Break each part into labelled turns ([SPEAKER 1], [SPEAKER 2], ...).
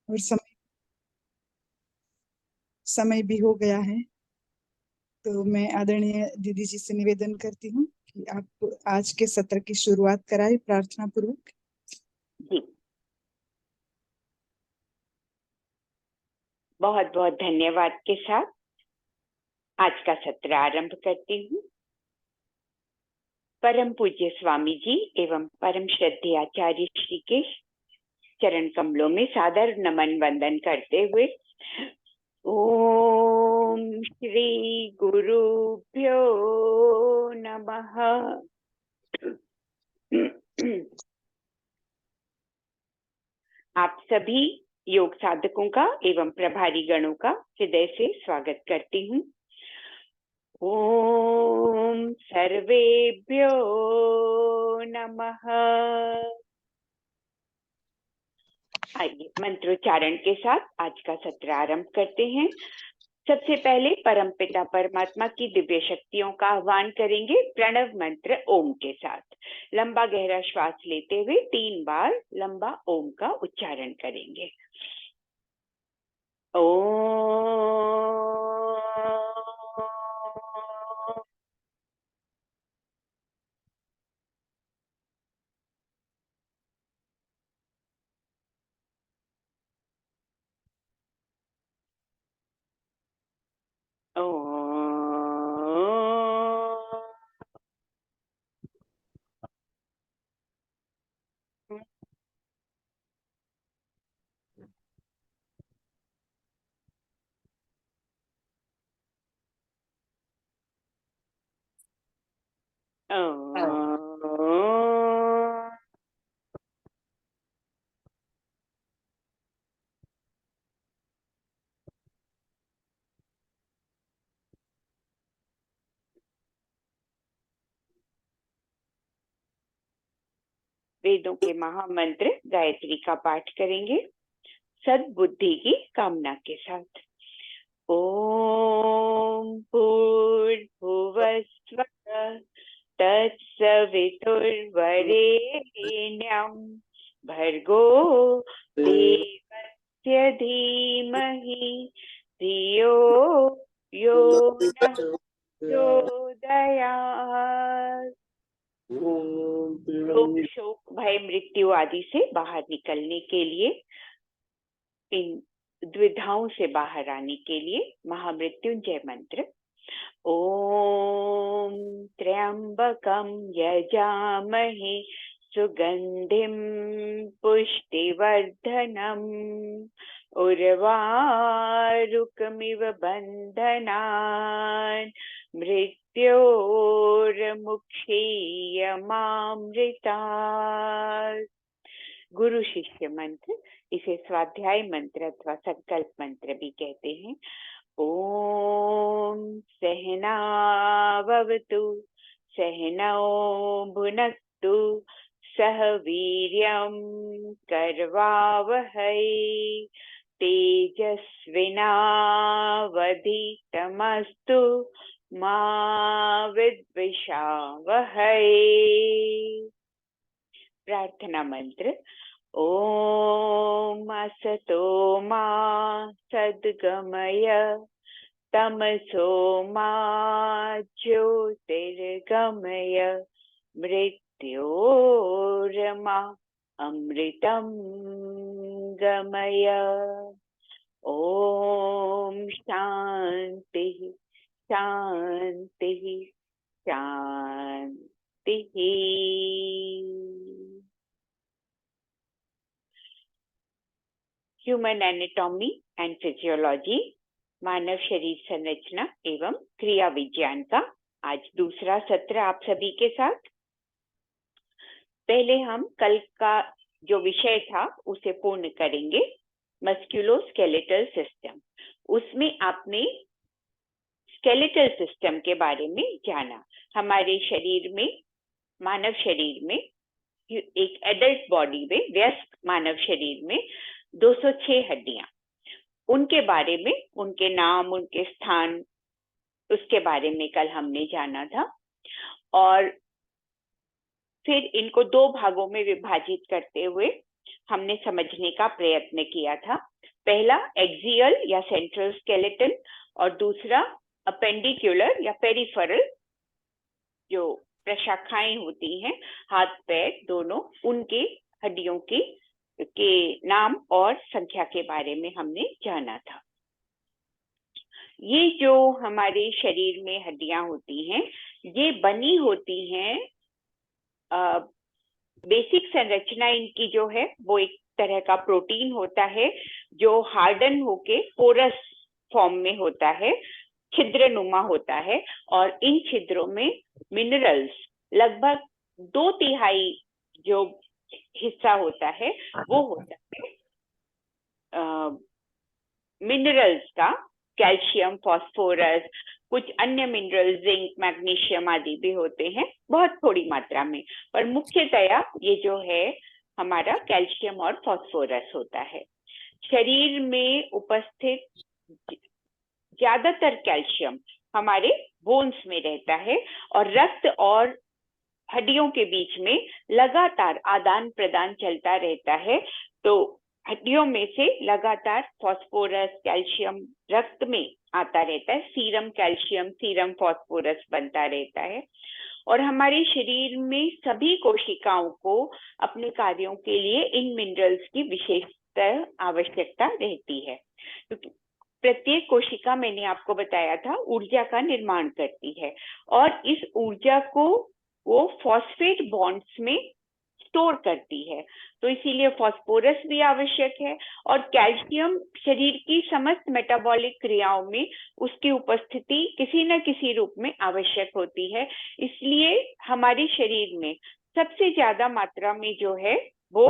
[SPEAKER 1] और समय भी हो गया है। तो मैं आदरणीय दीदी जी से निवेदन करती हूँ कि आप आज के सत्र की शुरुआत कराएं प्रार्थना पूर्वक।
[SPEAKER 2] जी, बहुत बहुत धन्यवाद के साथ आज का सत्र आरंभ करती हूँ। परम पूज्य स्वामी जी एवं परम श्रद्धेय आचार्य श्री के चरण कमलों में सादर नमन वंदन करते हुए ओम श्री गुरुभ्यो नमः। आप सभी योग साधकों का एवं प्रभारी गणों का हृदय से स्वागत करती हूँ। ओम सर्वेभ्यो नमः। आइए मंत्रोच्चारण के साथ आज का सत्र आरंभ करते हैं। सबसे पहले परमपिता परमात्मा की दिव्य शक्तियों का आह्वान करेंगे प्रणव मंत्र ओम के साथ। लंबा गहरा श्वास लेते हुए 3 बार लंबा ओम का उच्चारण करेंगे। वेदों के महामंत्र गायत्री का पाठ करेंगे सद्बुद्धि की कामना के साथ। ओम भूर्भुवस्वः तत्सवितुर्वरेण्यं भर्गो देवस्य धीमहि धियो यो नः प्रचोदयात्। रोग शोक भय मृत्यु आदि से बाहर निकलने के लिए, इन द्विधाओं से बाहर आने के लिए महामृत्युंजय मंत्र। ओम त्र्यंबकं यजामहे सुगंधिं पुष्टिवर्धनम् उर्वारुकमिव बंधनान् मृत्योर्मुक्षीयमामृतात्। गुरु शिष्य मंत्र, इसे स्वाध्याय मंत्र अथवा संकल्प मंत्र भी कहते हैं। ओम सहनाववतु सहनौ भुनक्तु सह वीर्यं करवावहै तेजस्विनावधीतमस्तु मा विद्विषावहै। प्रार्थना मंत्र। ओम असतो मा सद्गमय तमसो मा ज्योतिर्गमय मृत्योर्मा अमृतं गमय। ओम शांति शांति शांति। ह्यूमन एनाटॉमी एंड फिजियोलॉजी, मानव शरीर संरचना एवं क्रिया विज्ञान का आज दूसरा सत्र आप सभी के साथ। पहले हम कल का जो विषय था उसे पूर्ण करेंगे, मस्कुलोस्केलेटल सिस्टम। उसमें आपने स्केलेटल सिस्टम के बारे में जाना। हमारे शरीर में, मानव शरीर में, एक एडल्ट बॉडी में, वयस्क मानव शरीर में 206 हड्डियां, उनके बारे में, उनके नाम, उनके स्थान, उसके बारे में कल हमने जाना था। और फिर इनको 2 भागों में विभाजित करते हुए हमने समझने का प्रयत्न किया था। पहला एक्सियल या सेंट्रल स्केलेटन और दूसरा अपेंडिकुलर या पेरिफेरल, जो प्रशाखाएं होती हैं हाथ पैर दोनों, उनके हड्डियों के नाम और संख्या के बारे में हमने जाना था। ये जो हमारे शरीर में हड्डियां होती हैं, ये बनी होती हैं, बेसिक संरचना इनकी जो है वो एक तरह का प्रोटीन होता है जो हार्डन होके पोरस फॉर्म में होता है, छिद्रनुमा होता है, और इन छिद्रों में मिनरल्स, लगभग 2/3 जो हिस्सा होता है वो होता है मिनरल्स का, कैल्शियम, फास्फोरस, कुछ अन्य मिनरल, जिंक, मैग्नीशियम आदि भी होते हैं, बहुत थोड़ी मात्रा में, पर मुख्यतया ये जो है हमारा कैल्शियम और फास्फोरस होता है। शरीर में उपस्थित ज्यादातर कैल्शियम हमारे बोन्स में रहता है और रक्त और हड्डियों के बीच में लगातार आदान प्रदान चलता रहता है। तो हड्डियों में से लगातार फास्फोरस, कैल्शियम रक्त में आता रहता है, सीरम कैल्शियम, सीरम फास्फोरस बनता रहता है। और हमारे शरीर में सभी कोशिकाओं को अपने कार्यों के लिए इन मिनरल्स की विशेषतः आवश्यकता रहती है, क्योंकि प्रत्येक कोशिका, मैंने आपको बताया था, ऊर्जा का निर्माण करती है और इस ऊर्जा को वो फॉस्फेट बॉन्ड्स में स्टोर करती है। तो इसीलिए फास्फोरस भी आवश्यक है और कैल्शियम शरीर की समस्त मेटाबॉलिक क्रियाओं में उसकी उपस्थिति किसी न किसी रूप में आवश्यक होती है। इसलिए हमारे शरीर में सबसे ज्यादा मात्रा में जो है वो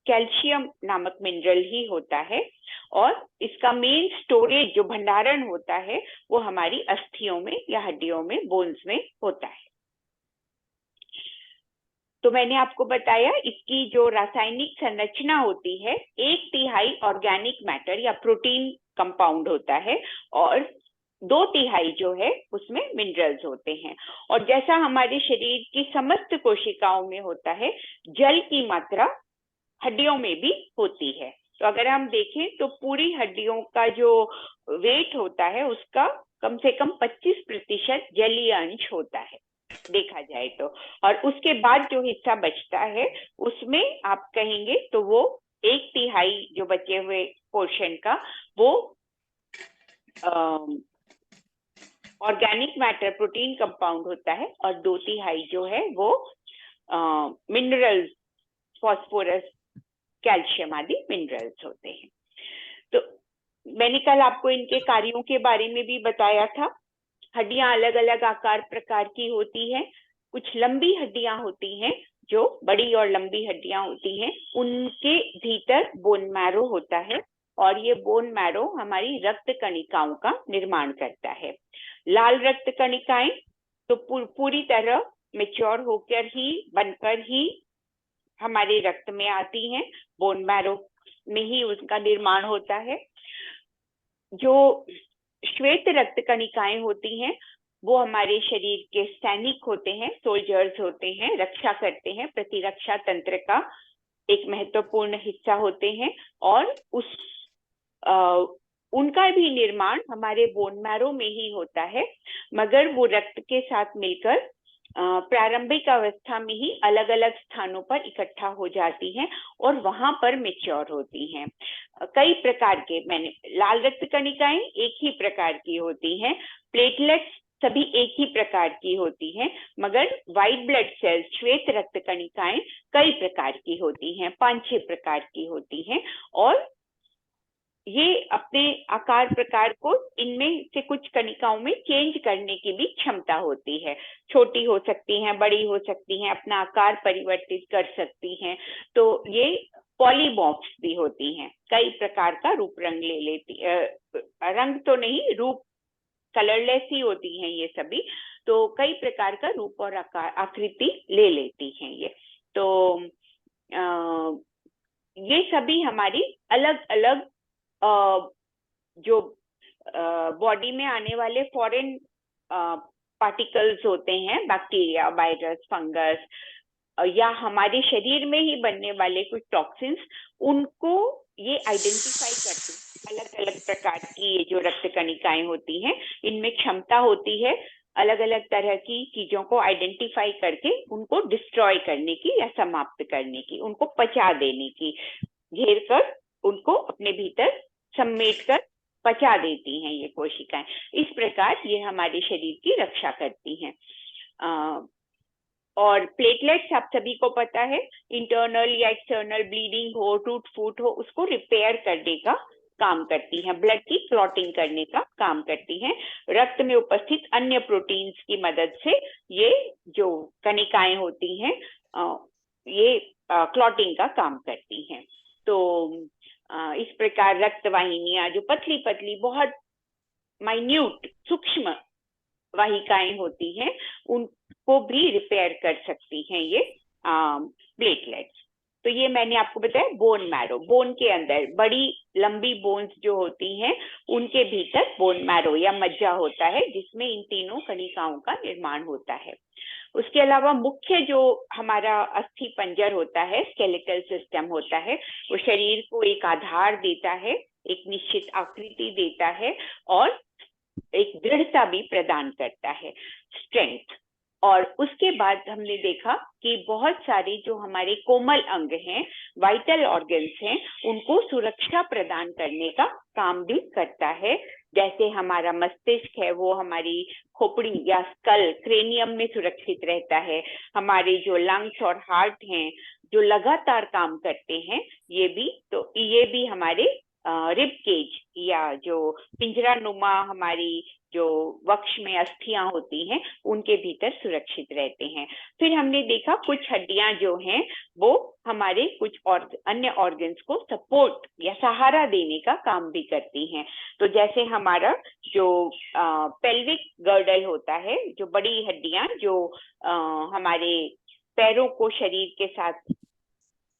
[SPEAKER 2] कैल्शियम नामक मिनरल ही होता है और इसका मेन स्टोरेज, जो भंडारण होता है, वो हमारी अस्थियों में या हड्डियों में, बोन्स में होता है। तो मैंने आपको बताया इसकी जो रासायनिक संरचना होती है, 1/3 ऑर्गेनिक मैटर या प्रोटीन कंपाउंड होता है और 2/3 जो है उसमें मिनरल्स होते हैं। और जैसा हमारे शरीर की समस्त कोशिकाओं में होता है, जल की मात्रा हड्डियों में भी होती है। तो अगर हम देखें तो पूरी हड्डियों का जो वेट होता है उसका कम से कम 25% जलीय अंश होता है देखा जाए तो, और उसके बाद जो हिस्सा बचता है उसमें आप कहेंगे तो वो 1/3 जो बचे हुए पोर्शन का वो ऑर्गेनिक मैटर, प्रोटीन कंपाउंड होता है और 2/3 जो है वो मिनरल्स, फास्फोरस, कैल्शियम आदि मिनरल्स होते हैं। तो मैंने कल आपको इनके कार्यों के बारे में भी बताया था। हड्डियां अलग अलग आकार प्रकार की होती हैं। कुछ लंबी हड्डियां होती हैं, जो बड़ी और लंबी हड्डियां होती हैं, उनके भीतर बोन मैरो होता है और ये बोन मैरो हमारी रक्त कणिकाओं का निर्माण करता है। लाल रक्त कणिकाएं तो पूरी तरह मेच्योर होकर ही, बनकर ही हमारे रक्त में आती हैं, बोन मैरो में ही उसका निर्माण होता है। जो श्वेत रक्त कणिकाएं होती हैं वो हमारे शरीर के सैनिक होते हैं, सोल्जर्स होते हैं, रक्षा करते हैं, प्रतिरक्षा तंत्र का एक महत्वपूर्ण हिस्सा होते हैं और उनका भी निर्माण हमारे बोन मैरो में ही होता है, मगर वो रक्त के साथ मिलकर प्रारंभिक अवस्था में ही अलग अलग स्थानों पर इकट्ठा हो जाती हैं और वहां पर मेच्योर होती हैं। कई प्रकार के, मैंने लाल रक्त कणिकाएं एक ही प्रकार की होती हैं, प्लेटलेट्स सभी एक ही प्रकार की होती हैं, मगर व्हाइट ब्लड सेल्स, श्वेत रक्त कणिकाएं कई प्रकार की होती हैं, 5-6 प्रकार की होती हैं और ये अपने आकार प्रकार को इनमें से कुछ कणिकाओं में चेंज करने की भी क्षमता होती है। छोटी हो सकती हैं, बड़ी हो सकती हैं, अपना आकार परिवर्तित कर सकती हैं। तो ये पॉलीमॉर्फ्स भी होती हैं, कई प्रकार का रूप रंग ले लेती, रंग तो नहीं, रूप कलरलेस ही होती हैं ये सभी, तो कई प्रकार का रूप और आकार आकृति ले लेती हैं ये। तो ये सभी हमारी अलग अलग जो बॉडी में आने वाले फॉरेन पार्टिकल्स होते हैं, बैक्टीरिया, वायरस, फंगस, या हमारे शरीर में ही बनने वाले कुछ टॉक्सिन्स, उनको ये आइडेंटिफाई करते हैं। अलग अलग प्रकार की ये जो रक्त कणिकाएं होती हैं, इनमें क्षमता होती है अलग अलग तरह की चीजों को आइडेंटिफाई करके उनको डिस्ट्रॉय करने की या समाप्त करने की, उनको पचा देने की, घेर कर उनको अपने भीतर समेट कर पचा देती हैं ये कोशिकाएं। इस प्रकार ये हमारे शरीर की रक्षा करती हैं। और प्लेटलेट्स आप सभी को पता है, इंटरनल या एक्सटर्नल ब्लीडिंग हो, टूट फूट हो, उसको रिपेयर करने का काम करती हैं, ब्लड की क्लॉटिंग करने का काम करती हैं। रक्त में उपस्थित अन्य प्रोटीन्स की मदद से ये जो कणिकाएं होती हैं ये क्लॉटिंग का काम करती हैं। तो इस प्रकार रक्त वाहिनियां जो पतली पतली बहुत माइन्यूट सूक्ष्म वाहिकाएं होती हैं, उनको भी रिपेयर कर सकती हैं ये प्लेटलेट्स। तो ये मैंने आपको बताया बोन मैरो, बोन के अंदर बड़ी लंबी बोन्स जो होती हैं उनके भीतर बोन मैरो या मज्जा होता है, जिसमें इन तीनों कणिकाओं का निर्माण होता है। उसके अलावा मुख्य जो हमारा अस्थि पंजर होता है, स्केलेटल सिस्टम होता है, वो शरीर को एक आधार देता है, एक निश्चित आकृति देता है और एक दृढ़ता भी प्रदान करता है, स्ट्रेंथ। और उसके बाद हमने देखा कि बहुत सारे जो हमारे कोमल अंग हैं, वाइटल ऑर्गन्स हैं, उनको सुरक्षा प्रदान करने का काम भी करता है। जैसे हमारा मस्तिष्क है, वो हमारी खोपड़ी या स्कल, क्रेनियम में सुरक्षित रहता है। हमारे जो लंग्स और हार्ट हैं, जो लगातार काम करते हैं, ये भी हमारे रिब केज या जो पिंजरा नुमा हमारी जो वक्ष में अस्थियां होती हैं, उनके भीतर सुरक्षित रहते हैं। फिर हमने देखा कुछ हड्डियां जो हैं वो हमारे कुछ और अन्य ऑर्गन्स को सपोर्ट या सहारा देने का काम भी करती हैं। तो जैसे हमारा जो पेल्विक गर्डल होता है, जो बड़ी हड्डियां जो हमारे पैरों को शरीर के साथ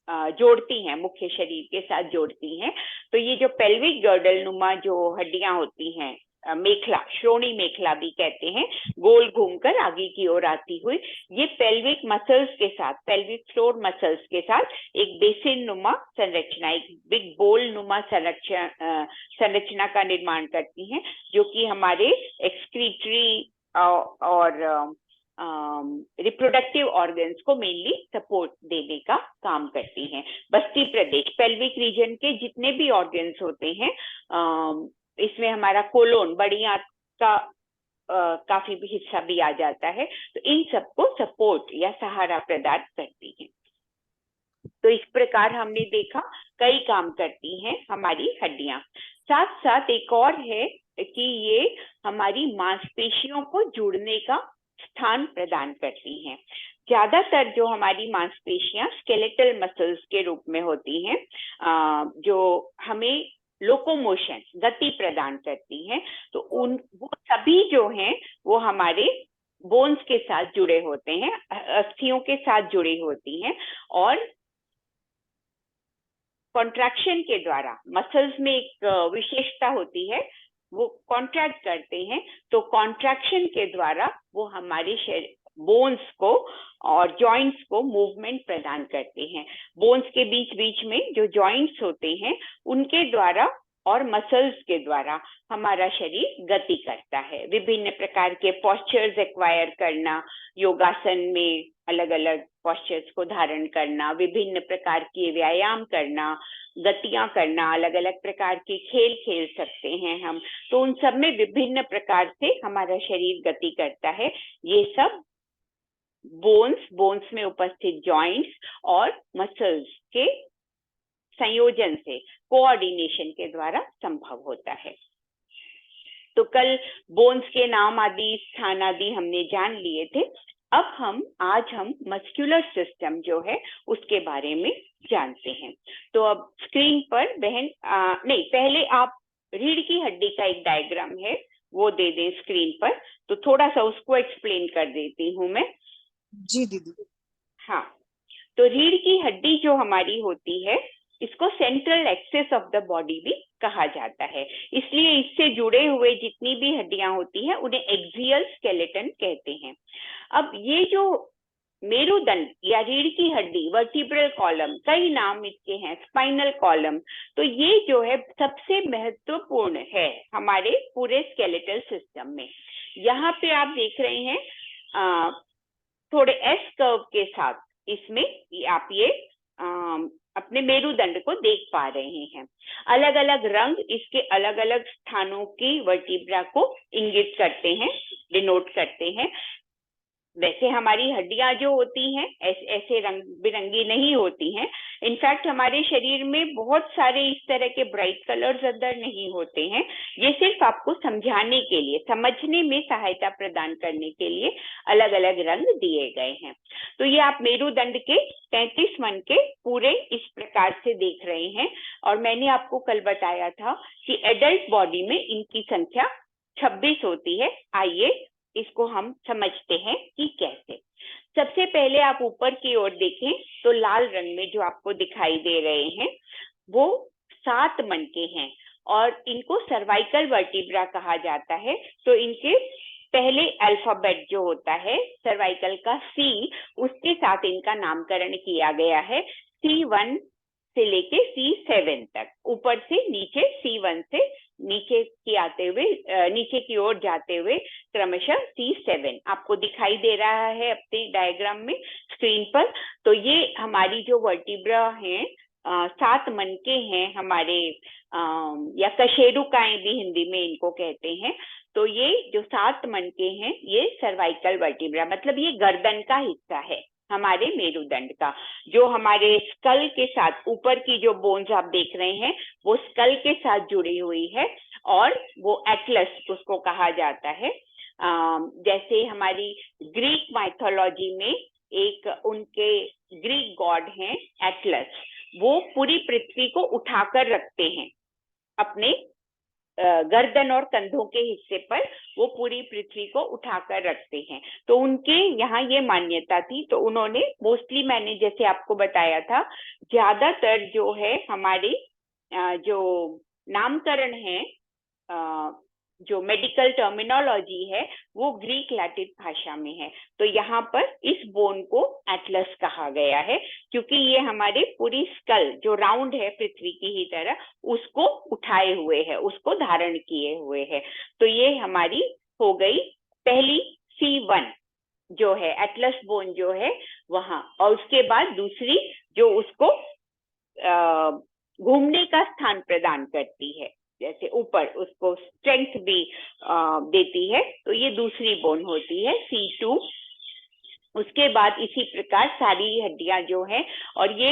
[SPEAKER 2] जोड़ती हैं, मुख्य शरीर के साथ जोड़ती हैं। तो ये जो पेल्विक गर्डल नुमा जो हड्डियां होती हैं, मेखला, श्रोणी मेखला भी कहते हैं, गोल घूमकर आगे की ओर आती हुई, ये पेल्विक मसल्स के साथ, पेल्विक फ्लोर मसल्स के साथ एक बेसिन नुमा संरचना, एक बिग बोल नुमा संरचना का निर्माण करती हैं, जो कि हमारे एक्सक्रीटरी और रिप्रोडक्टिव ऑर्गन्स को मेनली सपोर्ट देने का काम करती हैं। बस्ती प्रदेश, पेल्विक रीजन के जितने भी ऑर्गन्स होते हैं, इसमें हमारा कोलोन, बड़ी आंत का काफी भी हिस्सा भी आ जाता है, तो इन सबको सपोर्ट या सहारा प्रदान करती हैं। तो इस प्रकार हमने देखा कई काम करती हैं हमारी हड्डियां। साथ साथ एक और है कि ये हमारी मांसपेशियों को जोड़ने का स्थान प्रदान करती हैं। ज्यादातर जो हमारी मांसपेशियां स्केलेटल मसल्स के रूप में होती हैं, जो हमें लोकोमोशन, गति प्रदान करती हैं, तो वो सभी जो हैं वो हमारे बोन्स के साथ जुड़े होते हैं, अस्थियों के साथ जुड़ी होती हैं। और कॉन्ट्रैक्शन के द्वारा, मसल्स में एक विशेषता होती है, वो कॉन्ट्रैक्ट करते हैं, तो कॉन्ट्रैक्शन के द्वारा वो हमारे बोन्स को और जॉइंट्स को मूवमेंट प्रदान करते हैं। बोन्स के बीच बीच में जो जॉइंट्स होते हैं, उनके द्वारा और मसल्स के द्वारा हमारा शरीर गति करता है। विभिन्न प्रकार के पोस्चर्स एक्वायर करना, योगासन में अलग अलग पोस्चर्स को धारण करना, विभिन्न प्रकार के व्यायाम करना, गतियां करना, अलग अलग प्रकार के खेल खेल सकते हैं हम, तो उन सब में विभिन्न प्रकार से हमारा शरीर गति करता है। ये सब बोन्स में उपस्थित जॉइंट्स और मसल्स के संयोजन से, कोऑर्डिनेशन के द्वारा संभव होता है। तो कल बोन्स के नाम आदि, स्थान आदि हमने जान लिए थे। अब आज हम मस्कुलर सिस्टम जो है उसके बारे में जानते हैं। तो अब स्क्रीन पर पहले आप रीढ़ की हड्डी का एक डायग्राम है वो दे दें स्क्रीन पर, तो थोड़ा सा उसको एक्सप्लेन कर देती हूँ मैं।
[SPEAKER 1] जी दीदी।
[SPEAKER 2] हाँ, तो रीढ़ की हड्डी जो हमारी होती है, इसको central axis of the body भी कहा जाता है, इसलिए इससे जुड़े हुए जितनी भी हड्डियां होती हैं उन्हें एक्सियल स्केलेटन कहते हैं। अब ये जो मेरुदंड या रीढ़ की हड्डी, वर्टिब्रल कॉलम, कई नाम इसके हैं, स्पाइनल कॉलम, तो ये जो है सबसे महत्वपूर्ण है हमारे पूरे स्केलेटल सिस्टम में। यहाँ पे आप देख रहे हैं थोड़े एस कर्व के साथ इसमें आप ये अपने मेरुदंड को देख पा रहे हैं। अलग अलग रंग इसके अलग अलग स्थानों की वर्टिब्रा को इंगित करते हैं, डिनोट करते हैं। वैसे हमारी हड्डियां जो होती हैं ऐसे रंग बिरंगी नहीं होती हैं। इनफैक्ट हमारे शरीर में बहुत सारे इस तरह के ब्राइट कलर्स अंदर नहीं होते हैं। ये सिर्फ आपको समझाने के लिए, समझने में सहायता प्रदान करने के लिए अलग अलग रंग दिए गए हैं। तो ये आप मेरुदंड के 33 मन के पूरे इस प्रकार से देख रहे हैं। और मैंने आपको कल बताया था कि एडल्ट बॉडी में इनकी संख्या 26 होती है। आइए इसको हम समझते हैं कि कैसे। सबसे पहले आप ऊपर की ओर देखें तो लाल रंग में जो आपको दिखाई दे रहे हैं वो 7 मन के हैं और इनको सर्वाइकल वर्टिब्रा कहा जाता है। तो इनके पहले अल्फाबेट जो होता है सर्वाइकल का C, उसके साथ इनका नामकरण किया गया है। C1 से लेके C7 तक, ऊपर से नीचे C1 से नीचे की आते हुए नीचे की ओर जाते हुए क्रमशः C7 आपको दिखाई दे रहा है अपने डायग्राम में स्क्रीन पर। तो ये हमारी जो वर्टिब्रा हैं 7 मन के हैं हमारे, या कशेरुकाएं भी हिंदी में इनको कहते हैं। तो ये जो 7 मन के हैं ये सर्वाइकल वर्टिब्रा, मतलब ये गर्दन का हिस्सा है हमारे मेरुदंड का, जो हमारे स्कल के साथ ऊपर की जो बोन्स आप देख रहे हैं वो स्कल के साथ जुड़ी हुई है और वो एटलस उसको कहा जाता है। जैसे हमारी ग्रीक माइथोलॉजी में एक उनके ग्रीक गॉड हैं एटलस, वो पूरी पृथ्वी को उठाकर रखते हैं अपने गर्दन और कंधों के हिस्से पर, वो पूरी पृथ्वी को उठाकर रखते हैं। तो उनके यहाँ ये मान्यता थी, तो उन्होंने मोस्टली, मैंने जैसे आपको बताया था, ज्यादातर जो है हमारे जो नामकरण है, जो मेडिकल टर्मिनोलॉजी है वो ग्रीक लैटिन भाषा में है। तो यहाँ पर इस बोन को एटलस कहा गया है क्योंकि ये हमारे पूरी स्कल जो राउंड है पृथ्वी की ही तरह उसको उठाए हुए है, उसको धारण किए हुए है। तो ये हमारी हो गई पहली C1 जो है एटलस बोन जो है वहां, और उसके बाद दूसरी जो उसको घूमने का स्थान प्रदान करती है, जैसे ऊपर उसको स्ट्रेंथ भी देती है, तो ये दूसरी बोन होती है C2। उसके बाद इसी प्रकार सारी हड्डियां जो हैं, और ये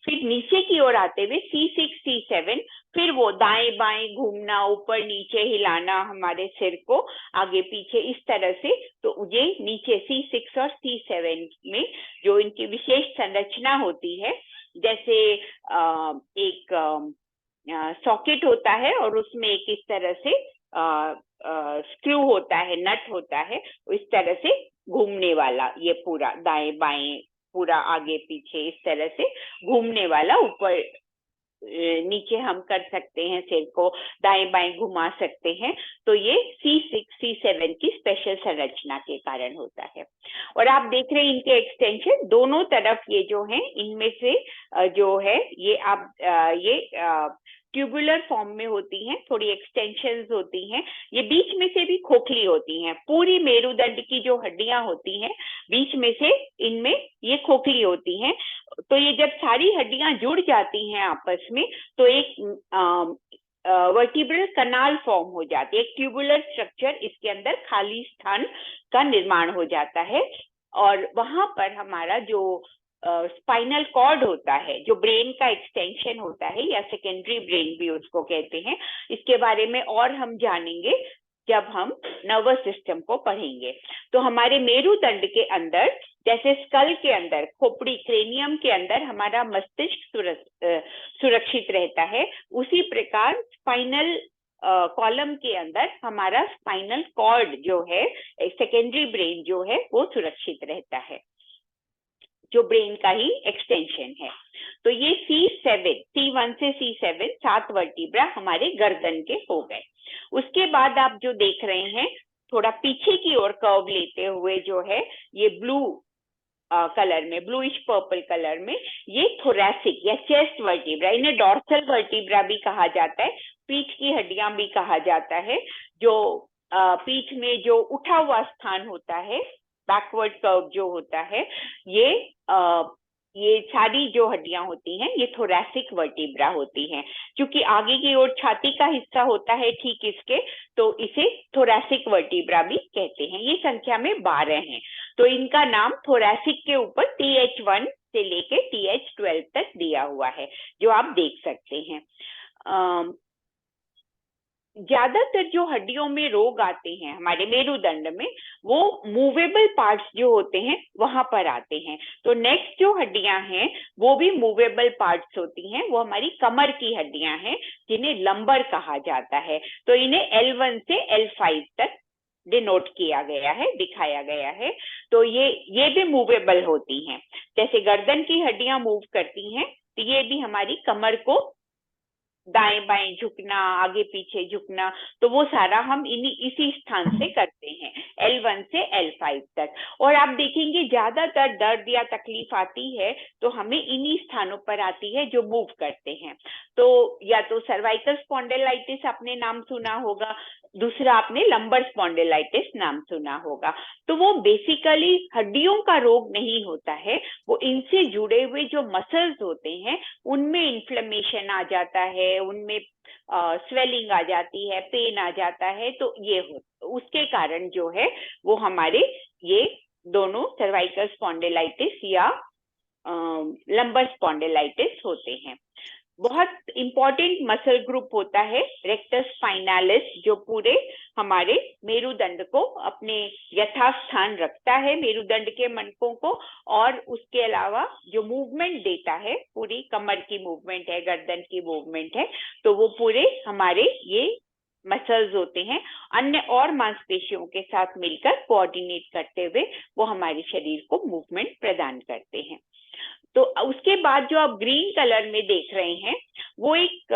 [SPEAKER 2] फिर नीचे की ओर आते हुए C6 C7, फिर वो दाएं बाएं घूमना, ऊपर नीचे हिलाना हमारे सिर को आगे पीछे इस तरह से। तो ये नीचे C6 और C7 में जो इनकी विशेष संरचना होती है, जैसे एक सॉकेट होता है और उसमें एक इस तरह से स्क्रू होता है, नट होता है, इस तरह से घूमने वाला, ये पूरा दाएं बाएं पूरा आगे पीछे इस तरह से घूमने वाला, ऊपर नीचे हम कर सकते हैं, सिर को दाएं बाएं घुमा सकते हैं। तो ये C6 C7 की स्पेशल संरचना के कारण होता है। और आप देख रहे हैं इनके एक्सटेंशन दोनों तरफ, ये जो है इनमें से जो है ये आप ये ट्यूबुलर फॉर्म में होती हैं, थोड़ी एक्सटेंशंस होती हैं, ये बीच में से भी खोखली होती हैं। पूरी मेरुदंड की जो हड्डियां होती हैं बीच में से इनमें ये खोखली होती हैं। तो ये जब सारी हड्डियां जुड़ जाती हैं आपस में तो एक वर्टिब्रल कनाल फॉर्म हो जाती है, एक ट्यूबुलर स्ट्रक्चर, इसके अंदर खाली स्थान का निर्माण हो जाता है। और वहां पर हमारा जो स्पाइनल कॉर्ड होता है, जो ब्रेन का एक्सटेंशन होता है या सेकेंडरी ब्रेन भी उसको कहते हैं, इसके बारे में और हम जानेंगे जब हम नर्वस सिस्टम को पढ़ेंगे। तो हमारे मेरुदंड के अंदर, जैसे स्कल के अंदर, खोपड़ी क्रेनियम के अंदर हमारा मस्तिष्क सुरक्षित रहता है, उसी प्रकार स्पाइनल कॉलम के अंदर हमारा स्पाइनल कॉर्ड जो है, सेकेंडरी ब्रेन जो है, वो सुरक्षित रहता है, जो ब्रेन का ही एक्सटेंशन है। तो ये C1 से C7 7 वर्टिब्रा हमारे गर्दन के हो गए। उसके बाद आप जो देख रहे हैं थोड़ा पीछे की ओर कर्व लेते हुए जो है ये ब्लू कलर में, ब्लूइश पर्पल कलर में, ये थोरैसिक या चेस्ट वर्टिब्रा, इन्हें डॉर्सल वर्टिब्रा भी कहा जाता है, पीठ की हड्डियां भी कहा जाता है। जो पीठ में जो उठा हुआ स्थान होता है, बैकवर्ड कर्व जो होता है, ये सारी जो हड्डियां होती हैं ये थोरैसिक वर्टिब्रा होती हैं। क्योंकि आगे की ओर छाती का हिस्सा होता है ठीक इसके, तो इसे थोरैसिक वर्टिब्रा भी कहते हैं। ये संख्या में 12 हैं, तो इनका नाम थोरैसिक के ऊपर TH1 से लेके TH12 तक दिया हुआ है, जो आप देख सकते हैं। ज्यादातर जो हड्डियों में रोग आते हैं हमारे मेरुदंड में, वो मूवेबल पार्ट्स जो होते हैं वहां पर आते हैं। तो नेक्स्ट जो हड्डियां हैं वो भी मूवेबल पार्ट्स होती हैं, वो हमारी कमर की हड्डियां हैं, जिन्हें लंबर कहा जाता है। तो इन्हें L1 से L5 तक डिनोट किया गया है, दिखाया गया है। तो ये भी मूवेबल होती हैं। जैसे गर्दन की हड्डियां मूव करती हैं, तो ये भी हमारी कमर को दाएं बाएं झुकना, आगे पीछे झुकना, तो वो सारा हम इसी स्थान से करते हैं, L1 से L5 तक। और आप देखेंगे ज्यादातर दर्द या तकलीफ आती है तो हमें इन्हीं स्थानों पर आती है जो मूव करते हैं। तो या तो सर्वाइकल स्पॉन्डिलाइटिस आपने नाम सुना होगा, दूसरा आपने लंबर स्पॉन्डिलाइटिस नाम सुना होगा। तो वो बेसिकली हड्डियों का रोग नहीं होता है, वो इनसे जुड़े हुए जो मसल्स होते हैं उनमें इन्फ्लेमेशन आ जाता है, उनमें स्वेलिंग आ जाती है, पेन आ जाता है। तो ये उसके कारण जो है वो हमारे ये दोनों सर्वाइकल स्पॉन्डिलाइटिस या लंबर स्पॉन्डिलाइटिस होते हैं। बहुत इंपॉर्टेंट मसल ग्रुप होता है रेक्टस स्पाइनालिस, जो पूरे हमारे मेरुदंड को अपने यथास्थान रखता है, मेरुदंड के मनकों को, और उसके अलावा जो मूवमेंट देता है, पूरी कमर की मूवमेंट है, गर्दन की मूवमेंट है, तो वो पूरे हमारे ये मसल्स होते हैं। अन्य और मांसपेशियों के साथ मिलकर कोऑर्डिनेट करते हुए वो हमारे शरीर को मूवमेंट प्रदान करते हैं। तो उसके बाद जो आप ग्रीन कलर में देख रहे हैं वो एक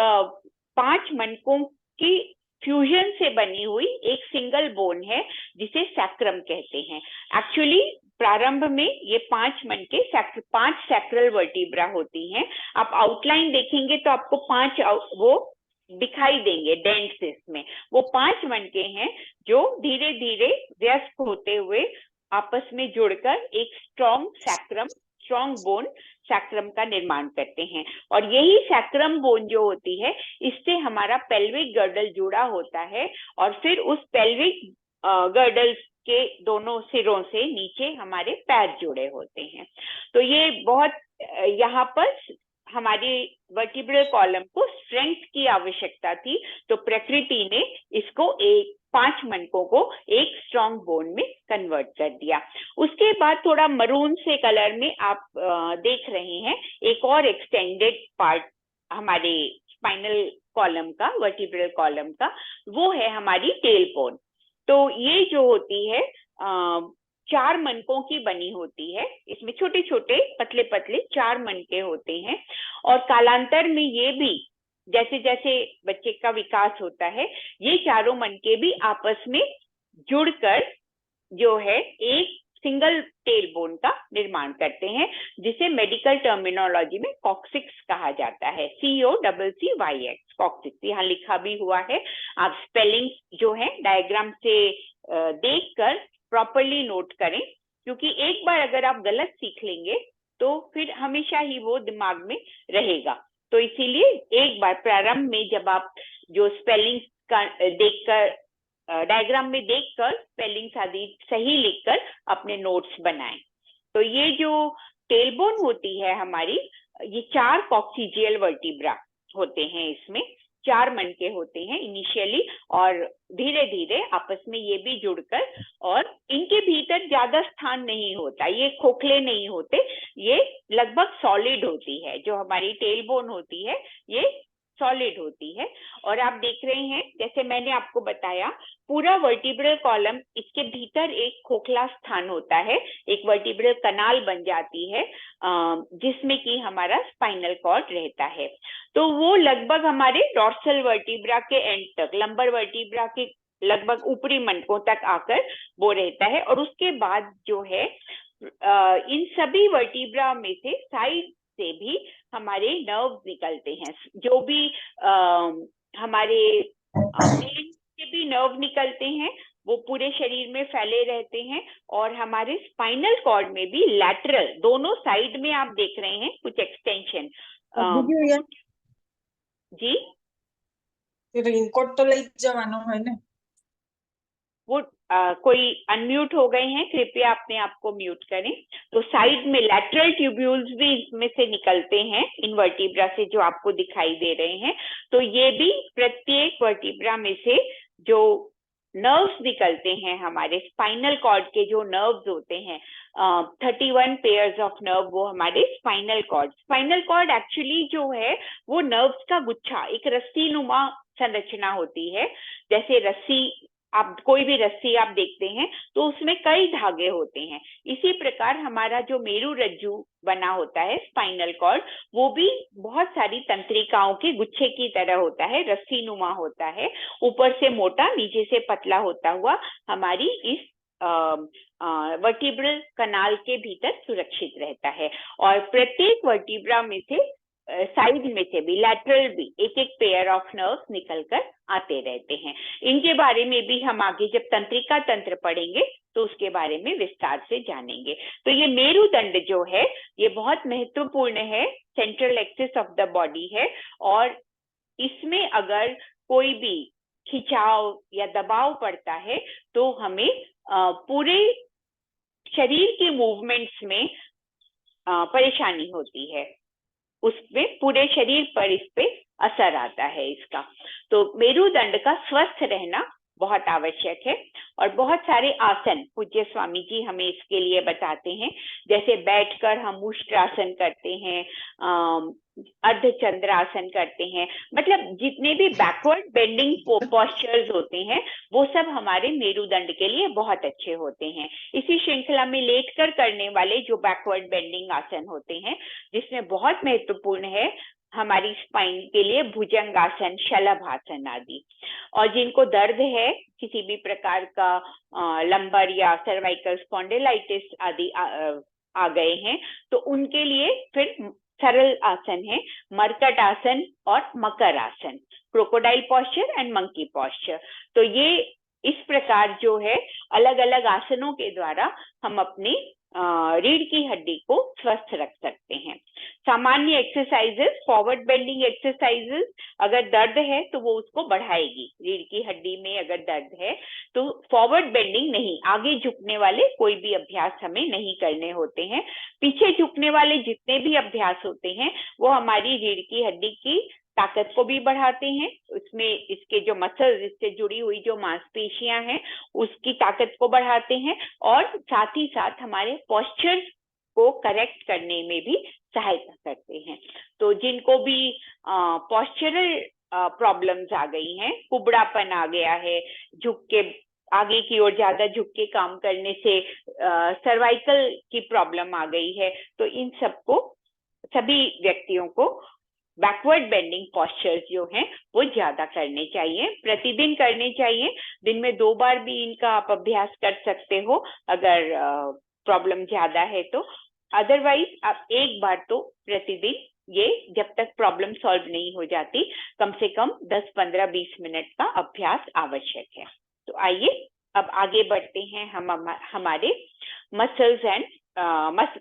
[SPEAKER 2] 5 मनकों की फ्यूजन से बनी हुई एक सिंगल बोन है, जिसे सैक्रम कहते हैं। एक्चुअली प्रारंभ में ये 5 मनके 5 सैक्रल वर्टिब्रा होती हैं। आप आउटलाइन देखेंगे तो आपको 5 वो दिखाई देंगे डेंट्स इसमें। वो 5 मनके हैं जो धीरे धीरे व्यस्त होते हुए आपस में जुड़कर एक स्ट्रॉन्ग बोन सैक्रम का निर्माण करते हैं। और यही सैक्रम बोन जो होती है, इससे हमारा पेल्विक गर्डल जुड़ा होता है, और फिर उस पेल्विक गर्डल के दोनों सिरों से नीचे हमारे पैर जुड़े होते हैं। तो ये बहुत यहाँ पर हमारी वर्टिब्रल कॉलम को स्ट्रेंथ की आवश्यकता थी, तो प्रकृति ने इसको 5 मनकों को एक स्ट्रॉन्ग बोन में कन्वर्ट कर दिया। उसके बाद थोड़ा मरून से कलर में आप देख रहे हैं एक और एक्सटेंडेड पार्ट हमारे स्पाइनल कॉलम का, वर्टिब्रल कॉलम का, वो है हमारी टेल बोन। तो ये जो होती है 4 मनकों की बनी होती है। इसमें छोटे छोटे पतले पतले 4 मनके होते हैं, और कालांतर में ये भी जैसे जैसे बच्चे का विकास होता है, ये चारों मनके भी आपस में जुड़कर जो है एक सिंगल टेल बोन का निर्माण करते हैं, जिसे मेडिकल टर्मिनोलॉजी में कॉक्सिक्स कहा जाता है, COCCYX कॉक्सिक्स। यहाँ लिखा भी हुआ है, आप स्पेलिंग जो है डायग्राम से देखकर प्रॉपरली नोट करें, क्योंकि एक बार अगर आप गलत सीख लेंगे तो फिर हमेशा ही वो दिमाग में रहेगा। तो इसीलिए एक बार प्रारंभ में जब आप जो स्पेलिंग का देखकर डायग्राम में देखकर स्पेलिंग्स आदि सही लिखकर अपने नोट्स बनाएं। तो ये जो टेलबोन होती है हमारी, ये 4 कॉक्सिजियल वर्टिब्रा होते हैं, इसमें 4 मनके होते हैं इनिशियली, और धीरे धीरे आपस में ये भी जुड़कर, और इनके भीतर ज्यादा स्थान नहीं होता, ये खोखले नहीं होते, ये लगभग सॉलिड होती है। जो हमारी टेलबोन होती है ये सॉलिड होती है। और आप देख रहे हैं, जैसे मैंने आपको बताया, पूरा वर्टिब्रल कॉलम, इसके भीतर एक खोखला स्थान होता है, एक वर्टिब्रल कनाल बन जाती है, जिसमें कि हमारा स्पाइनल कॉर्ड रहता है। तो वो लगभग हमारे डॉर्सल वर्टिब्रा के एंड तक, लंबर वर्टिब्रा के लगभग ऊपरी मनकों तक आकर वो रहता है। और उसके बाद जो है इन सभी वर्टिब्रा में से साइड से भी हमारे नर्व निकलते हैं, जो भी हमारे ब्रेन से भी नर्व निकलते हैं, वो पूरे शरीर में फैले रहते हैं। और हमारे स्पाइनल कॉर्ड में भी लैटरल दोनों साइड में आप देख रहे हैं कुछ एक्सटेंशन। जी
[SPEAKER 1] रेनकोट तो लई जवानो है ना।
[SPEAKER 2] वो कोई अनम्यूट हो गए हैं, कृपया अपने आप को म्यूट करें। तो साइड में लैटरल ट्यूब्यूल्स भी इसमें से निकलते हैं, इन वर्टिब्रा से, जो आपको दिखाई दे रहे हैं। तो ये भी प्रत्येक वर्टिब्रा में से जो नर्व्स निकलते हैं, हमारे स्पाइनल कॉर्ड के जो नर्व्स होते हैं, 31 पेयर्स ऑफ नर्व, वो हमारे स्पाइनल कॉर्ड एक्चुअली जो है वो नर्व्स का गुच्छा, एक रस्सी नुमा संरचना होती है। जैसे रस्सी, आप कोई भी रस्सी आप देखते हैं तो उसमें कई धागे होते हैं, इसी प्रकार हमारा जो मेरुरज्जु बना होता है स्पाइनल कॉर्ड, वो भी बहुत सारी तंत्रिकाओं के गुच्छे की तरह होता है, रस्सी नुमा होता है, ऊपर से मोटा नीचे से पतला होता हुआ हमारी इस वर्टिब्रल कनाल के भीतर सुरक्षित रहता है। और प्रत्येक वर्टिब्रा में से साइड में से भी, लैटरल भी एक एक पेयर ऑफ नर्व्स निकलकर आते रहते हैं। इनके बारे में भी हम आगे जब तंत्रिका तंत्र पढ़ेंगे तो उसके बारे में विस्तार से जानेंगे। तो ये मेरुदंड जो है ये बहुत महत्वपूर्ण है, central axis of the body है, और इसमें अगर कोई भी खिंचाव या दबाव पड़ता है तो हमें पूरे शरीर के मूवमेंट्स में परेशानी होती है, उसमें पूरे शरीर पर इस पे असर आता है इसका। तो मेरुदंड का स्वस्थ रहना बहुत आवश्यक है। और बहुत सारे आसन पूज्य स्वामी जी हमें इसके लिए बताते हैं, जैसे बैठकर हम उष्ट्रासन करते हैं, अर्धचंद्रासन करते हैं, मतलब जितने भी बैकवर्ड बेंडिंग पोस्चर्स होते हैं वो सब हमारे मेरुदंड के लिए बहुत अच्छे होते हैं। इसी श्रृंखला में लेटकर करने वाले जो बैकवर्ड बेंडिंग आसन होते हैं, जिसमें बहुत महत्वपूर्ण है हमारी स्पाइन के लिए भुजंगासन, शलभासन आदि। और जिनको दर्द है किसी भी प्रकार का, लंबर या सर्वाइकल स्पॉन्डिलाइटिस आदि आ गए हैं, तो उनके लिए फिर सरल आसन है मरकट आसन और मकर आसन, crocodile posture and monkey posture. तो ये इस प्रकार जो है अलग अलग आसनों के द्वारा हम अपनी रीढ़ की हड्डी को स्वस्थ रख सकते हैं। सामान्य एक्सरसाइजेस, फॉरवर्ड बेंडिंग एक्सरसाइजेस, अगर दर्द है तो वो उसको बढ़ाएगी। रीढ़ की हड्डी में अगर दर्द है तो फॉरवर्ड बेंडिंग नहीं, आगे झुकने वाले कोई भी अभ्यास हमें नहीं करने होते हैं। पीछे झुकने वाले जितने भी अभ्यास होते हैं वो हमारी रीढ़ की हड्डी की ताकत को भी बढ़ाते हैं, उसमें इसके जो मसल्स, इससे जुड़ी हुई जो मांसपेशियां हैं उसकी ताकत को बढ़ाते हैं, और साथ ही साथ हमारे पोस्चर को करेक्ट करने में भी सहायता करते हैं। तो जिनको भी पोस्चरल प्रॉब्लम्स आ गई हैं, कुबड़ापन आ गया है, झुक के आगे की ओर ज्यादा झुक के काम करने से सर्वाइकल की प्रॉब्लम आ गई है, तो इन सबको, सभी व्यक्तियों को बैकवर्ड बेंडिंग पॉस्चर्स जो हैं वो ज्यादा करने चाहिए, प्रतिदिन करने चाहिए। दिन में 2 बार भी इनका आप अभ्यास कर सकते हो अगर प्रॉब्लम ज्यादा है तो। अदरवाइज आप एक बार तो प्रतिदिन, ये जब तक प्रॉब्लम सॉल्व नहीं हो जाती, कम से कम 10, 15, 20 मिनट का अभ्यास आवश्यक है। तो आइए अब आगे बढ़ते हैं हम हमारे मसल्स एंड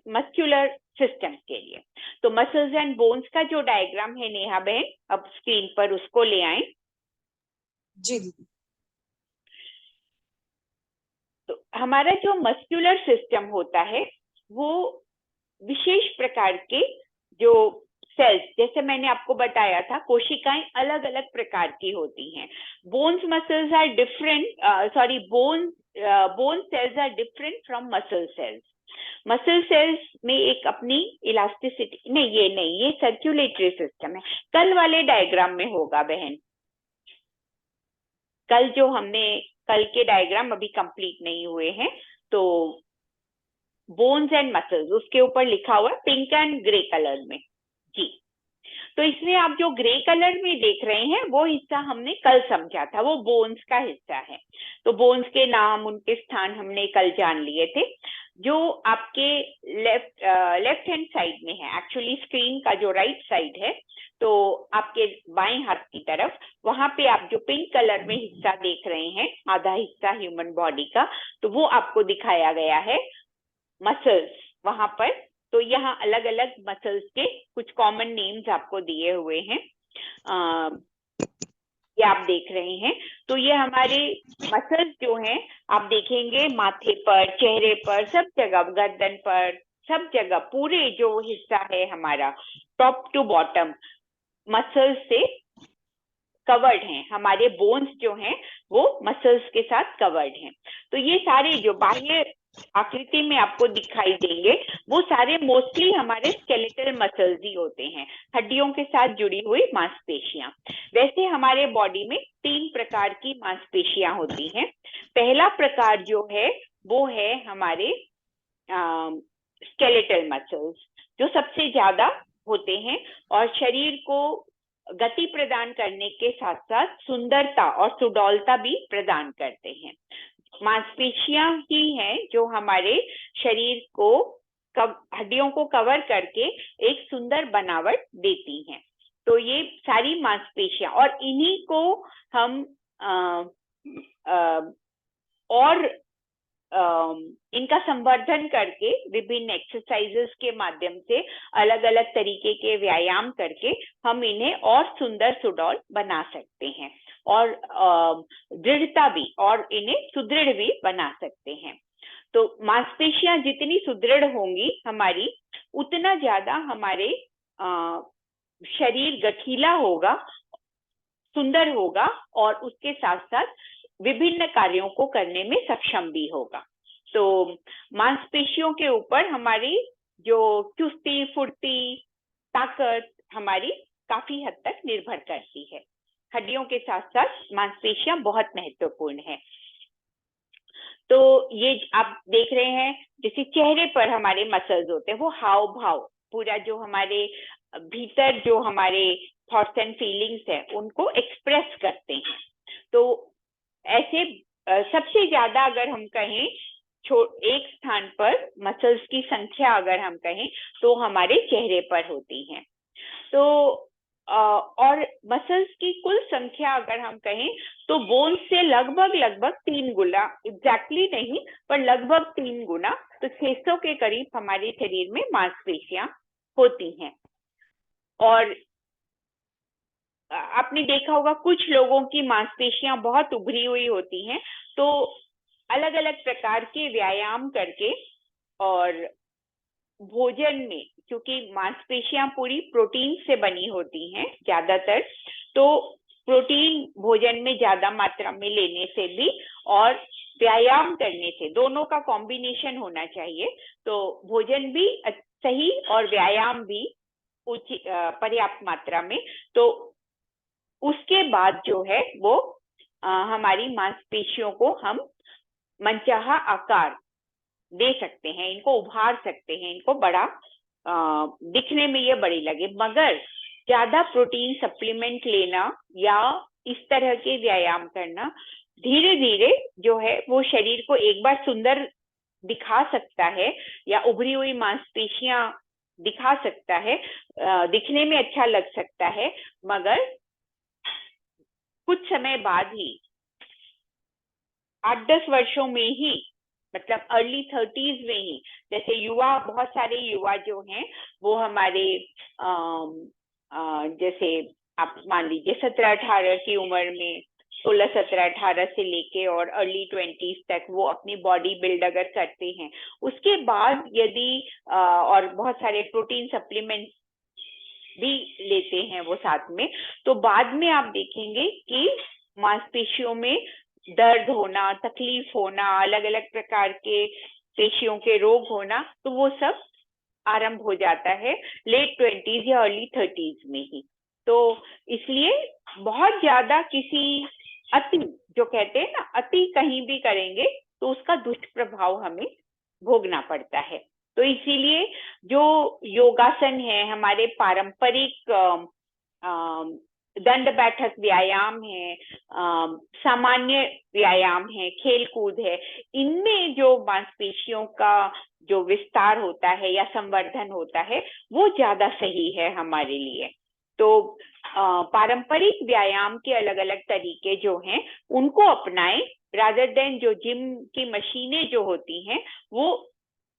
[SPEAKER 2] मस्कुलर सिस्टम के लिए। तो मसल्स एंड बोन्स का जो डायग्राम है नेहा बहन, अब स्क्रीन पर उसको ले आए।
[SPEAKER 1] जी।
[SPEAKER 2] तो हमारा जो मस्कुलर सिस्टम होता है वो विशेष प्रकार के जो सेल्स, जैसे मैंने आपको बताया था, कोशिकाएं अलग अलग प्रकार की होती हैं। Bones muscles are different, bone cells are different from muscle cells. Muscle cells में एक अपनी इलास्टिसिटी, ये सर्कुलेटरी सिस्टम है। कल वाले डायग्राम में होगा बहन, कल के डायग्राम अभी कंप्लीट नहीं हुए हैं, तो बोन्स एंड मसल्स उसके ऊपर लिखा हुआ है पिंक एंड ग्रे कलर में जी। तो इसमें आप जो ग्रे कलर में देख रहे हैं वो हिस्सा हमने कल समझा था, वो बोन्स का हिस्सा है। तो बोन्स के नाम, उनके स्थान हमने कल जान लिए थे। जो आपके लेफ्ट हैंड साइड में है, एक्चुअली स्क्रीन का जो राइट साइड है, तो आपके बाएं हाथ की तरफ, वहां पे आप जो पिंक कलर में हिस्सा देख रहे हैं, आधा हिस्सा ह्यूमन बॉडी का, तो वो आपको दिखाया गया है मसल्स वहां पर। तो यहाँ अलग अलग मसल्स के कुछ कॉमन नेम्स आपको दिए हुए हैं, ये आप देख रहे हैं। तो ये हमारे मसल्स जो हैं, आप देखेंगे माथे पर, चेहरे पर, सब जगह, गर्दन पर, सब जगह, पूरे जो हिस्सा है हमारा टॉप टू बॉटम मसल्स से कवर्ड हैं। हमारे बोन्स जो हैं वो मसल्स के साथ कवर्ड हैं। तो ये सारे जो बाह्य आकृति में आपको दिखाई देंगे, वो सारे मोस्टली हमारे स्केलेटल मसल्स ही होते हैं, हड्डियों के साथ जुड़ी हुई मांसपेशियां। वैसे हमारे बॉडी में 3 प्रकार की मांसपेशियां होती हैं। पहला प्रकार जो है वो है हमारे स्केलेटल मसल्स, जो सबसे ज्यादा होते हैं और शरीर को गति प्रदान करने के साथ साथ सुंदरता और सुडौलता भी प्रदान करते हैं। मांसपेशियां ही हैं जो हमारे शरीर को, हड्डियों को कवर करके एक सुंदर बनावट देती हैं। तो ये सारी मांसपेशियां, और इन्हीं को हम और इनका संवर्धन करके विभिन्न एक्सरसाइजेस के माध्यम से, अलग अलग तरीके के व्यायाम करके हम इन्हें और सुंदर सुडौल बना सकते हैं और दृढ़ता भी, और इन्हें सुदृढ़ भी बना सकते हैं। तो मांसपेशियां जितनी सुदृढ़ होंगी हमारी, उतना ज्यादा हमारे शरीर गठीला होगा, सुंदर होगा, और उसके साथ साथ विभिन्न कार्यों को करने में सक्षम भी होगा। तो मांसपेशियों के ऊपर हमारी जो चुस्ती, फुर्ती, ताकत हमारी काफी हद तक निर्भर करती है। हड्डियों के साथ साथ मांसपेशियां बहुत महत्वपूर्ण है। तो ये आप देख रहे हैं, जैसे चेहरे पर हमारे मसल्स होते हैं, वो हाव भाव, पूरा जो हमारे भीतर जो हमारे थॉट्स एंड फीलिंग्स है उनको एक्सप्रेस करते हैं। तो ऐसे सबसे ज्यादा अगर हम कहें एक स्थान पर मसल्स की संख्या अगर हम कहें तो हमारे चेहरे पर होती हैं। तो और मसल्स की कुल संख्या अगर हम कहें तो बोन्स से लगभग 3 गुना, एग्जैक्टली नहीं पर लगभग 3 गुना, तो 600 के करीब हमारे शरीर में मांसपेशियां होती हैं। और आपने देखा होगा कुछ लोगों की मांसपेशियां बहुत उभरी हुई होती हैं, तो अलग अलग प्रकार के व्यायाम करके और भोजन में, क्योंकि मांसपेशियां पूरी प्रोटीन से बनी होती हैं ज्यादातर, तो प्रोटीन भोजन में ज्यादा मात्रा में लेने से भी और व्यायाम करने से, दोनों का कॉम्बिनेशन होना चाहिए। तो भोजन भी सही और व्यायाम भी उचित पर्याप्त मात्रा में, तो उसके बाद जो है वो हमारी मांसपेशियों को हम मनचाहा आकार दे सकते हैं, इनको उभार सकते हैं, इनको बड़ा दिखने में ये बड़ी लगे। मगर ज्यादा प्रोटीन सप्लीमेंट लेना या इस तरह के व्यायाम करना धीरे धीरे जो है वो शरीर को एक बार सुंदर दिखा सकता है या उभरी हुई मांसपेशियां दिखा सकता है, दिखने में अच्छा लग सकता है, मगर कुछ समय बाद ही 8-10 वर्षों में ही, मतलब अर्ली 30s में ही, जैसे युवा, बहुत सारे युवा जो हैं वो हमारे जैसे आप मान लीजिए 17-18 की उम्र में, 16-17-18 से लेके और अर्ली 20s तक वो अपनी बॉडी बिल्ड अगर करते हैं, उसके बाद यदि और बहुत सारे प्रोटीन सप्लीमेंट्स भी लेते हैं वो साथ में, तो बाद में आप देखेंगे कि मांसपेशियों में दर्द होना, तकलीफ होना, अलग अलग प्रकार के पेशियों के रोग होना, तो वो सब आरंभ हो जाता है लेट 20s या अर्ली 30s में ही। तो इसलिए बहुत ज्यादा किसी अति, जो कहते हैं ना, अति कहीं भी करेंगे तो उसका दुष्प्रभाव हमें भोगना पड़ता है। तो इसीलिए जो योगासन है, हमारे पारंपरिक दंड बैठक व्यायाम है, सामान्य व्यायाम है, खेल कूद है, इनमें जो मांसपेशियों का जो विस्तार होता है या संवर्धन होता है वो ज्यादा सही है हमारे लिए। तो पारंपरिक व्यायाम के अलग अलग तरीके जो हैं उनको अपनाएं, रादर देन जो जिम की मशीनें जो होती हैं वो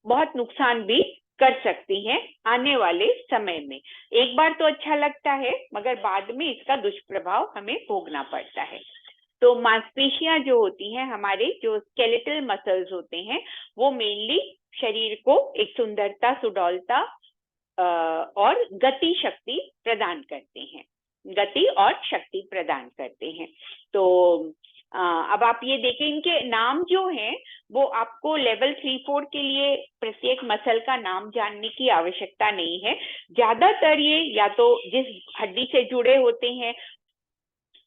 [SPEAKER 2] बहुत नुकसान भी कर सकती हैं आने वाले समय में। एक बार तो अच्छा लगता है मगर बाद में इसका दुष्प्रभाव हमें भोगना पड़ता है। तो मांसपेशियां जो होती हैं, हमारे जो स्केलेटल मसल्स होते हैं, वो मेनली शरीर को एक सुंदरता, सुडौलता और गति शक्ति प्रदान करते हैं, गति और शक्ति प्रदान करते हैं। तो अब आप ये देखें, इनके नाम जो हैं वो आपको लेवल 3-4 के लिए प्रत्येक मसल का नाम जानने की आवश्यकता नहीं है। ज्यादातर ये या तो जिस हड्डी से जुड़े होते हैं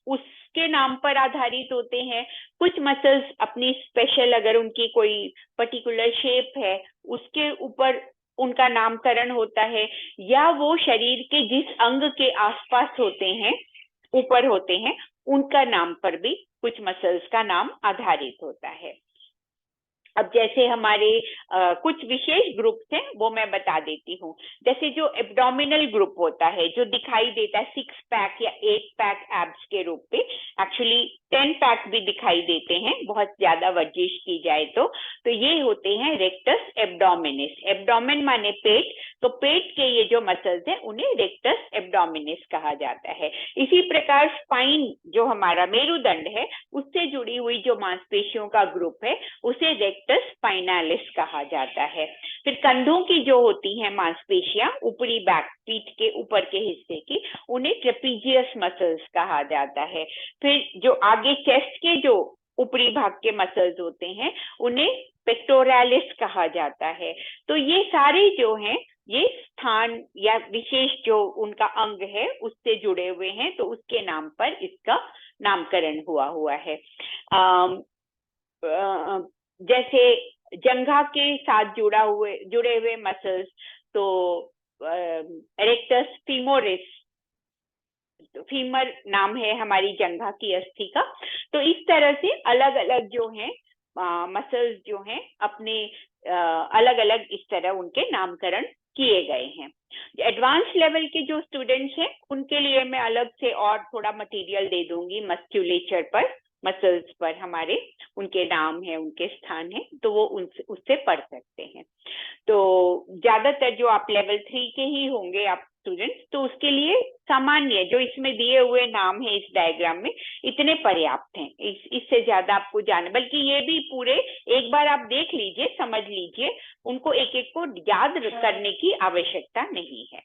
[SPEAKER 2] उसके नाम पर आधारित होते हैं, कुछ मसल्स अपनी स्पेशल, अगर उनकी कोई पर्टिकुलर शेप है उसके ऊपर उनका नामकरण होता है, या वो शरीर के जिस अंग के आसपास होते हैं, ऊपर होते हैं, उनका नाम पर भी कुछ मसल्स का नाम आधारित होता है। अब जैसे हमारे कुछ विशेष ग्रुप्स हैं वो मैं बता देती हूँ। जैसे जो एब्डोमिनल ग्रुप होता है जो दिखाई देता है 6 पैक या 8 पैक एब्स के रूप में, एक्चुअली 10 पैक भी दिखाई देते हैं बहुत ज्यादा वर्जिश की जाए तो ये होते हैं रेक्टस एब्डोमिनिस। एब्डोमेन माने पेट, तो पेट के ये जो मसल्स हैं उन्हें रेक्टस एब्डोमिनिस कहा जाता है। इसी प्रकार स्पाइन जो हमारा मेरुदंड है उससे जुड़ी हुई जो मांसपेशियों का ग्रुप है उसे रेक्टस स्पाइनालिस कहा जाता है। फिर कंधों की जो होती हैं मांसपेशियां, ऊपरी बैक, पीठ के ऊपर के हिस्से की, उन्हें ट्रेपीजियस मसल्स कहा जाता है। फिर जो आगे चेस्ट के जो ऊपरी भाग के मसल्स होते हैं उन्हें पेक्टोरालिस कहा जाता है। तो ये सारे जो हैं ये स्थान या विशेष जो उनका अंग है उससे जुड़े हुए हैं, तो उसके नाम पर इसका नामकरण हुआ है। जैसे जंघा के साथ जुड़े हुए मसल्स, तो रेक्टस फीमोरिस, फीमर नाम है हमारी जंघा की अस्थि का। तो इस तरह से अलग अलग जो हैं मसल्स जो हैं अपने अलग अलग इस तरह उनके नामकरण किए गए हैं। एडवांस लेवल के जो स्टूडेंट्स हैं उनके लिए मैं अलग से और थोड़ा मटेरियल दे दूंगी मस्क्यूलेचर पर, मसल्स पर हमारे उनके नाम है, उनके स्थान है, तो वो उससे पढ़ सकते हैं। तो ज्यादातर जो आप लेवल 3 के ही होंगे आप स्टूडेंट्स, तो उसके लिए सामान्य जो इसमें दिए हुए नाम है इस डायग्राम में इतने पर्याप्त हैं। इससे ज्यादा आपको जाना, बल्कि ये भी पूरे एक बार आप देख लीजिए, समझ लीजिए, उनको एक एक को याद करने की आवश्यकता नहीं है।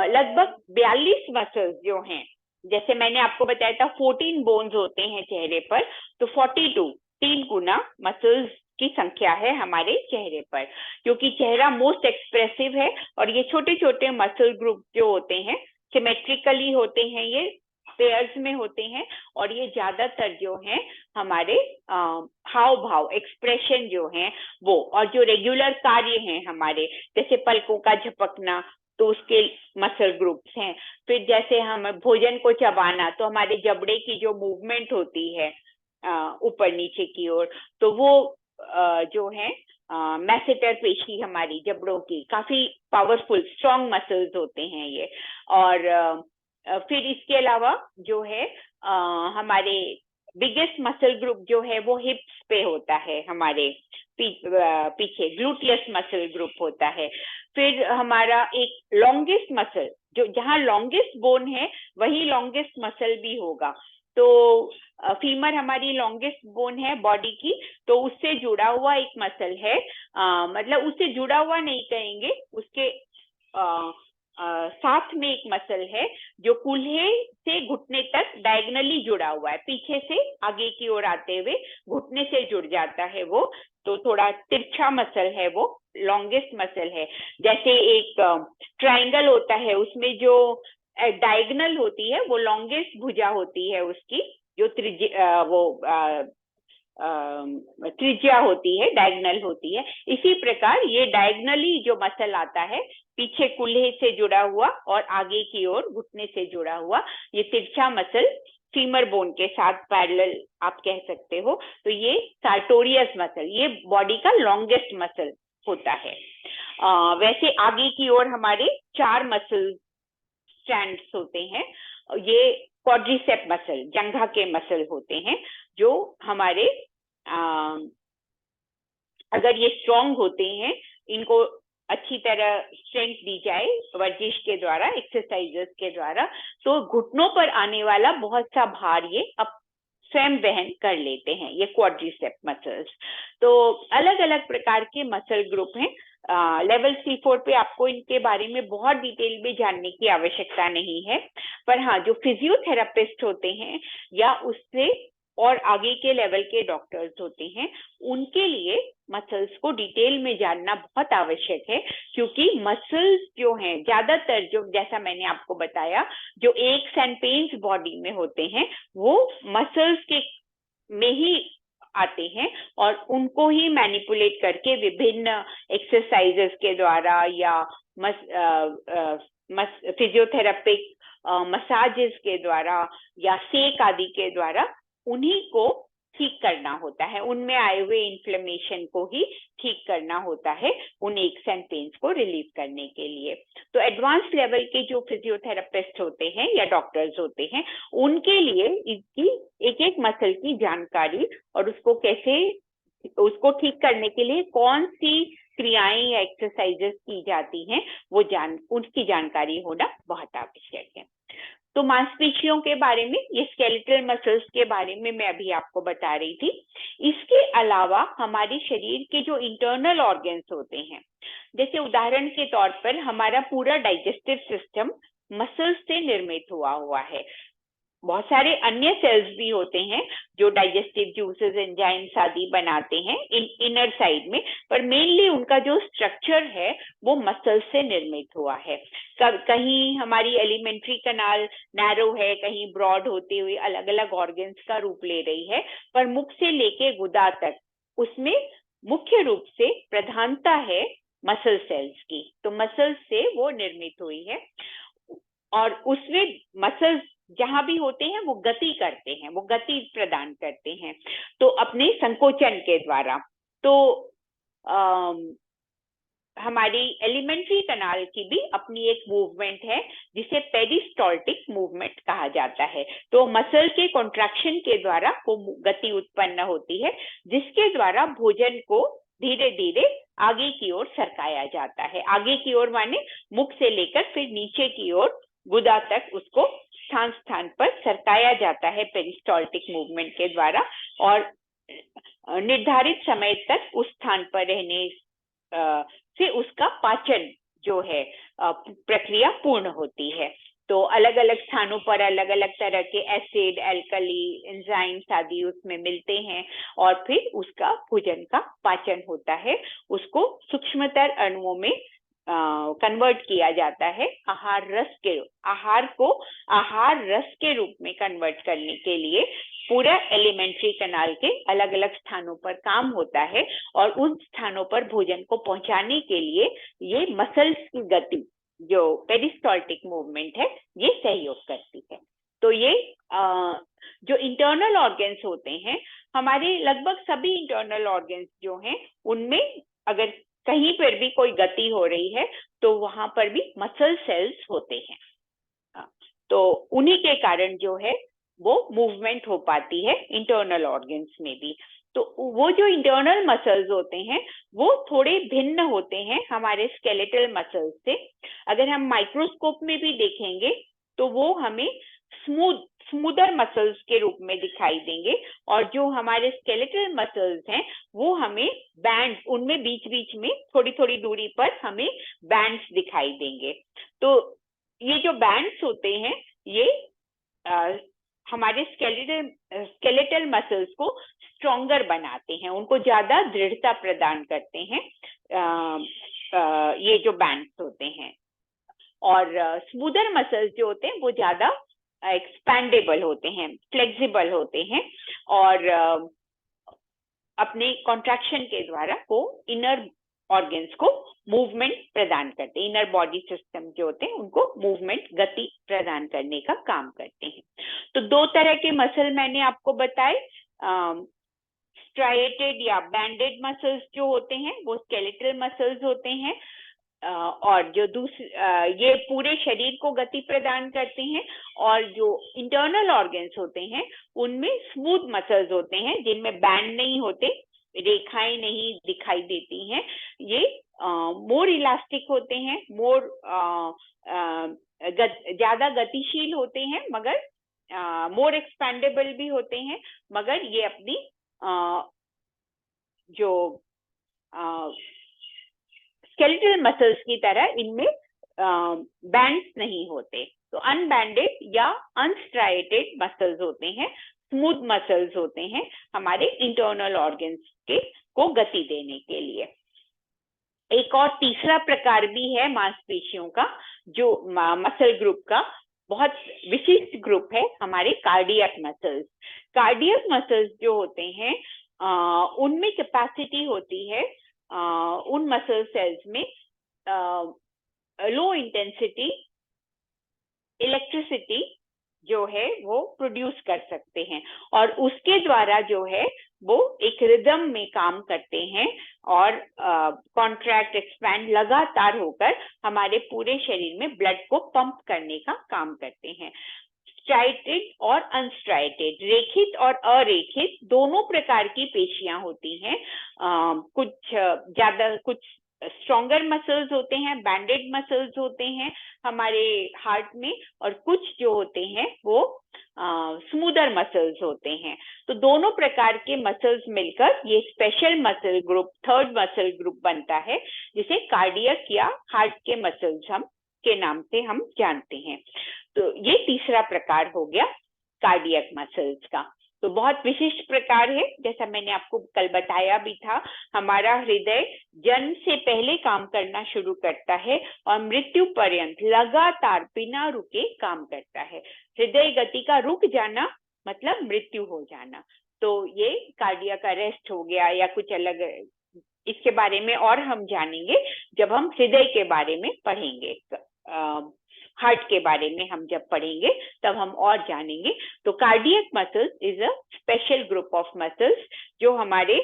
[SPEAKER 2] लगभग 42 मसल्स जो हैं, जैसे मैंने आपको बताया था 14 बोन्स होते हैं चेहरे पर, तो 42 3 गुना मसल्स की संख्या है हमारे चेहरे पर, क्योंकि चेहरा मोस्ट एक्सप्रेसिव है और ये छोटे छोटे मसल ग्रुप जो होते हैं सिमेट्रिकली होते हैं, ये पेयर्स में होते हैं, और ये ज्यादातर जो हैं हमारे हाव भाव, एक्सप्रेशन जो हैं वो, और जो रेगुलर कार्य हैं हमारे, जैसे पलकों का झपकना, तो उसके मसल ग्रुप्स हैं। फिर जैसे हम भोजन को चबाना, तो हमारे जबड़े की जो मूवमेंट होती है ऊपर नीचे की ओर, तो वो जो है मैसेटर पेशी हमारी जबड़ों की, काफी पावरफुल स्ट्रॉन्ग मसल्स होते हैं ये। और फिर इसके अलावा जो है हमारे बिगेस्ट मसल ग्रुप जो है वो हिप्स पे होता है, हमारे पीछे ग्लूटियस मसल ग्रुप होता है। फिर हमारा एक लॉन्गेस्ट मसल, जो जहां लॉन्गेस्ट बोन है वही लॉन्गेस्ट मसल भी होगा, तो फीमर हमारी लॉन्गेस्ट बोन है बॉडी की, तो उससे जुड़ा हुआ एक मसल है, मतलब उससे जुड़ा हुआ नहीं कहेंगे, उसके साथ में एक मसल है जो कूल्हे से घुटने तक डायगनली जुड़ा हुआ है, पीछे से आगे की ओर आते हुए घुटने से जुड़ जाता है वो, तो थोड़ा तिरछा मसल है वो, लॉन्गेस्ट मसल है। जैसे एक ट्रायंगल होता है उसमें जो डायगनल होती है वो लॉन्गेस्ट भुजा होती है उसकी, जो त्रिज्या होती है, डायगोनल होती है। इसी प्रकार ये डायगोनली जो मसल आता है, पीछे कूल्हे से जुड़ा हुआ और आगे की ओर घुटने से जुड़ा हुआ, ये तिरछा मसल फीमर बोन के साथ पैरेलल आप कह सकते हो। तो ये सार्टोरियस मसल, ये बॉडी का लॉन्गेस्ट मसल होता है। वैसे आगे की ओर हमारे 4 मसल स्ट्रैंड्स होते हैं। ये क्वाड्रिसेप मसल, जंघा के मसल होते हैं, जो हमारे अगर ये स्ट्रॉन्ग होते हैं, इनको अच्छी तरह स्ट्रेंथ दी जाए वर्जिश के द्वारा, एक्सरसाइजेस के द्वारा, तो घुटनों पर आने वाला बहुत सा भार ये अब स्वयं वहन कर लेते हैं, ये क्वाड्रिसेप मसल्स। तो अलग अलग प्रकार के मसल ग्रुप हैं। लेवल C4 पे आपको इनके बारे में बहुत डिटेल में जानने की आवश्यकता नहीं है, पर हाँ, जो फिजियोथेरापिस्ट होते हैं या उससे और आगे के लेवल के डॉक्टर्स होते हैं, उनके लिए मसल्स को डिटेल में जानना बहुत आवश्यक है, क्योंकि मसल्स जो हैं ज्यादातर, जो जैसा मैंने आपको बताया, जो एक्स एंड पेन्स बॉडी में होते हैं, वो मसल्स के में ही आते हैं, और उनको ही मैनिपुलेट करके विभिन्न एक्सरसाइजेस के द्वारा या फिजियोथेरापिक मसाजेस के द्वारा या सेक आदि के द्वारा उन्हीं को ठीक करना होता है, उनमें आए हुए इन्फ्लेमेशन को ही ठीक करना होता है, उन एक्स एंड पेन्स को रिलीव करने के लिए। तो एडवांस लेवल के जो फिजियोथेरापिस्ट होते हैं या डॉक्टर्स होते हैं, उनके लिए इसकी एक एक मसल की जानकारी और उसको कैसे, उसको ठीक करने के लिए कौन सी क्रियाएं या एक्सरसाइजेस की जाती हैं, वो उसकी जानकारी होना बहुत आवश्यक है। तो मांसपेशियों के बारे में, ये स्केलेटल मसल्स के बारे में मैं अभी आपको बता रही थी। इसके अलावा हमारे शरीर के जो इंटरनल ऑर्गन्स होते हैं, जैसे उदाहरण के तौर पर हमारा पूरा डाइजेस्टिव सिस्टम मसल्स से निर्मित हुआ है। बहुत सारे अन्य सेल्स भी होते हैं जो डाइजेस्टिव जूसेस, एंजाइम्स आदि बनाते हैं इनर साइड में, पर मेनली उनका जो स्ट्रक्चर है वो मसल से निर्मित हुआ है। कहीं हमारी एलिमेंट्री कनाल नैरो है, कहीं ब्रॉड होते हुए अलग अलग ऑर्गन्स का रूप ले रही है, पर मुख से लेके गुदा तक उसमें मुख्य रूप से प्रधानता है मसल सेल्स की। तो मसल से वो निर्मित हुई है, और उसमें मसल्स जहां भी होते हैं वो गति करते हैं, वो गति प्रदान करते हैं, तो अपने संकोचन के द्वारा। तो हमारी एलिमेंट्री कनाल की भी अपनी एक मूवमेंट है जिसे पेरिस्टॉल्टिक मूवमेंट कहा जाता है। तो मसल के कॉन्ट्रैक्शन के द्वारा वो गति उत्पन्न होती है, जिसके द्वारा भोजन को धीरे धीरे आगे की ओर सरकाया जाता है। आगे की ओर माने मुख से लेकर फिर नीचे की ओर गुदा तक उसको स्थान स्थान पर सरकाया जाता है पेरिस्टॉल्टिक मूवमेंट के द्वारा, और निर्धारित समय तक उस स्थान पर रहने से उसका पाचन जो है प्रक्रिया पूर्ण होती है। तो अलग अलग स्थानों पर अलग अलग तरह के एसिड, एल्कली, एंजाइम्स आदि उसमें मिलते हैं, और फिर उसका भोजन का पाचन होता है, उसको सूक्ष्मतर अणुओं में कन्वर्ट किया जाता है। आहार को आहार रस के रूप में कन्वर्ट करने के लिए पूरा एलिमेंट्री कनाल के अलग अलग स्थानों पर काम होता है, और उन स्थानों पर भोजन को पहुंचाने के लिए ये मसल्स की गति, जो पेरिस्टॉल्टिक मूवमेंट है, ये सहयोग करती है। तो ये जो इंटरनल ऑर्गन्स होते हैं, हमारे लगभग सभी इंटरनल ऑर्गन्स जो हैं, उनमें अगर कहीं पर भी कोई गति हो रही है तो वहां पर भी मसल सेल्स होते हैं। तो उन्हीं के कारण जो है वो मूवमेंट हो पाती है इंटरनल ऑर्गन्स में भी। तो वो जो इंटरनल मसल्स होते हैं वो थोड़े भिन्न होते हैं हमारे स्केलेटल मसल्स से। अगर हम माइक्रोस्कोप में भी देखेंगे तो वो हमें स्मूदर मसल्स के रूप में दिखाई देंगे, और जो हमारे स्केलेटल मसल्स हैं वो हमें बैंड, उनमें बीच बीच में थोड़ी थोड़ी दूरी पर हमें बैंड्स दिखाई देंगे। तो ये जो बैंड्स होते हैं ये हमारे स्केलेटल मसल्स को स्ट्रॉन्गर बनाते हैं, उनको ज्यादा दृढ़ता प्रदान करते हैं ये जो बैंड्स होते हैं। और स्मूदर मसल्स जो होते हैं वो ज्यादा एक्सपैंडेबल होते हैं, फ्लेक्सिबल होते हैं, और अपने कॉन्ट्रैक्शन के द्वारा वो इनर ऑर्गन्स को मूवमेंट प्रदान करते हैं, इनर बॉडी सिस्टम जो होते हैं उनको मूवमेंट, गति प्रदान करने का काम करते हैं। तो दो तरह के मसल मैंने आपको बताए, स्ट्राइएटेड या बैंडेड मसल्स जो होते हैं वो स्केलेटल मसल्स होते हैं, और जो ये पूरे शरीर को गति प्रदान करते हैं, और जो इंटरनल ऑर्गन्स होते हैं उनमें स्मूथ मसल्स होते हैं जिनमें बैंड नहीं होते, रेखाएं नहीं दिखाई देती हैं। ये मोर इलास्टिक होते हैं, मोर ज्यादा गतिशील होते हैं, मगर मोर एक्सपैंडेबल भी होते हैं, मगर ये अपनी जो स्केलेटल मसल्स की तरह इनमें बैंड्स नहीं होते। तो अनबैंडेड या अनस्ट्राइएटेड मसल्स होते हैं, स्मूथ मसल्स होते हैं हमारे इंटरनल ऑर्गन्स के को गति देने के लिए। एक और तीसरा प्रकार भी है मांसपेशियों का, जो मसल ग्रुप का बहुत विशिष्ट ग्रुप है, हमारे कार्डियक मसल्स। कार्डियक मसल्स जो होते हैं उनमें कैपेसिटी होती है उन मसल सेल्स में लो इंटेंसिटी इलेक्ट्रिसिटी जो है वो प्रोड्यूस कर सकते हैं, और उसके द्वारा जो है वो एक रिदम में काम करते हैं और कॉन्ट्रैक्ट एक्सपैंड लगातार होकर हमारे पूरे शरीर में ब्लड को पंप करने का काम करते हैं। स्ट्राइटेड और अनस्ट्राइटेड, रेखित और अरेखित दोनों प्रकार की पेशियां होती हैं। कुछ ज्यादा, कुछ स्ट्रॉन्गर मसल्स होते हैं, बैंडेड मसल्स होते हैं हमारे हार्ट में, और कुछ जो होते हैं वो स्मूदर मसल्स होते हैं। तो दोनों प्रकार के मसल्स मिलकर ये special muscle group, third muscle group बनता है, जिसे कार्डियक या हार्ट के मसल्स हम के नाम से हम जानते हैं। तो ये तीसरा प्रकार हो गया कार्डियक मसल्स का। तो बहुत विशिष्ट प्रकार है, जैसा मैंने आपको कल बताया भी था, हमारा हृदय जन्म से पहले काम करना शुरू करता है और मृत्यु पर्यंत लगातार बिना रुके काम करता है। हृदय गति का रुक जाना मतलब मृत्यु हो जाना। तो ये कार्डियक अरेस्ट हो गया या कुछ अलग, इसके बारे में और हम जानेंगे जब हम हृदय के बारे में पढ़ेंगे। हार्ट के बारे में हम जब पढ़ेंगे तब हम और जानेंगे। तो cardiac muscles is a special group of muscles जो हमारे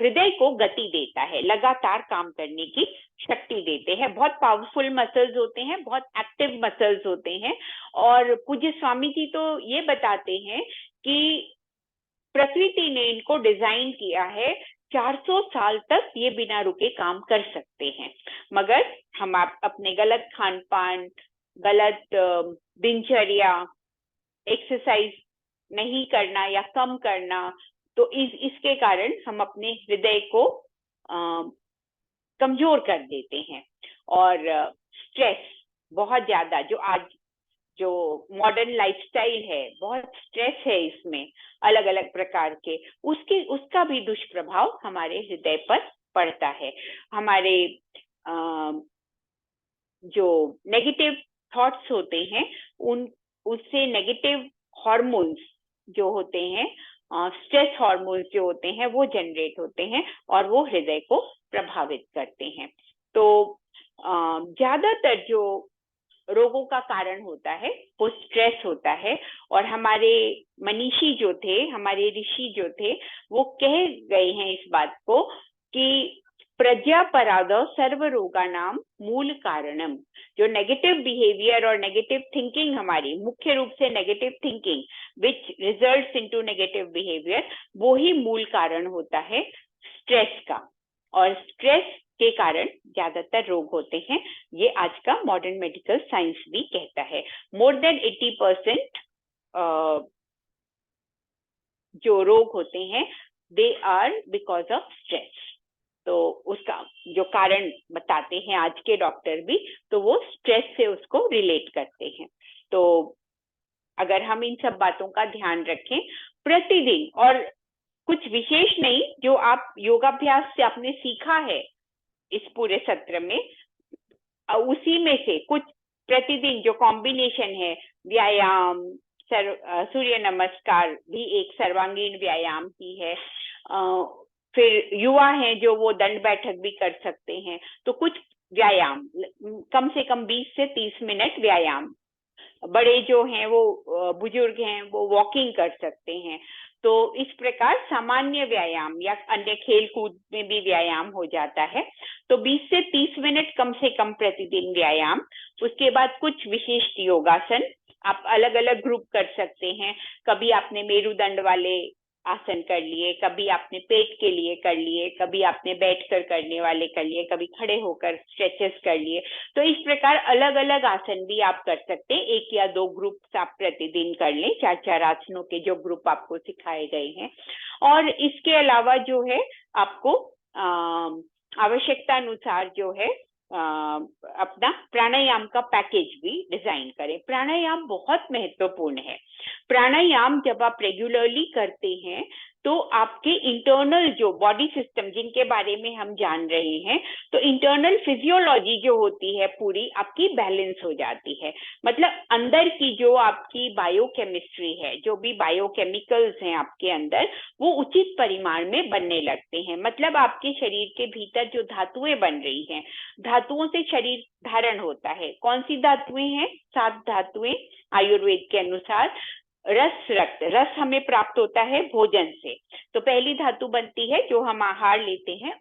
[SPEAKER 2] हृदय को गति देता है, लगातार काम करने की शक्ति देते हैं। बहुत पावरफुल मसल्स होते हैं, बहुत एक्टिव मसल्स होते हैं। और पूज्य स्वामी जी तो ये बताते हैं कि प्रकृति ने इनको डिजाइन किया है, 400 साल तक ये बिना रुके काम कर सकते हैं, मगर हम अपने गलत खान पान, गलत दिनचर्या, एक्सरसाइज नहीं करना या कम करना, तो इसके कारण हम अपने हृदय को कमजोर कर देते हैं। और स्ट्रेस बहुत ज्यादा, जो आज जो मॉडर्न लाइफस्टाइल है, बहुत स्ट्रेस है इसमें अलग अलग प्रकार के, उसका भी दुष्प्रभाव हमारे हृदय पर पड़ता है। हमारे जो नेगेटिव थॉट्स होते हैं उससे नेगेटिव हार्मोन्स जो होते हैं, स्ट्रेस हार्मोन्स जो होते हैं वो जनरेट होते हैं और वो हृदय को प्रभावित करते हैं। तो ज्यादातर जो रोगों का कारण होता है वो स्ट्रेस होता है। और हमारे मनीषी जो थे, हमारे ऋषि जो थे, वो कह गए हैं इस बात को कि प्रज्ञापराध सर्व रोगानाम मूल कारणम। जो नेगेटिव बिहेवियर और नेगेटिव थिंकिंग, हमारी मुख्य रूप से negative thinking which results into negative behaviour, वो ही मूल कारण होता है स्ट्रेस का। और स्ट्रेस के कारण ज्यादातर रोग होते हैं, ये आज का मॉडर्न मेडिकल साइंस भी कहता है। मोर देन 80% जो रोग होते हैं they are because of stress. तो उसका जो कारण बताते हैं आज के डॉक्टर भी, तो वो स्ट्रेस से उसको रिलेट करते हैं। तो अगर हम इन सब बातों का ध्यान रखें प्रतिदिन, और कुछ विशेष नहीं, जो आप योगाभ्यास से आपने सीखा है इस पूरे सत्र में, उसी में से कुछ प्रतिदिन जो कॉम्बिनेशन है, व्यायाम, सूर्य नमस्कार भी एक सर्वांगीण व्यायाम ही है, फिर युवा हैं जो वो दंड बैठक भी कर सकते हैं। तो कुछ व्यायाम, कम से कम 20 से 30 मिनट व्यायाम। बड़े जो हैं वो बुजुर्ग हैं वो वॉकिंग कर सकते हैं। तो इस प्रकार सामान्य व्यायाम या अन्य खेल कूद में भी व्यायाम हो जाता है। तो 20 से 30 मिनट कम से कम प्रतिदिन व्यायाम। उसके बाद कुछ विशिष्ट योगासन, आप अलग अलग ग्रुप कर सकते हैं। कभी आपने मेरुदंड वाले आसन कर लिए, कभी आपने पेट के लिए कर लिए, कभी आपने बैठकर करने वाले कर लिए, कभी खड़े होकर स्ट्रेचेस कर लिए। तो इस प्रकार अलग अलग आसन भी आप कर सकते हैं। 1 या 2 ग्रुप आप प्रतिदिन कर लें, 4-4 आसनों के जो ग्रुप आपको सिखाए गए हैं। और इसके अलावा जो है आपको आवश्यकता अनुसार जो है अपना प्राणायाम का पैकेज भी डिजाइन करें। प्राणायाम बहुत महत्वपूर्ण है। प्राणायाम जब आप रेगुलरली करते हैं तो आपके इंटरनल जो बॉडी सिस्टम जिनके बारे में हम जान रहे हैं, तो इंटरनल फिजियोलॉजी जो होती है पूरी आपकी बैलेंस हो जाती है। मतलब अंदर की जो आपकी बायोकेमिस्ट्री है, जो भी बायोकेमिकल्स हैं आपके अंदर, वो उचित परिमाण में बनने लगते हैं। मतलब आपके शरीर के भीतर जो धातुएं बन रही हैं, धातुओं से शरीर धारण होता है। कौन सी धातुएं हैं? 7 धातुएं आयुर्वेद के अनुसार। रस, रक्त, रस हमें प्राप्त होता है भोजन से। तो पहली धातु बनती है जो हम आहार लेते हैं,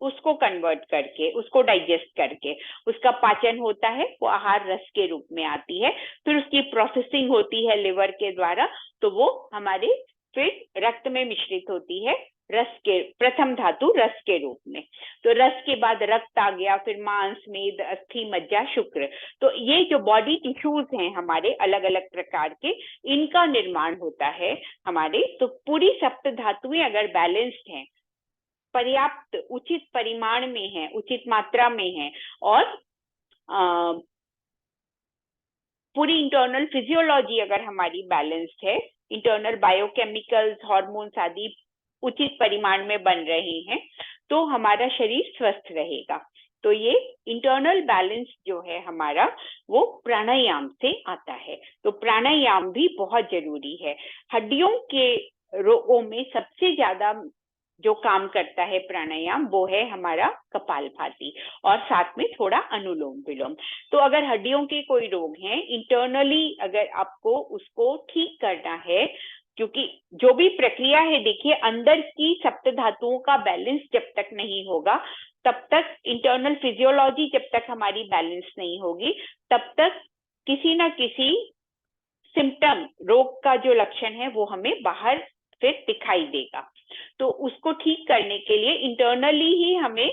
[SPEAKER 2] उसको कन्वर्ट करके, उसको डाइजेस्ट करके उसका पाचन होता है, वो आहार रस के रूप में आती है। फिर उसकी प्रोसेसिंग होती है लिवर के द्वारा, तो वो हमारे फिर रक्त में मिश्रित होती है रस के, प्रथम धातु रस के रूप में। तो रस के बाद रक्त आ गया, फिर मांस, मेद, अस्थि, मज्जा, शुक्र। तो ये जो बॉडी टिश्यूज हैं हमारे अलग अलग प्रकार के, इनका निर्माण होता है हमारे। तो पूरी सप्त धातुएं अगर बैलेंस्ड हैं, पर्याप्त उचित परिमाण में है, उचित मात्रा में है, और पूरी इंटरनल फिजियोलॉजी अगर हमारी बैलेंस्ड है, इंटरनल बायोकेमिकल्स, हार्मोन्स आदि उचित परिमाण में बन रहे हैं, तो हमारा शरीर स्वस्थ रहेगा। तो ये इंटरनल बैलेंस जो है हमारा, वो प्राणायाम से आता है। तो प्राणायाम भी बहुत जरूरी है। हड्डियों के रोगों में सबसे ज्यादा जो काम करता है प्राणायाम, वो है हमारा कपालभाति, और साथ में थोड़ा अनुलोम विलोम। तो अगर हड्डियों के कोई रोग हैं, इंटरनली अगर आपको उसको ठीक करना है, क्योंकि जो भी प्रक्रिया है, देखिए अंदर की सप्त धातुओं का बैलेंस जब तक नहीं होगा, तब तक इंटरनल फिजियोलॉजी जब तक हमारी बैलेंस नहीं होगी, तब तक किसी ना किसी सिम्टम, रोग का जो लक्षण है वो हमें बाहर फिर दिखाई देगा। तो उसको ठीक करने के लिए इंटरनली ही हमें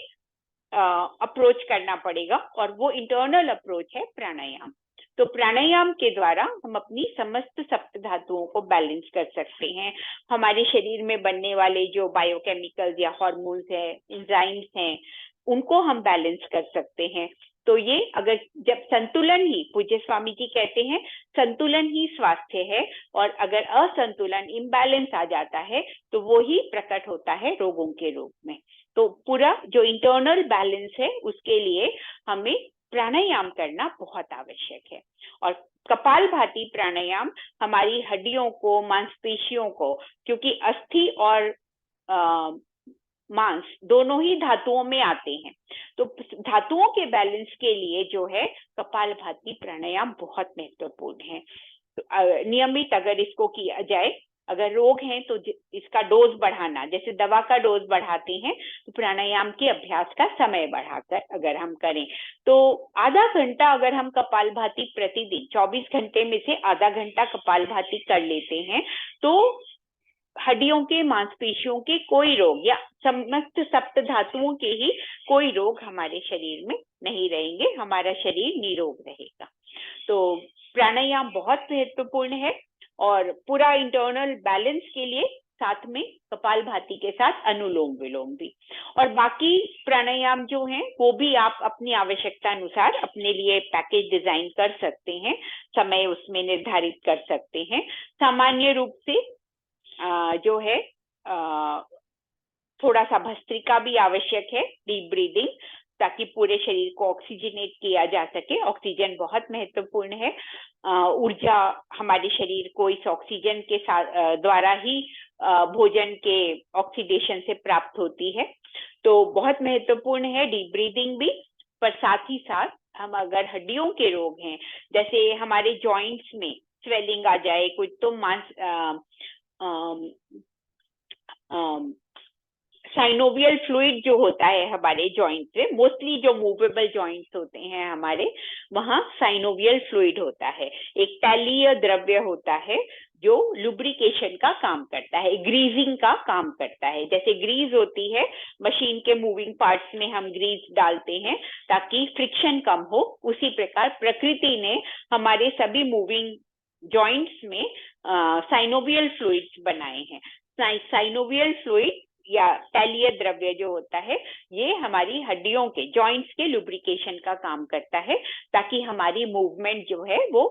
[SPEAKER 2] अप्रोच करना पड़ेगा, और वो इंटरनल अप्रोच है प्राणायाम। तो प्राणायाम के द्वारा हम अपनी समस्त सप्त धातुओं को बैलेंस कर सकते हैं। हमारे शरीर में बनने वाले जो बायोकेमिकल्स या हार्मोन्स हैं, एंजाइम्स हैं, उनको हम बैलेंस कर सकते हैं। तो ये अगर जब संतुलन ही, पूज्य स्वामी जी कहते हैं, संतुलन ही स्वास्थ्य है, और अगर असंतुलन, इम्बैलेंस आ जाता है, तो वो ही प्रकट होता है रोगों के रूप में। तो पूरा जो इंटरनल बैलेंस है, उसके लिए हमें प्राणायाम करना बहुत आवश्यक है। और कपालभाति प्राणायाम हमारी हड्डियों को, मांसपेशियों को, क्योंकि अस्थि और मांस दोनों ही धातुओं में आते हैं, तो धातुओं के बैलेंस के लिए जो है कपालभाति प्राणायाम बहुत महत्वपूर्ण है। तो नियमित अगर इसको किया जाए, अगर रोग हैं तो इसका डोज बढ़ाना, जैसे दवा का डोज बढ़ाते हैं, तो प्राणायाम के अभ्यास का समय बढ़ाकर अगर हम करें, तो आधा घंटा अगर हम कपालभाति प्रतिदिन, 24 घंटे में से आधा घंटा कपालभाति कर लेते हैं, तो हड्डियों के, मांसपेशियों के कोई रोग या समस्त सप्त धातुओं के ही कोई रोग हमारे शरीर में नहीं रहेंगे, हमारा शरीर निरोग रहेगा। तो प्राणायाम बहुत महत्वपूर्ण है, और पूरा इंटरनल बैलेंस के लिए साथ में कपालभाति के साथ अनुलोम विलोम भी। और बाकी प्राणायाम जो हैं वो भी आप अपनी आवश्यकता अनुसार अपने लिए पैकेज डिजाइन कर सकते हैं, समय उसमें निर्धारित कर सकते हैं। सामान्य रूप से जो है थोड़ा सा भस्त्रिका भी आवश्यक है, डीप ब्रीदिंग, ताकि पूरे शरीर को ऑक्सीजनेट किया जा सके। ऑक्सीजन बहुत महत्वपूर्ण है। ऊर्जा हमारे शरीर को इस ऑक्सीजन के साथ द्वारा ही भोजन के ऑक्सीडेशन से प्राप्त होती है। तो बहुत महत्वपूर्ण है डीप ब्रीदिंग भी, पर साथ ही साथ हम अगर हड्डियों के रोग हैं, जैसे हमारे जॉइंट्स में स्वेलिंग आ जाए कुछ, तो साइनोवियल फ्लूइड जो होता है हमारे जॉइंट से, मोस्टली जो मूवेबल जॉइंट्स होते हैं हमारे, वहां साइनोवियल फ्लूइड होता है, एक तैलीय द्रव्य होता है जो लुब्रिकेशन का काम करता है, ग्रीजिंग का काम करता है। जैसे ग्रीस होती है मशीन के मूविंग पार्ट्स में, हम ग्रीस डालते हैं ताकि फ्रिक्शन कम हो, उसी प्रकार प्रकृति ने हमारे सभी मूविंग जॉइंट्स में साइनोवियल फ्लूइड्स बनाए हैं। साइनोवियल फ्लूइड या तैलीय द्रव्य जो होता है, ये हमारी हड्डियों के जॉइंट्स के लुब्रिकेशन का काम करता है, ताकि हमारी मूवमेंट जो है वो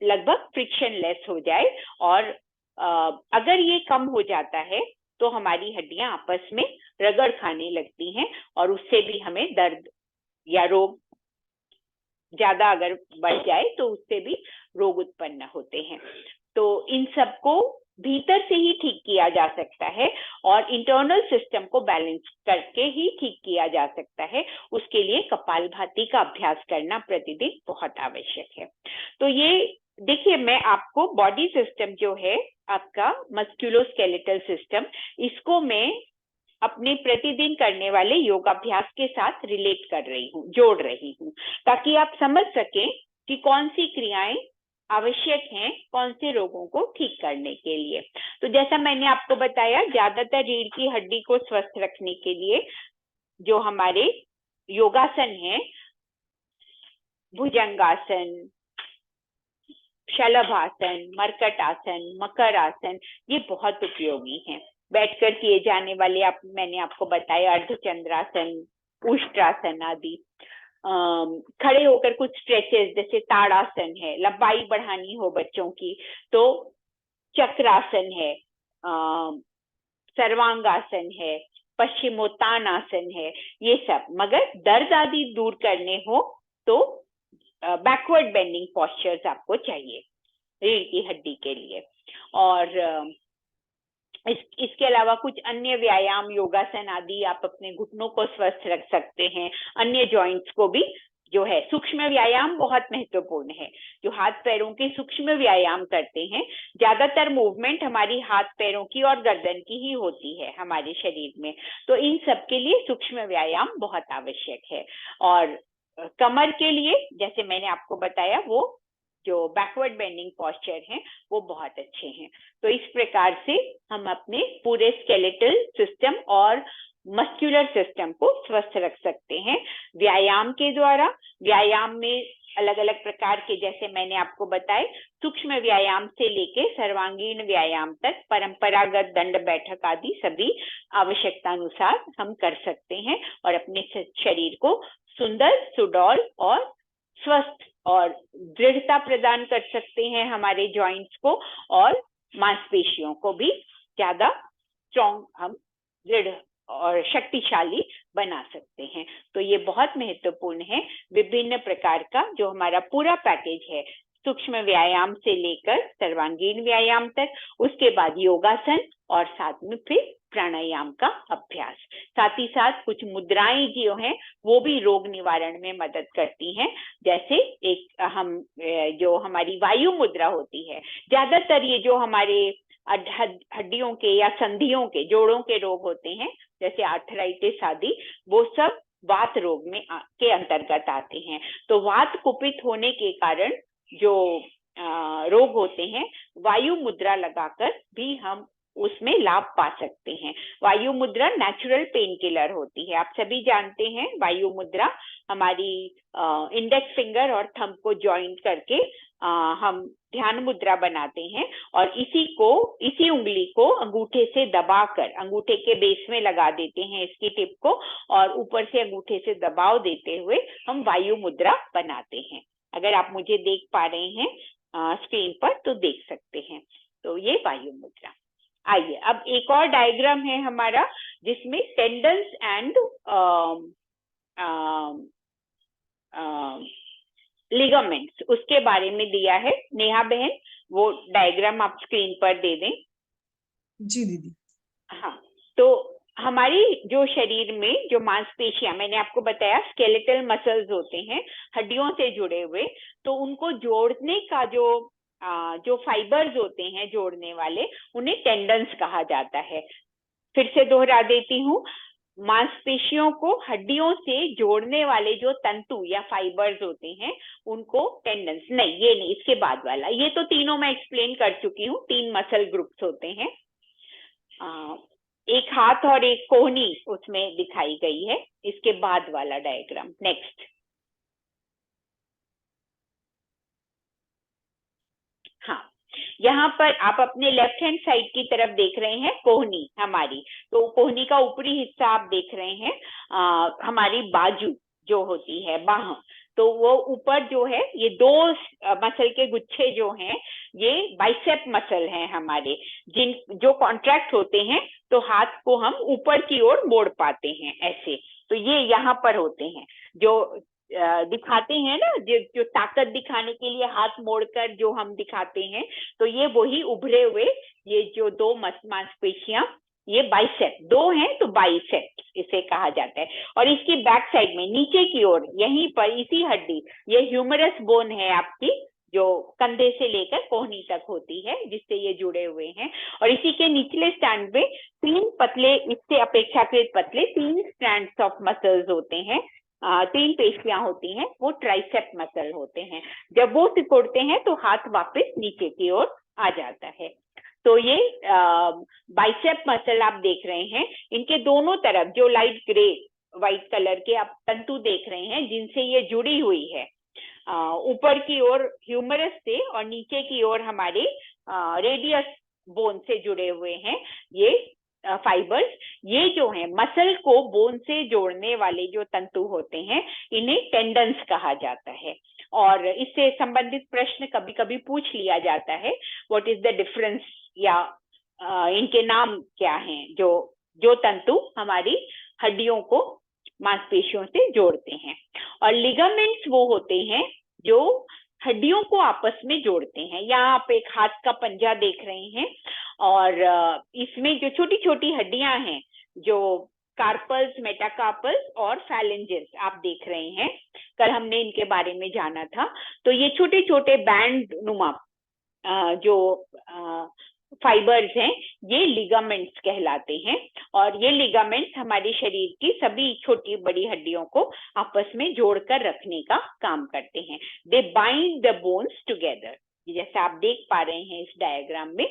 [SPEAKER 2] लगभग फ्रिक्शन लेस हो जाए। और अगर ये कम हो जाता है तो हमारी हड्डियां आपस में रगड़ खाने लगती हैं, और उससे भी हमें दर्द या रोग, ज्यादा अगर बढ़ जाए तो उससे भी रोग उत्पन्न होते हैं। तो इन सबको भीतर से ही ठीक किया जा सकता है, और इंटरनल सिस्टम को बैलेंस करके ही ठीक किया जा सकता है। उसके लिए कपालभाति का अभ्यास करना प्रतिदिन बहुत आवश्यक है। तो ये देखिए, मैं आपको बॉडी सिस्टम जो है आपका मस्कुलोस्केलेटल सिस्टम, इसको मैं अपने प्रतिदिन करने वाले योगाभ्यास के साथ रिलेट कर रही हूँ, जोड़ रही हूँ, ताकि आप समझ सकें कि कौन सी क्रियाएं आवश्यक हैं कौन से रोगों को ठीक करने के लिए। तो जैसा मैंने आपको बताया, ज्यादातर रीढ़ की हड्डी को स्वस्थ रखने के लिए जो हमारे योगासन हैं, भुजंगासन, शलभासन, मरकट आसन, मकर आसन, ये बहुत उपयोगी हैं। बैठकर किए जाने वाले मैंने आपको बताया अर्धचंद्रासन, उष्ट्रासन आदि। खड़े होकर कुछ स्ट्रेचेस, जैसे ताड़ासन है, लंबाई बढ़ानी हो बच्चों की तो चक्रासन है, सर्वांगासन है, पश्चिमोत्तानासन है, ये सब। मगर दर्द आदि दूर करने हो तो बैकवर्ड बेंडिंग पोस्चर्स आपको चाहिए रीढ़ की हड्डी के लिए। और इसके अलावा कुछ अन्य व्यायाम, योगासन आदि, आप अपने घुटनों को स्वस्थ रख सकते हैं, अन्य जॉइंट्स को भी जो है। सूक्ष्म व्यायाम बहुत महत्वपूर्ण है, जो हाथ पैरों के सूक्ष्म व्यायाम करते हैं। ज्यादातर मूवमेंट हमारी हाथ पैरों की और गर्दन की ही होती है हमारे शरीर में, तो इन सब के लिए सूक्ष्म व्यायाम बहुत आवश्यक है। और कमर के लिए, जैसे मैंने आपको बताया, वो जो बैकवर्ड बेंडिंग पोस्चर हैं वो बहुत अच्छे हैं। तो इस प्रकार से हम अपने पूरे स्केलेटल सिस्टम और मस्कुलर सिस्टम को स्वस्थ रख सकते हैं व्यायाम के द्वारा। व्यायाम में अलग अलग प्रकार के, जैसे मैंने आपको बताए, सूक्ष्म व्यायाम से लेके सर्वांगीण व्यायाम तक, परंपरागत दंड बैठक आदि सभी आवश्यकता अनुसार हम कर सकते हैं, और अपने शरीर को सुंदर, सुडौल और स्वस्थ और दृढ़ता प्रदान कर सकते हैं हमारे जॉइंट्स को, और मांसपेशियों को भी ज्यादा स्ट्रॉन्ग, हम दृढ़ और शक्तिशाली बना सकते हैं। तो ये बहुत महत्वपूर्ण है। विभिन्न प्रकार का जो हमारा पूरा पैकेज है, सूक्ष्म व्यायाम से लेकर सर्वांगीण व्यायाम तक, उसके बाद योगासन, और साथ में फिर प्राणायाम का अभ्यास। साथ ही साथ कुछ मुद्राएं जो हैं वो भी रोग निवारण में मदद करती हैं। जैसे एक जो हमारी वायु मुद्रा होती है, ज्यादातर ये जो हमारे हड्डियों के या संधियों के, जोड़ों के रोग होते हैं, जैसे आर्थराइटिस आदि, वो सब वात रोग में के अंतर्गत आते हैं। तो वात कुपित होने के कारण जो रोग होते हैं, वायु मुद्रा लगाकर भी हम उसमें लाभ पा सकते हैं। वायु मुद्रा नेचुरल पेन किलर होती है, आप सभी जानते हैं। वायु मुद्रा हमारी इंडेक्स फिंगर और थंब को ज्वाइंट करके हम ध्यान मुद्रा बनाते हैं, और इसी उंगली को अंगूठे से दबाकर अंगूठे के बेस में लगा देते हैं इसकी टिप को, और ऊपर से अंगूठे से दबाव देते हुए हम वायु मुद्रा बनाते हैं। अगर आप मुझे देख पा रहे हैं स्क्रीन पर तो देख सकते हैं। तो ये वायु मुद्रा। आइए, अब एक और डायग्राम है हमारा, जिसमें टेंडन्स एंड लिगामेंट्स, उसके बारे में दिया है। नेहा बहन, वो डायग्राम आप स्क्रीन पर दे दें।
[SPEAKER 1] जी दीदी।
[SPEAKER 2] हाँ, तो हमारी जो शरीर में जो मांसपेशियां, मैंने आपको बताया स्केलेटल मसल्स होते हैं हड्डियों से जुड़े हुए, तो उनको जोड़ने का जो फाइबर्स होते हैं जोड़ने वाले, उन्हें टेंडन्स कहा जाता है। फिर से दोहरा देती हूँ, मांसपेशियों को हड्डियों से जोड़ने वाले जो तंतु या फाइबर्स होते हैं उनको टेंडन्स, नहीं ये नहीं, इसके बाद वाला, ये तो तीनों मैं एक्सप्लेन कर चुकी हूँ, 3 मसल ग्रुप्स होते हैं। एक हाथ और एक कोहनी उसमें दिखाई गई है, इसके बाद वाला डायग्राम नेक्स्ट। हाँ, यहाँ पर आप अपने लेफ्ट हैंड साइड की तरफ देख रहे हैं कोहनी हमारी, तो कोहनी का ऊपरी हिस्सा आप देख रहे हैं, हमारी बाजू जो होती है बाह, तो वो ऊपर जो है ये 2 मसल के गुच्छे जो हैं ये बाइसेप मसल हैं हमारे, जो कॉन्ट्रैक्ट होते हैं तो हाथ को हम ऊपर की ओर मोड़ पाते हैं ऐसे, तो ये यहाँ पर होते हैं जो दिखाते हैं ना, जो ताकत दिखाने के लिए हाथ मोड़कर जो हम दिखाते हैं, तो ये वही उभरे हुए ये जो 2 मांसपेशियां, ये बाइसेप 2 हैं तो बाइसेप इसे कहा जाता है। और इसकी बैक साइड में नीचे की ओर यहीं पर इसी हड्डी, ये ह्यूमरस बोन है आपकी, जो कंधे से लेकर कोहनी तक होती है, जिससे ये जुड़े हुए हैं। और इसी के निचले स्टैंड में 3 पतले, इससे अपेक्षाकृत पतले 3 स्ट्रैंड्स ऑफ मसल्स होते हैं, 3 पेशियां होती हैं, वो ट्राइसेप मसल होते हैं। जब वो सिकुड़ते हैं तो हाथ वापस नीचे की ओर आ जाता है। तो ये बाइसेप मसल आप देख रहे हैं, इनके दोनों तरफ जो लाइट ग्रे व्हाइट कलर के आप तंतु देख रहे हैं जिनसे ये जुड़ी हुई है, ऊपर की ओर ह्यूमरस से और नीचे की ओर हमारे रेडियस बोन से जुड़े हुए हैं ये फाइबर्स, ये जो है मसल को बोन से जोड़ने वाले जो तंतु होते हैं, इन्हें टेंडन्स कहा जाता है। और इससे संबंधित प्रश्न कभी कभी पूछ लिया जाता है, व्हाट इज द डिफरेंस, या इनके नाम क्या हैं, जो तंतु हमारी हड्डियों को मांसपेशियों से जोड़ते हैं। और लिगामेंट्स वो होते हैं जो हड्डियों को आपस में जोड़ते हैं। यहाँ आप एक हाथ का पंजा देख रहे हैं, और इसमें जो छोटी छोटी हड्डियां हैं, जो कार्पल्स, मेटाकार्पल्स और फैलेंजेस आप देख रहे हैं, कल हमने इनके बारे में जाना था। तो ये छोटे छोटे बैंड नुमा जो फाइबर्स हैं, ये लिगामेंट्स कहलाते हैं। और ये लिगामेंट्स हमारे शरीर की सभी छोटी बड़ी हड्डियों को आपस में जोड़कर रखने का काम करते हैं। दे बाइंड द बोन्स टुगेदर, जैसे आप देख पा रहे हैं इस डायग्राम में।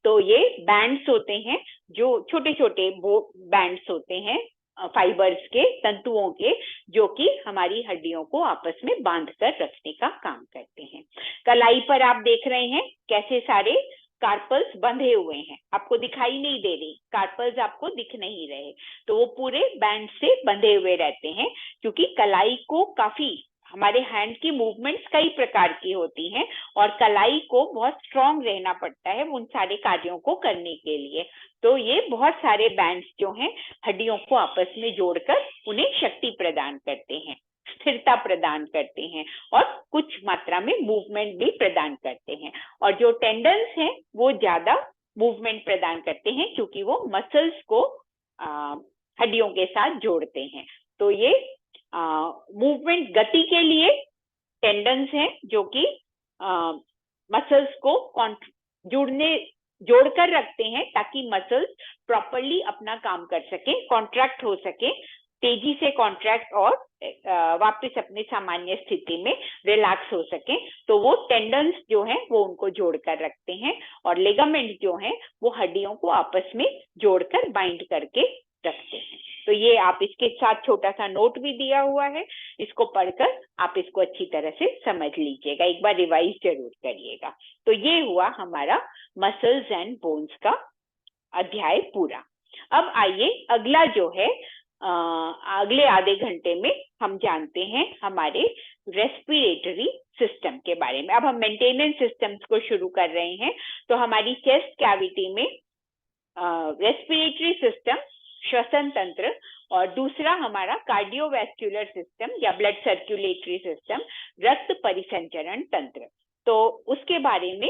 [SPEAKER 2] तो ये बैंड्स होते हैं, जो छोटे छोटे बैंड्स होते हैं फाइबर्स के, तंतुओं के, जो कि हमारी हड्डियों को आपस में बांध कर रखने का काम करते हैं। कलाई पर आप देख रहे हैं कैसे सारे कार्पल्स बंधे हुए हैं, आपको दिखाई नहीं दे रही, कार्पल्स आपको दिख नहीं रहे, तो वो पूरे बैंड से बंधे हुए रहते हैं, क्योंकि कलाई को काफी, हमारे हैंड की मूवमेंट्स कई प्रकार की होती हैं और कलाई को बहुत स्ट्रांग रहना पड़ता है उन सारे कार्यों को करने के लिए। तो ये बहुत सारे बैंड्स जो हैं हड्डियों को आपस में जोड़कर उन्हें शक्ति प्रदान करते हैं, स्थिरता प्रदान करते हैं और कुछ मात्रा में मूवमेंट भी प्रदान करते हैं। और जो टेंडन्स हैं वो ज्यादा मूवमेंट प्रदान करते हैं, क्योंकि वो मसल्स को हड्डियों के साथ जोड़ते हैं। तो ये मूवमेंट गति के लिए टेंडन्स हैं, जो कि मसल्स को जोड़कर रखते हैं, ताकि मसल्स प्रॉपरली अपना काम कर सके, कॉन्ट्रैक्ट हो सके, तेजी से कॉन्ट्रैक्ट और वापस अपने सामान्य स्थिति में रिलैक्स हो सके। तो वो टेंडन्स जो हैं वो उनको जोड़कर रखते हैं, और लिगामेंट जो हैं वो हड्डियों को आपस में जोड़कर बाइंड करके रखते हैं। तो ये आप इसके साथ छोटा सा नोट भी दिया हुआ है, इसको पढ़कर आप इसको अच्छी तरह से समझ लीजिएगा, एक बार रिवाइज जरूर करिएगा। तो ये हुआ हमारा मसल्स एंड बोन्स का अध्याय पूरा। अब आइए अगला जो है अगले आधे घंटे में हम जानते हैं हमारे रेस्पिरेटरी सिस्टम के बारे में। अब हम मेंटेनेंस सिस्टम्स को शुरू कर रहे हैं। तो हमारी चेस्ट कैविटी में रेस्पिरेटरी सिस्टम, श्वसन तंत्र, और दूसरा हमारा कार्डियोवैस्कुलर सिस्टम या ब्लड सर्कुलेटरी सिस्टम, रक्त परिसंचरण तंत्र। तो उसके बारे में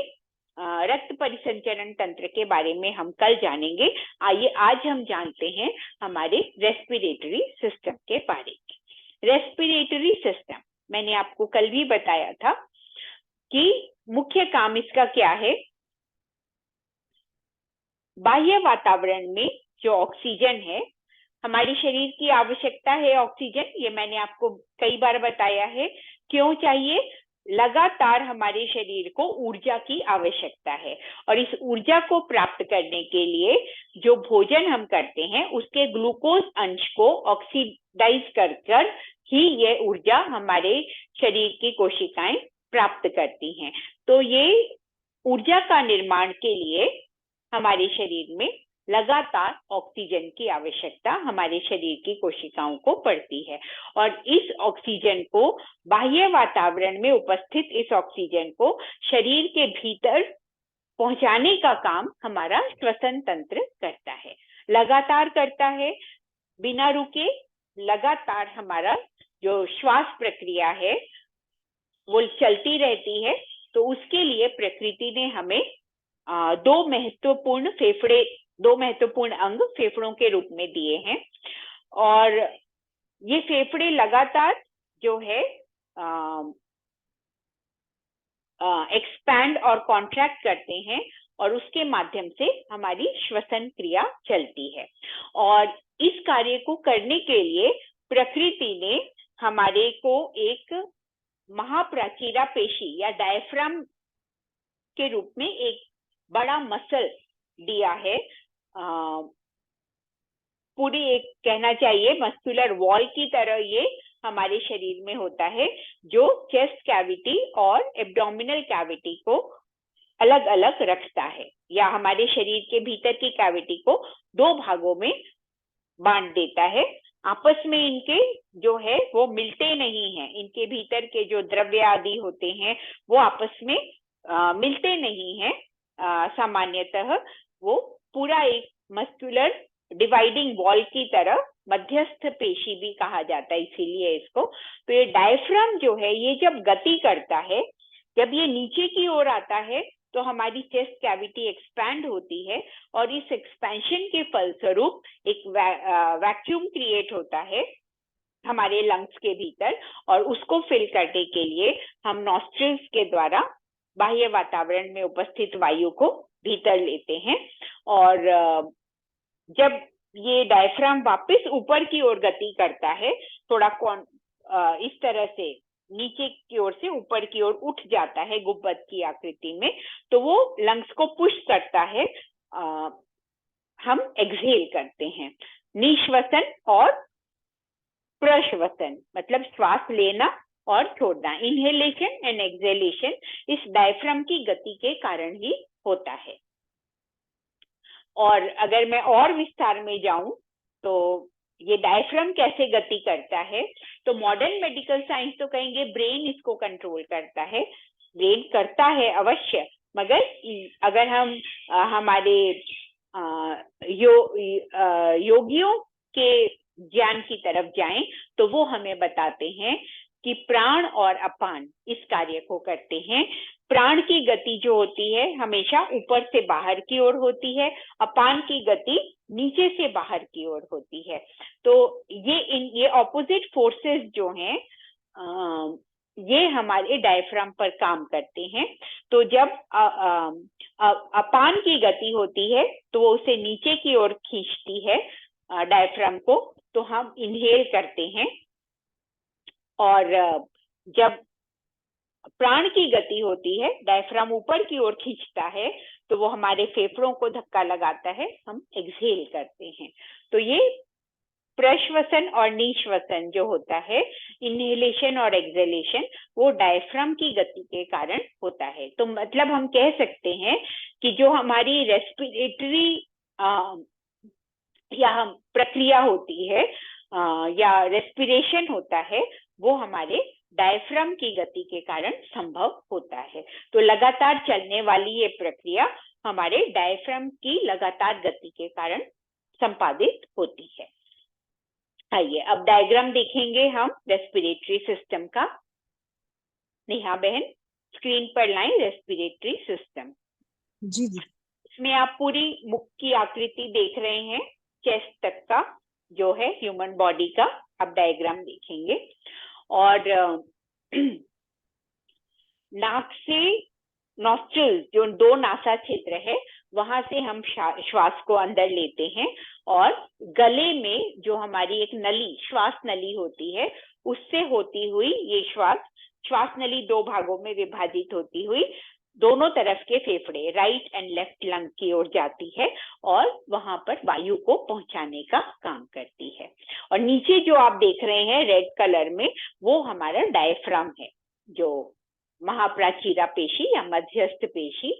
[SPEAKER 2] रक्त परिसंचरण तंत्र के बारे में हम कल जानेंगे। आइए आज हम जानते हैं हमारे रेस्पिरेटरी सिस्टम के बारे में। रेस्पिरेटरी सिस्टम मैंने आपको कल भी बताया था कि मुख्य काम इसका क्या है। बाह्य वातावरण में जो ऑक्सीजन है, हमारे शरीर की आवश्यकता है ऑक्सीजन, ये मैंने आपको कई बार बताया है। क्यों चाहिए? लगातार हमारे शरीर को ऊर्जा की आवश्यकता है और इस ऊर्जा को प्राप्त करने के लिए जो भोजन हम करते हैं उसके ग्लूकोज अंश को ऑक्सीडाइज कर ही ये ऊर्जा हमारे शरीर की कोशिकाएं प्राप्त करती हैं। तो ये ऊर्जा का निर्माण के लिए हमारे शरीर में लगातार ऑक्सीजन की आवश्यकता हमारे शरीर की कोशिकाओं को पड़ती है और इस ऑक्सीजन को, बाह्य वातावरण में उपस्थित इस ऑक्सीजन को शरीर के भीतर पहुंचाने का काम हमारा श्वसन तंत्र करता है, लगातार करता है, बिना रुके। लगातार हमारा जो श्वास प्रक्रिया है वो चलती रहती है। तो उसके लिए प्रकृति ने हमें दो महत्वपूर्ण अंग फेफड़ों के रूप में दिए हैं और ये फेफड़े लगातार जो है एक्सपैंड और कॉन्ट्रैक्ट करते हैं और उसके माध्यम से हमारी श्वसन क्रिया चलती है। और इस कार्य को करने के लिए प्रकृति ने हमारे को एक महाप्राचीरा पेशी या डायफ्राम के रूप में एक बड़ा मसल दिया है। पूरी एक कहना चाहिए मस्कुलर वॉल की तरह ये हमारे शरीर में होता है, जो चेस्ट कैविटी और एब्डोमिनल कैविटी को अलग अलग रखता है या हमारे शरीर के भीतर की कैविटी को दो भागों में बांट देता है। आपस में इनके जो है वो मिलते नहीं हैं, इनके भीतर के जो द्रव्य आदि होते हैं वो आपस में मिलते नहीं हैं। सामान्यतः वो पूरा एक मस्कुलर डिवाइडिंग वॉल की तरह मध्यस्थ पेशी भी कहा जाता है इसीलिए इसको। तो ये डायफ्राम जो है ये जब गति करता है, जब ये नीचे की ओर आता है तो हमारी चेस्ट कैविटी एक्सपैंड होती है और इस एक्सपेंशन के फलस्वरूप एक वैक्यूम क्रिएट होता है हमारे लंग्स के भीतर और उसको फिल करने के लिए हम नॉस्ट्रिल्स के द्वारा बाह्य वातावरण में उपस्थित वायु को भीतर लेते हैं। और जब ये डायफ्राम वापस ऊपर की ओर गति करता है, थोड़ा इस तरह से नीचे की ओर से ऊपर की ओर उठ जाता है गुंबद की आकृति में, तो वो लंग्स को पुश करता है। हम एक्सहेल करते हैं। निश्वसन और प्रश्वसन मतलब श्वास लेना और छोड़ना, इनहेलेशन एंड एक्सहेलेशन इस डायफ्राम की गति के कारण ही होता है। और अगर मैं और विस्तार में जाऊं तो ये डायफ्राम कैसे गति करता है, तो मॉडर्न मेडिकल साइंस तो कहेंगे ब्रेन इसको कंट्रोल करता है। ब्रेन करता है अवश्य, मगर अगर हम हमारे योगियों के ज्ञान की तरफ जाएं तो वो हमें बताते हैं कि प्राण और अपान इस कार्य को करते हैं। प्राण की गति जो होती है हमेशा ऊपर से बाहर की ओर होती है, अपान की गति नीचे से बाहर की ओर होती है। तो ये ऑपोजिट फोर्सेस जो हैं ये हमारे डायफ्राम पर काम करते हैं। तो जब अपान की गति होती है तो वो उसे नीचे की ओर खींचती है डायफ्राम को, तो हम इनहेल करते हैं। और जब प्राण की गति होती है, डायफ्राम ऊपर की ओर खींचता है, तो वो हमारे फेफड़ों को धक्का लगाता है, हम एक्सहेल करते हैं। तो ये प्रश्वसन और निश्वसन जो होता है, इनहेलेशन और एक्सहेलेशन, वो डायफ्राम की गति के कारण होता है। तो मतलब हम कह सकते हैं कि जो हमारी रेस्पिरेटरी या हम प्रक्रिया होती है या रेस्पिरेशन होता है, वो हमारे डायफ्राम की गति के कारण संभव होता है। तो लगातार चलने वाली ये प्रक्रिया हमारे डायफ्राम की लगातार गति के कारण संपादित होती है। आइए अब डायग्राम देखेंगे हम रेस्पिरेटरी सिस्टम का। नेहा बहन स्क्रीन पर लाएं रेस्पिरेटरी सिस्टम।
[SPEAKER 1] जी दीदी।
[SPEAKER 2] इसमें आप पूरी मुख की आकृति देख रहे हैं, चेस्ट तक का जो है ह्यूमन बॉडी का आप डायग्राम देखेंगे। और नाक से नॉस्ट्रिल, जो दो नासा क्षेत्र है, वहां से हम श्वास को अंदर लेते हैं, और गले में जो हमारी एक नली, श्वास नली होती है, उससे होती हुई ये श्वास नली दो भागों में विभाजित होती हुई दोनों तरफ के फेफड़े, राइट एंड लेफ्ट लंग की ओर जाती है, और वहां पर वायु को पहुंचाने का काम करती है। और नीचे जो आप देख रहे हैं रेड कलर में, वो हमारा डायफ्राम है, जो महाप्राचीरा पेशी या मध्यस्थ पेशी,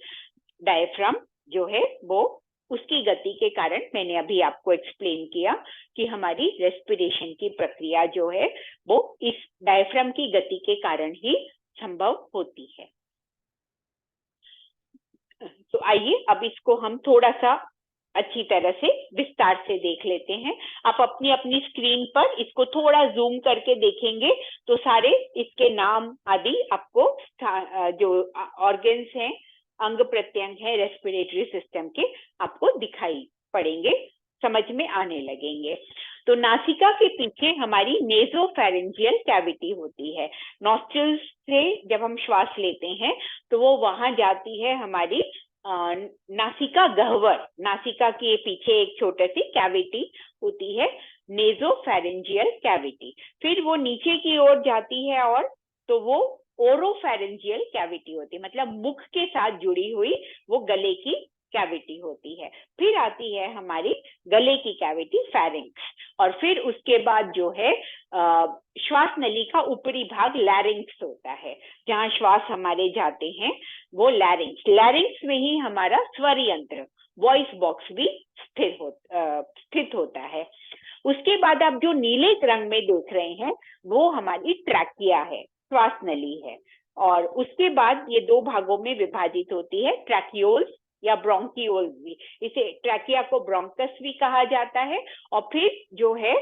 [SPEAKER 2] डायफ्राम जो है वो, उसकी गति के कारण मैंने अभी आपको एक्सप्लेन किया कि हमारी रेस्पिरेशन की प्रक्रिया जो है वो इस डायफ्राम की गति के कारण ही संभव होती है। तो आइए अब इसको हम थोड़ा सा अच्छी तरह से विस्तार से देख लेते हैं। आप अपनी अपनी स्क्रीन पर इसको थोड़ा जूम करके देखेंगे तो सारे इसके नाम आदि आपको जो ऑर्गन्स हैं, अंग प्रत्यंग है रेस्पिरेटरी सिस्टम के, आपको दिखाई पड़ेंगे, समझ में आने लगेंगे। तो नासिका के पीछे हमारी नेजोफेरेंजियल कैविटी होती है। नॉस्ट्रिल्स से जब हम श्वास लेते हैं तो वो वहां जाती है हमारी नासिका गह्वर, नासिका के पीछे एक छोटी सी कैविटी होती है, नेजोफेरेंजियल कैविटी। फिर वो नीचे की ओर जाती है, और तो वो ओरोफेरेंजियल कैविटी होती है, मतलब मुख के साथ जुड़ी हुई वो गले की कैविटी होती है। फिर आती है हमारी गले की कैविटी फेरिंक्स, और फिर उसके बाद जो है श्वास नली का ऊपरी भाग लैरिंक्स होता है, जहां श्वास हमारे जाते हैं वो लैरिंक्स में ही हमारा स्वर यंत्र, वॉइस बॉक्स भी स्थित होता है। उसके बाद आप जो नीले रंग में देख रहे हैं वो हमारी ट्रैकिया है, श्वास नली है, और उसके बाद ये दो भागों में विभाजित होती है, ट्रैकियोल्स या ब्रोंकियोल्स भी, इसे ट्रैकिया को ब्रोंकस भी कहा जाता है। और फिर जो है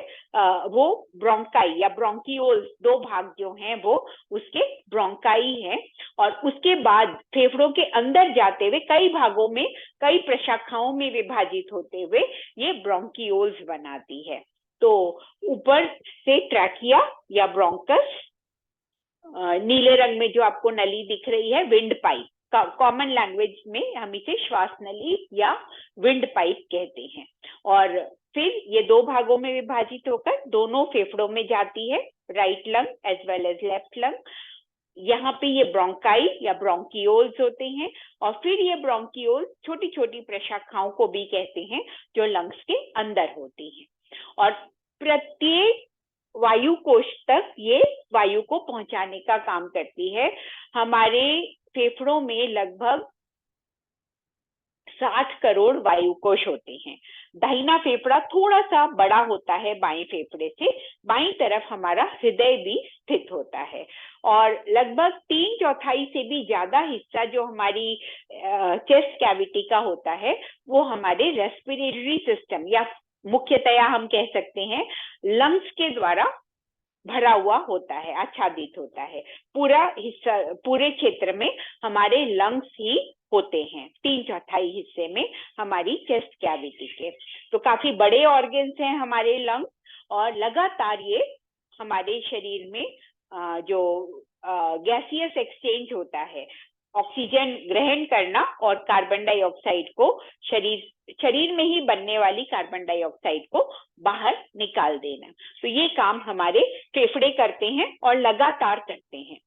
[SPEAKER 2] वो ब्रोंकाई या ब्रोंकियोल्स, दो भाग जो हैं वो उसके ब्रोंकाई हैं। और उसके बाद फेफड़ों के अंदर जाते हुए कई भागों में, कई प्रशाखाओं में विभाजित होते हुए ये ब्रोंकियोल्स बनाती है। तो ऊपर से ट्रैकिया या ब्रोंकस, नीले रंग में जो आपको नली दिख रही है विंड पाइप, कॉमन लैंग्वेज में हम इसे श्वास नली या विंड पाइप कहते हैं। और फिर ये दो भागों में विभाजित होकर दोनों फेफड़ों में जाती है, right lung as well as left lung. यहाँ पे ये ब्रोंकाई या ब्रोंकियोल्स होते हैं, और फिर ये ब्रोंकियोल्स छोटी छोटी प्रशाखाओं को भी कहते हैं जो लंग्स के अंदर होती हैं। और प्रत्येक वायु कोश तक ये वायु को पहुंचाने का काम करती है। हमारे फेफड़ों में लगभग 60 करोड़ वायु कोश होते हैं। दाहिना फेफड़ा थोड़ा सा बड़ा होता है बाएं फेफड़े से, बाईं तरफ हमारा हृदय भी स्थित होता है, और लगभग 3/4 से भी ज्यादा हिस्सा जो हमारी चेस्ट कैविटी का होता है वो हमारे रेस्पिरेटरी सिस्टम या मुख्यतया हम कह सकते हैं लंग्स के द्वारा भरा हुआ होता है, आच्छादित होता है। पूरा हिस्सा, पूरे क्षेत्र में हमारे लंग्स ही होते हैं, 3/4 हिस्से में हमारी चेस्ट कैविटी के। तो काफी बड़े ऑर्गन्स हैं हमारे लंग्स, और लगातार ये हमारे शरीर में जो गैसियस एक्सचेंज होता है, ऑक्सीजन ग्रहण करना और कार्बन डाइऑक्साइड को शरीर में ही बनने वाली कार्बन डाइऑक्साइड को बाहर निकाल देना, तो ये काम हमारे फेफड़े करते हैं और लगातार करते हैं।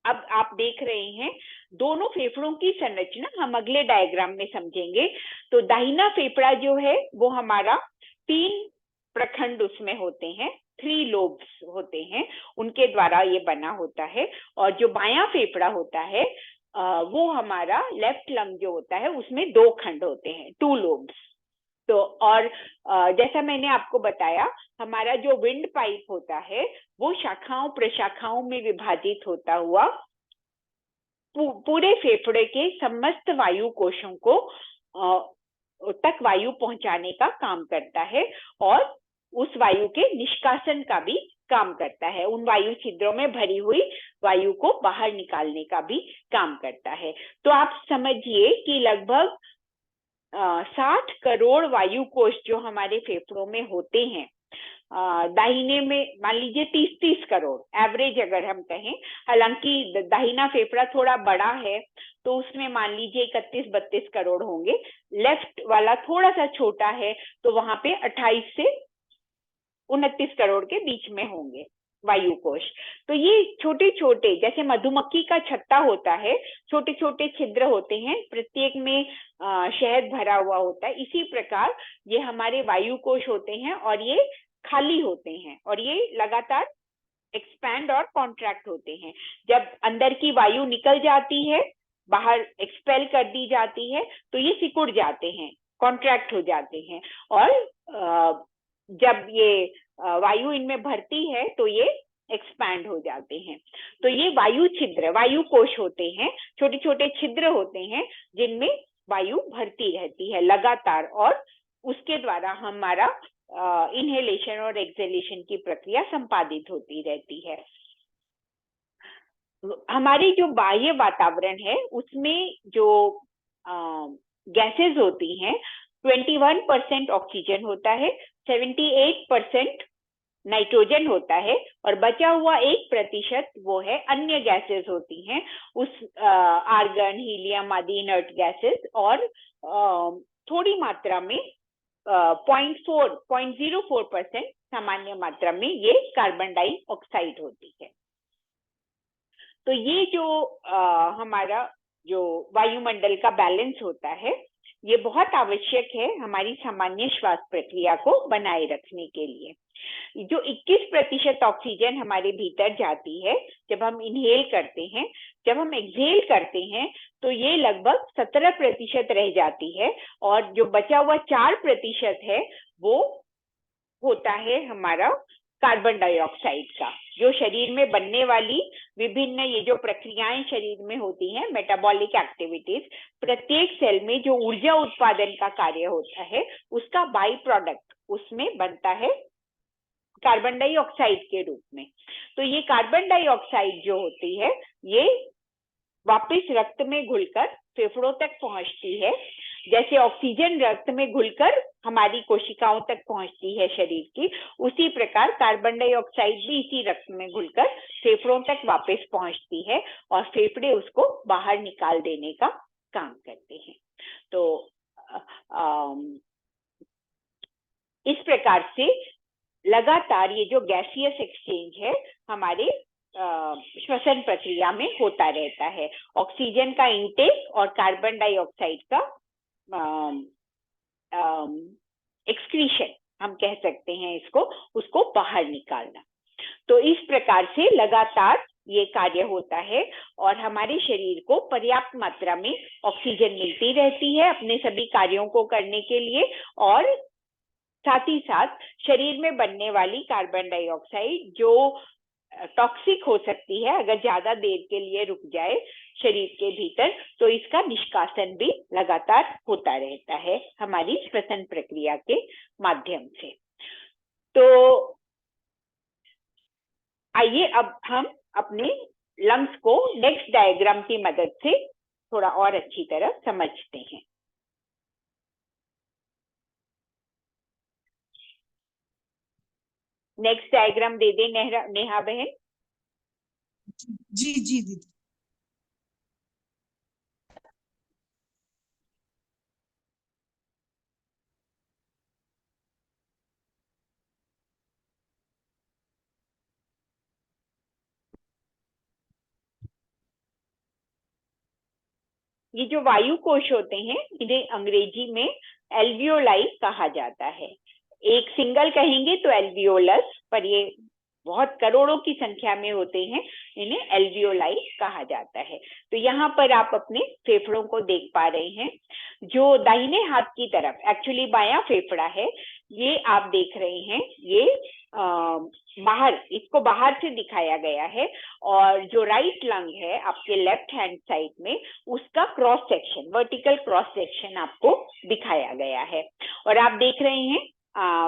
[SPEAKER 2] अब आप देख रहे हैं दोनों फेफड़ों की संरचना हम अगले डायग्राम में समझेंगे। तो दाहिना फेफड़ा जो है वो हमारा 3 प्रखंड उसमें होते हैं, 3 लोब्स होते हैं, उनके द्वारा ये बना होता है। और जो बायां फेफड़ा होता है वो हमारा लेफ्ट लंग जो होता है उसमें 2 खंड होते हैं, 2 लोब्स। तो और जैसा मैंने आपको बताया हमारा जो विंड पाइप होता है वो शाखाओं प्रशाखाओं में विभाजित होता हुआ पूरे फेफड़े के समस्त वायु कोशों को तक वायु पहुंचाने का काम करता है, और उस वायु के निष्कासन का भी काम करता है, उन वायु छिद्रों में भरी हुई वायु को बाहर निकालने का भी काम करता है। तो आप समझिए कि लगभग 60 करोड़ वायु कोश जो हमारे फेफड़ों में होते हैं, दाहिने में मान लीजिए 30-30 करोड़ एवरेज अगर हम कहें, हालांकि दाहिना फेफड़ा थोड़ा बड़ा है तो उसमें मान लीजिए 31-32 करोड़ होंगे, लेफ्ट वाला थोड़ा सा छोटा है तो वहां पे 28 से 29 करोड़ के बीच में होंगे वायु कोश। तो ये छोटे छोटे, जैसे मधुमक्खी का छत्ता होता है, छोटे छोटे छिद्र होते हैं, प्रत्येक में शहद भरा हुआ होता है, इसी प्रकार ये हमारे वायु कोश होते हैं और ये खाली होते हैं और ये लगातार एक्सपैंड और कॉन्ट्रैक्ट होते हैं। जब अंदर की वायु निकल जाती है, बाहर एक्सपेल कर दी जाती है, तो ये सिकुड़ जाते हैं, कॉन्ट्रैक्ट हो जाते हैं, और जब ये वायु इनमें भरती है तो ये एक्सपैंड हो जाते हैं। तो ये वायु छिद्र, वायु कोश होते हैं, छोटे छोटे छिद्र होते हैं जिनमें वायु भरती रहती है लगातार, और उसके द्वारा हमारा इनहेलेशन और एक्सहेलेशन की प्रक्रिया संपादित होती रहती है। हमारी जो बाह्य वातावरण है उसमें जो गैसेस होती हैं, 21% ऑक्सीजन होता है, 78% नाइट्रोजन होता है, और बचा हुआ 1% वो है अन्य गैसेस होती हैं, उस आर्गन, हीलियम आदि इनर्ट गैसेस, और थोड़ी मात्रा में 0.04% सामान्य मात्रा में ये कार्बन डाइऑक्साइड होती है। तो ये जो हमारा जो वायुमंडल का बैलेंस होता है, ये बहुत आवश्यक है हमारी सामान्य श्वास प्रक्रिया को बनाए रखने के लिए। जो 21% ऑक्सीजन हमारे भीतर जाती है जब हम इनहेल करते हैं, जब हम एक्सहेल करते हैं तो ये लगभग 17% रह जाती है, और जो बचा हुआ 4% है वो होता है हमारा कार्बन डाइऑक्साइड का, जो शरीर में बनने वाली विभिन्न ये जो प्रक्रियाएं शरीर में होती हैं, मेटाबॉलिक एक्टिविटीज, प्रत्येक सेल में जो ऊर्जा उत्पादन का कार्य होता है उसका बाई प्रोडक्ट उसमें बनता है कार्बन डाइऑक्साइड के रूप में। तो ये कार्बन डाइऑक्साइड जो होती है ये वापस रक्त में घुलकर फेफड़ों तक पहुंचती है, जैसे ऑक्सीजन रक्त में घुलकर हमारी कोशिकाओं तक पहुंचती है शरीर की, उसी प्रकार कार्बन डाइऑक्साइड भी इसी रक्त में घुलकर फेफड़ों तक वापस पहुंचती है और फेफड़े उसको बाहर निकाल देने का काम करते हैं। तो इस प्रकार से लगातार ये जो गैसियस एक्सचेंज है हमारे श्वसन प्रक्रिया में होता रहता है। ऑक्सीजन का इंटेक और कार्बन डाइऑक्साइड का एक्सक्रीशन हम कह सकते हैं इसको, उसको बाहर निकालना। तो इस प्रकार से लगातार ये कार्य होता है और हमारे शरीर को पर्याप्त मात्रा में ऑक्सीजन मिलती रहती है अपने सभी कार्यों को करने के लिए, और साथ ही साथ शरीर में बनने वाली कार्बन डाइऑक्साइड जो टॉक्सिक हो सकती है अगर ज्यादा देर के लिए रुक जाए शरीर के भीतर, तो इसका निष्कासन भी लगातार होता रहता है हमारी श्वसन प्रक्रिया के माध्यम से। तो आइए अब हम अपने लंग्स को नेक्स्ट डायग्राम की मदद से थोड़ा और अच्छी तरह समझते हैं। नेक्स्ट डायग्राम दे दे नेहा बहन।
[SPEAKER 1] जी जी दीदी।
[SPEAKER 2] ये जो वायु कोश होते हैं इन्हें अंग्रेजी में एल्वियोलाई कहा जाता है। एक सिंगल कहेंगे तो एल्वियोलस, पर ये बहुत करोड़ों की संख्या में होते हैं, इन्हें एल्वियोलाई कहा जाता है। तो यहाँ पर आप अपने फेफड़ों को देख पा रहे हैं। जो दाहिने हाथ की तरफ एक्चुअली बायां फेफड़ा है, ये आप देख रहे हैं, ये बाहर, इसको बाहर से दिखाया गया है, और जो राइट लंग है आपके लेफ्ट हैंड साइड में, उसका cross section, vertical cross section आपको दिखाया गया है। और आप देख रहे हैं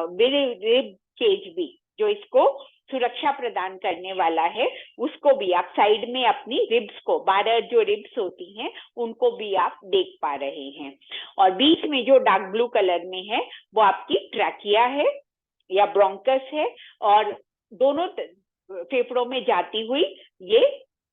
[SPEAKER 2] रिब केज भी, जो इसको सुरक्षा प्रदान करने वाला है, उसको भी आप साइड में अपनी रिब्स को 12 जो रिब्स होती हैं उनको भी आप देख पा रहे हैं। और बीच में जो डार्क ब्लू कलर में है वो आपकी ट्रैकिया है या ब्रोंकस है, और दोनों फेफड़ों में जाती हुई ये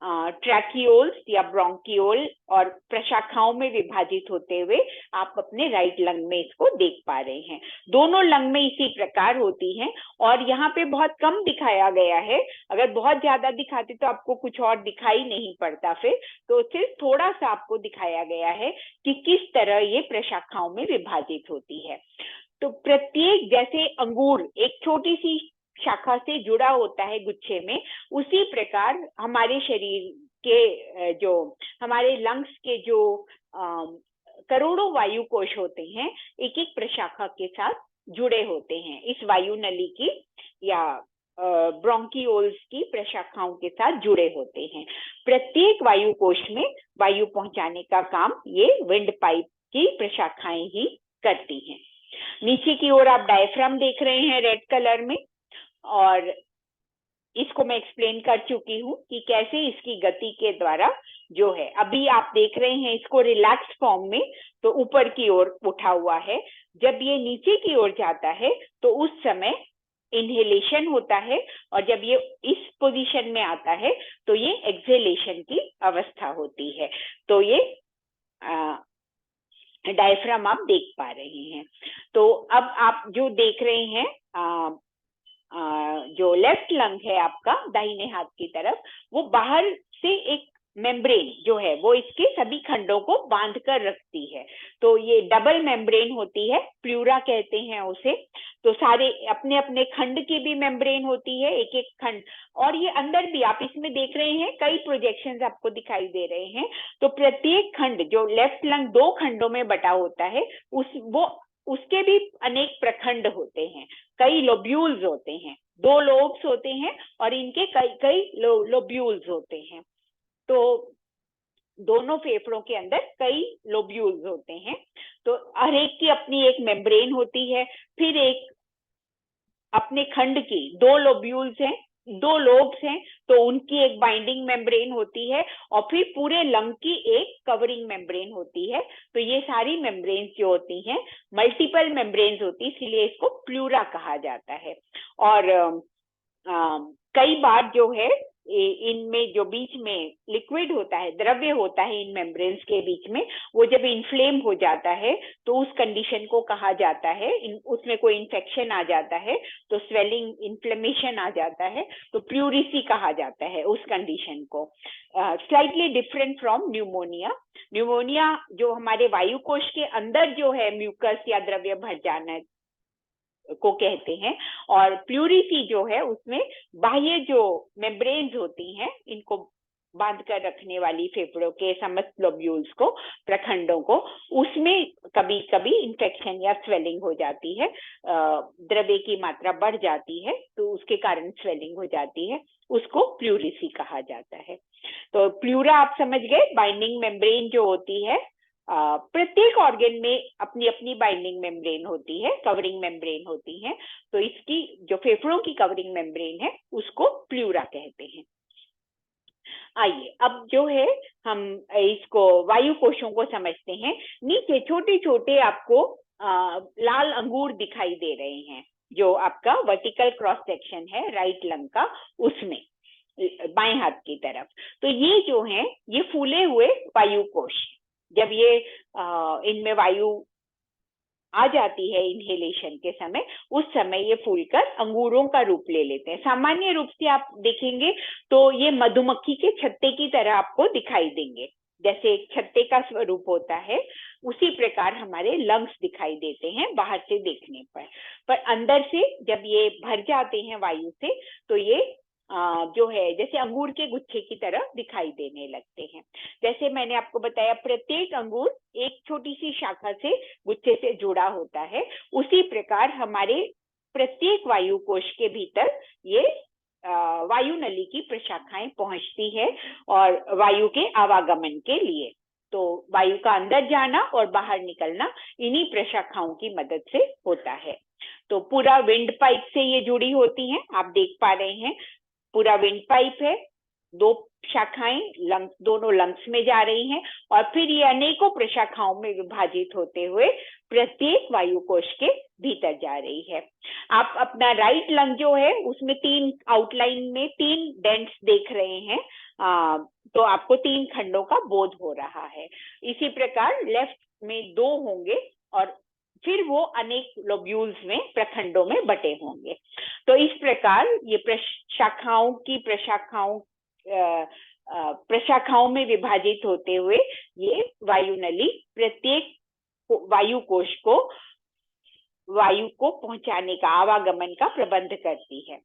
[SPEAKER 2] ट्रैकियोल्स या ब्रोंकियोल और प्रशाखाओं में विभाजित होते हुए आप अपने राइट लंग में इसको देख पा रहे हैं। दोनों लंग में इसी प्रकार होती हैं, और यहाँ पे बहुत कम दिखाया गया है। अगर बहुत ज्यादा दिखाते तो आपको कुछ और दिखाई नहीं पड़ता, फिर तो सिर्फ थोड़ा सा आपको दिखाया गया है कि किस तरह ये प्रशाखाओं में विभाजित होती है। तो प्रत्येक, जैसे अंगूर एक छोटी सी शाखा से जुड़ा होता है गुच्छे में, उसी प्रकार हमारे शरीर के जो हमारे लंग्स के जो करोड़ों वायु कोश होते हैं, एक एक प्रशाखा के साथ जुड़े होते हैं। इस वायु नली की या ब्रोंकियोल्स की प्रशाखाओं के साथ जुड़े होते हैं। प्रत्येक वायु कोश में वायु पहुंचाने का काम ये विंड पाइप की प्रशाखाएं ही करती हैं। नीचे की ओर आप डायफ्राम देख रहे हैं रेड कलर में, और इसको मैं एक्सप्लेन कर चुकी हूँ कि कैसे इसकी गति के द्वारा जो है, अभी आप देख रहे हैं इसको रिलैक्स फॉर्म में, तो ऊपर की ओर उठा हुआ है। जब ये नीचे की ओर जाता है तो उस समय इनहेलेशन होता है, और जब ये इस पोजीशन में आता है तो ये एक्सहेलेशन की अवस्था होती है। तो ये डायफ्राम आप देख पा रहे हैं। तो अब आप जो देख रहे हैं जो लेफ्ट लंग है आपका दाहिने हाथ की तरफ, वो बाहर से एक मेम्ब्रेन जो है वो इसके सभी खंडों को बांध कर रखती है। तो ये डबल मेम्ब्रेन होती है, प्लूरा कहते हैं उसे। तो सारे अपने अपने खंड की भी मेम्ब्रेन होती है, एक एक खंड, और ये अंदर भी आप इसमें देख रहे हैं कई प्रोजेक्शंस आपको दिखाई दे रहे हैं। तो प्रत्येक खंड, जो लेफ्ट लंग 2 खंडों में बटा होता है, उसके भी अनेक प्रखंड होते हैं, कई लोब्यूल्स होते हैं, 2 लोब्स होते हैं और इनके कई लोब्यूल्स होते हैं। तो दोनों फेफड़ों के अंदर कई लोब्यूल्स होते हैं। तो हर एक की अपनी एक मेम्ब्रेन होती है। फिर एक अपने खंड की 2 लोब्यूल्स हैं, 2 लोब्स हैं, तो उनकी एक बाइंडिंग मेम्ब्रेन होती है, और फिर पूरे लंग की एक कवरिंग मेम्ब्रेन होती है। तो ये सारी मेम्ब्रेन्स जो होती हैं मल्टीपल मेम्ब्रेन्स होती है, इसीलिए इसको प्लूरा कहा जाता है। और कई बार जो है इनमें जो बीच में लिक्विड होता है, द्रव्य होता है इन मेम्ब्रेन्स के बीच में, वो जब इन्फ्लेम हो जाता है तो उस कंडीशन को कहा जाता है, उसमें कोई इन्फेक्शन आ जाता है तो स्वेलिंग, इन्फ्लेमेशन आ जाता है, तो प्लूरिसी कहा जाता है उस कंडीशन को। Slightly different from pneumonia. Pneumonia जो हमारे वायुकोश के अंदर जो है म्यूकस या द्रव्य भर जाना को कहते हैं, और प्लूरिसी जो है उसमें बाह्य जो मेम्ब्रेन्स होती हैं, इनको बांध कर रखने वाली फेफड़ों के समस्त लोब्यूल्स को, प्रखंडों को, उसमें कभी कभी इन्फेक्शन या स्वेलिंग हो जाती है, द्रव्य की मात्रा बढ़ जाती है तो उसके कारण स्वेलिंग हो जाती है, उसको प्लूरिसी कहा जाता है। तो प्लूरा आप समझ गए, बाइंडिंग मेम्ब्रेन जो होती है, प्रत्येक ऑर्गन में अपनी अपनी बाइंडिंग मेम्ब्रेन होती है, कवरिंग मेम्ब्रेन होती है। तो इसकी जो फेफड़ों की कवरिंग मेम्ब्रेन है उसको प्लूरा कहते हैं। आइए अब जो है हम इसको वायु कोशों को समझते हैं। नीचे छोटे छोटे आपको लाल अंगूर दिखाई दे रहे हैं, जो आपका वर्टिकल क्रॉस सेक्शन है राइट लंग का, उसमें बाएं हाथ की तरफ। तो ये जो है ये फूले हुए वायु कोश, जब ये इनमें वायु आ जाती है इनहेलेशन के समय, उस समय ये फूलकर अंगूरों का रूप ले लेते हैं। सामान्य रूप से आप देखेंगे तो ये मधुमक्खी के छत्ते की तरह आपको दिखाई देंगे, जैसे एक छत्ते का स्वरूप होता है, उसी प्रकार हमारे लंग्स दिखाई देते हैं बाहर से देखने पर अंदर से जब ये भर जाते हैं वायु से तो ये जो है जैसे अंगूर के गुच्छे की तरह दिखाई देने लगते हैं। जैसे मैंने आपको बताया प्रत्येक अंगूर एक छोटी सी शाखा से, गुच्छे से जुड़ा होता है, उसी प्रकार हमारे प्रत्येक वायु कोश के भीतर ये वायु नली की प्रशाखाएं पहुंचती है और वायु के आवागमन के लिए। तो वायु का अंदर जाना और बाहर निकलना इन्हीं प्रशाखाओं की मदद से होता है। तो पूरा विंड पाइप से ये जुड़ी होती हैं, आप देख पा रहे हैं पूरा विंड पाइप है, दो शाखाएं लंग्स, दोनों लंग्स में जा रही हैं और फिर ये अनेकों प्रशाखाओं में विभाजित होते हुए प्रत्येक वायु कोश के भीतर जा रही है। आप अपना राइट लंग जो है उसमें तीन आउटलाइन में तीन डेंट्स देख रहे हैं, तो आपको तीन खंडों का बोध हो रहा है। इसी प्रकार लेफ्ट में दो होंगे और फिर वो अनेक लोब्यूल्स में प्रखंडों में बटे होंगे। तो इस प्रकार ये प्रशाखाओं में विभाजित होते हुए ये वायु नली प्रत्येक वायु कोश को वायु को पहुंचाने का, आवागमन का प्रबंध करती है।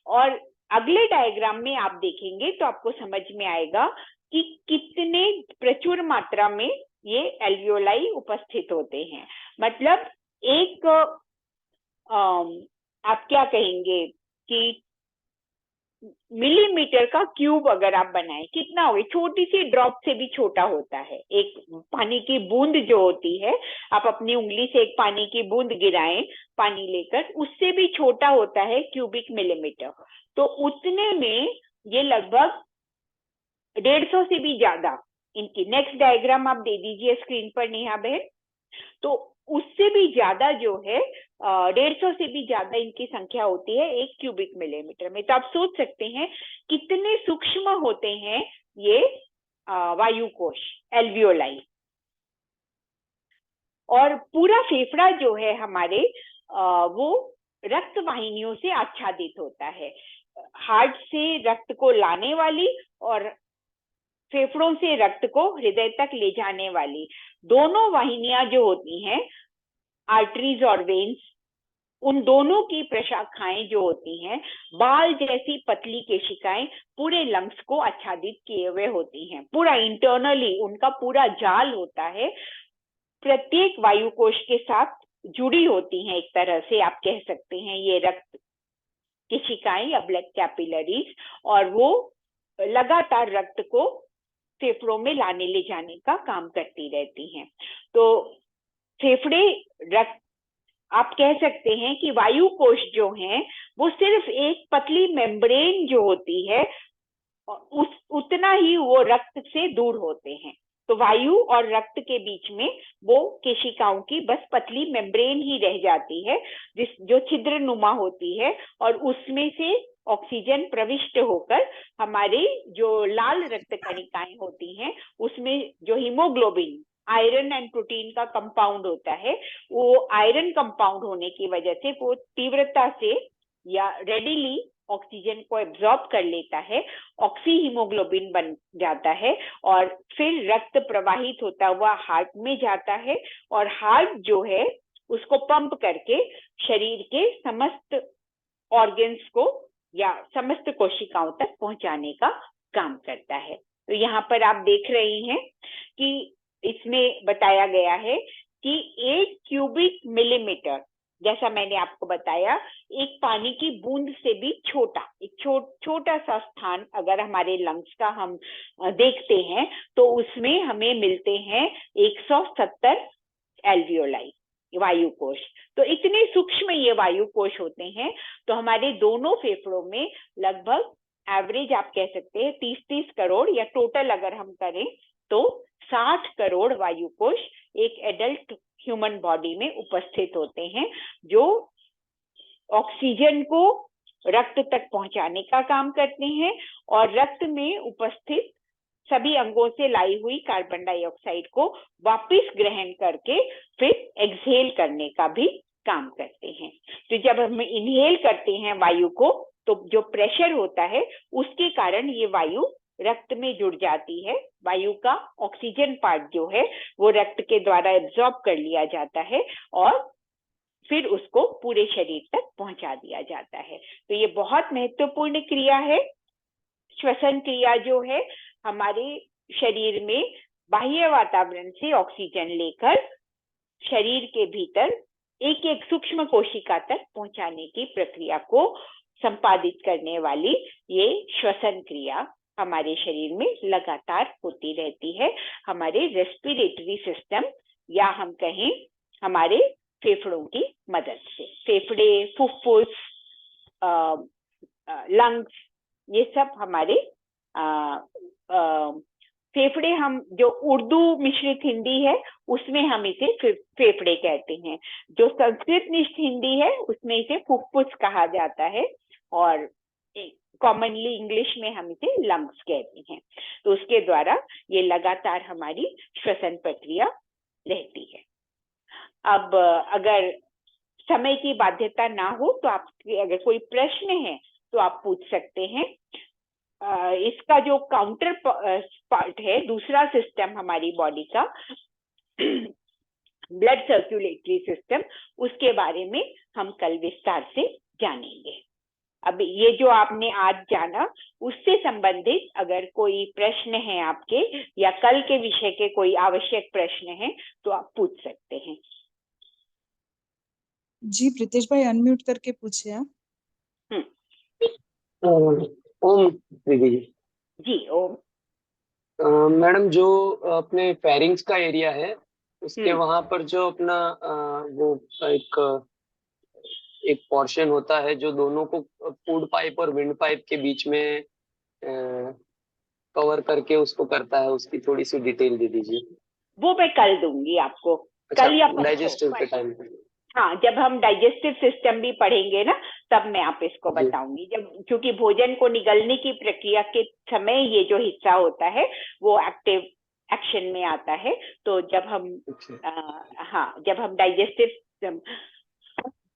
[SPEAKER 2] और अगले डायग्राम में आप देखेंगे तो आपको समझ में आएगा कि कितने प्रचुर मात्रा में ये एल्वियोलाई उपस्थित होते हैं। मतलब एक आप क्या कहेंगे कि मिलीमीटर का क्यूब अगर आप बनाएं, कितना होगा, छोटी सी ड्रॉप से भी छोटा होता है। एक पानी की बूंद जो होती है, आप अपनी उंगली से एक पानी की बूंद गिराएं पानी लेकर, उससे भी छोटा होता है क्यूबिक मिलीमीटर। तो उतने में ये लगभग 150 से भी ज्यादा इनकी, नेक्स्ट डायग्राम आप दे दीजिए स्क्रीन पर नेहा बहन, तो उससे भी ज्यादा जो है 150 से भी ज्यादा इनकी संख्या होती है एक क्यूबिक मिलीमीटर में। तो आप सोच सकते हैं कितने सूक्ष्म होते हैं ये वायु कोश एल्वियोलाई। और पूरा फेफड़ा जो है हमारे वो रक्त वाहिनियों से आच्छादित होता है। हार्ट से रक्त को लाने वाली और फेफड़ों से रक्त को हृदय तक ले जाने वाली दोनों वाहिनियां जो होती हैं, आर्टरीज और वेन्स, उन दोनों की प्रशाखाएं जो होती हैं, बाल जैसी पतली केशिकाएं पूरे लंग्स को आच्छादित किए हुए होती हैं। पूरा इंटरनली उनका पूरा जाल होता है, प्रत्येक वायु कोश के साथ जुड़ी होती हैं। एक तरह से आप कह सकते हैं ये रक्त केशिकाएं या ब्लड कैपिलरीज, और वो लगातार रक्त को फेफड़ों में लाने ले जाने का काम करती रहती हैं। तो फेफड़े रक्त, आप कह सकते हैं कि वायु कोश जो हैं वो सिर्फ एक पतली मेम्ब्रेन जो होती है उतना ही वो रक्त से दूर होते हैं। तो वायु और रक्त के बीच में वो केशिकाओं की बस पतली मेम्ब्रेन ही रह जाती है, जो छिद्र नुमा होती है, और उसमें से ऑक्सीजन प्रविष्ट होकर हमारे जो लाल रक्त कणिकाएं होती हैं उसमें जो हीमोग्लोबिन, आयरन एंड प्रोटीन का कंपाउंड होता है, वो आयरन कंपाउंड होने की वजह से वो तीव्रता से या रेडिली ऑक्सीजन को एब्जॉर्ब कर लेता है, ऑक्सी हीमोग्लोबिन बन जाता है, और फिर रक्त प्रवाहित होता हुआ हार्ट में जाता है, और हार्ट जो है उसको पंप करके शरीर के समस्त ऑर्गन्स को या समस्त कोशिकाओं तक पहुंचाने का काम करता है। तो यहाँ पर आप देख रहे हैं कि इसमें बताया गया है कि 1 क्यूबिक मिलीमीटर, जैसा मैंने आपको बताया, एक पानी की बूंद से भी छोटा, एक छोटा सा स्थान अगर हमारे लंग्स का हम देखते हैं तो उसमें हमें मिलते हैं 170 एल्वियोलाई वायु कोश। तो इतने सूक्ष्म ये वायु कोश होते हैं। तो हमारे दोनों फेफड़ों में लगभग एवरेज आप कह सकते हैं 30-30 करोड़, या टोटल अगर हम करें तो 60 करोड़ वायु कोश एक एडल्ट ह्यूमन बॉडी में उपस्थित होते हैं, जो ऑक्सीजन को रक्त तक पहुंचाने का काम करते हैं और रक्त में उपस्थित सभी अंगों से लाई हुई कार्बन डाइऑक्साइड को वापस ग्रहण करके फिर एक्सहेल करने का भी काम करते हैं। तो जब हम इनहेल करते हैं वायु को, तो जो प्रेशर होता है उसके कारण ये वायु रक्त में जुड़ जाती है। वायु का ऑक्सीजन पार्ट जो है वो रक्त के द्वारा एब्जॉर्ब कर लिया जाता है और फिर उसको पूरे शरीर तक पहुंचा दिया जाता है। तो ये बहुत महत्वपूर्ण क्रिया है। श्वसन क्रिया जो है हमारे शरीर में बाह्य वातावरण से ऑक्सीजन लेकर शरीर के भीतर एक एक सूक्ष्म कोशिका तक पहुंचाने की प्रक्रिया को संपादित करने वाली ये श्वसन क्रिया हमारे शरीर में लगातार होती रहती है। हमारे रेस्पिरेटरी सिस्टम, या हम कहें हमारे फेफड़ों की मदद से। फेफड़े, फुफ्फुस, लंग्स, ये सब हमारे फेफड़े, हम जो उर्दू मिश्रित हिंदी है उसमें हम इसे फेफड़े कहते हैं, जो संस्कृत मिश्रित हिंदी है उसमें इसे फुफ्फुस कहा जाता है, और कॉमनली इंग्लिश में हम इसे लंग्स कहते हैं। तो उसके द्वारा ये लगातार हमारी श्वसन प्रक्रिया रहती है। अब अगर समय की बाध्यता ना हो तो आपके अगर कोई प्रश्न है तो आप पूछ सकते हैं। इसका जो काउंटर पार्ट है, दूसरा सिस्टम हमारी बॉडी का, ब्लड सर्कुलेटरी सिस्टम, उसके बारे में हम कल विस्तार से जानेंगे। अब ये जो आपने आज जाना, उससे संबंधित अगर कोई प्रश्न है आपके, या कल के विषय के कोई आवश्यक प्रश्न है तो आप पूछ सकते हैं।
[SPEAKER 1] जी प्रीतेश भाई, अनम्यूट करके पूछे आप।
[SPEAKER 3] ओम दीदी जी।
[SPEAKER 2] जी ओम।
[SPEAKER 3] मैडम, जो अपने फेरिंग्स का एरिया है उसके वहां पर जो अपना वो एक पोर्शन होता है जो दोनों को फूड पाइप और विंड पाइप के बीच में कवर करके उसको करता है, उसकी थोड़ी सी डिटेल दे दीजिए।
[SPEAKER 2] वो मैं कल दूंगी आपको।
[SPEAKER 3] अच्छा,
[SPEAKER 2] कल या
[SPEAKER 3] डाइजेस्टिव के टाइम पे।
[SPEAKER 2] हाँ, जब हम डाइजेस्टिव सिस्टम भी पढ़ेंगे ना, तब मैं आप इसको
[SPEAKER 3] जी।
[SPEAKER 2] बताऊंगी। जब, क्योंकि भोजन को निगलने की प्रक्रिया के समय ये जो हिस्सा होता है वो एक्टिव एक्शन में आता है। तो जब हम हाँ, जब हम डाइजेस्टिव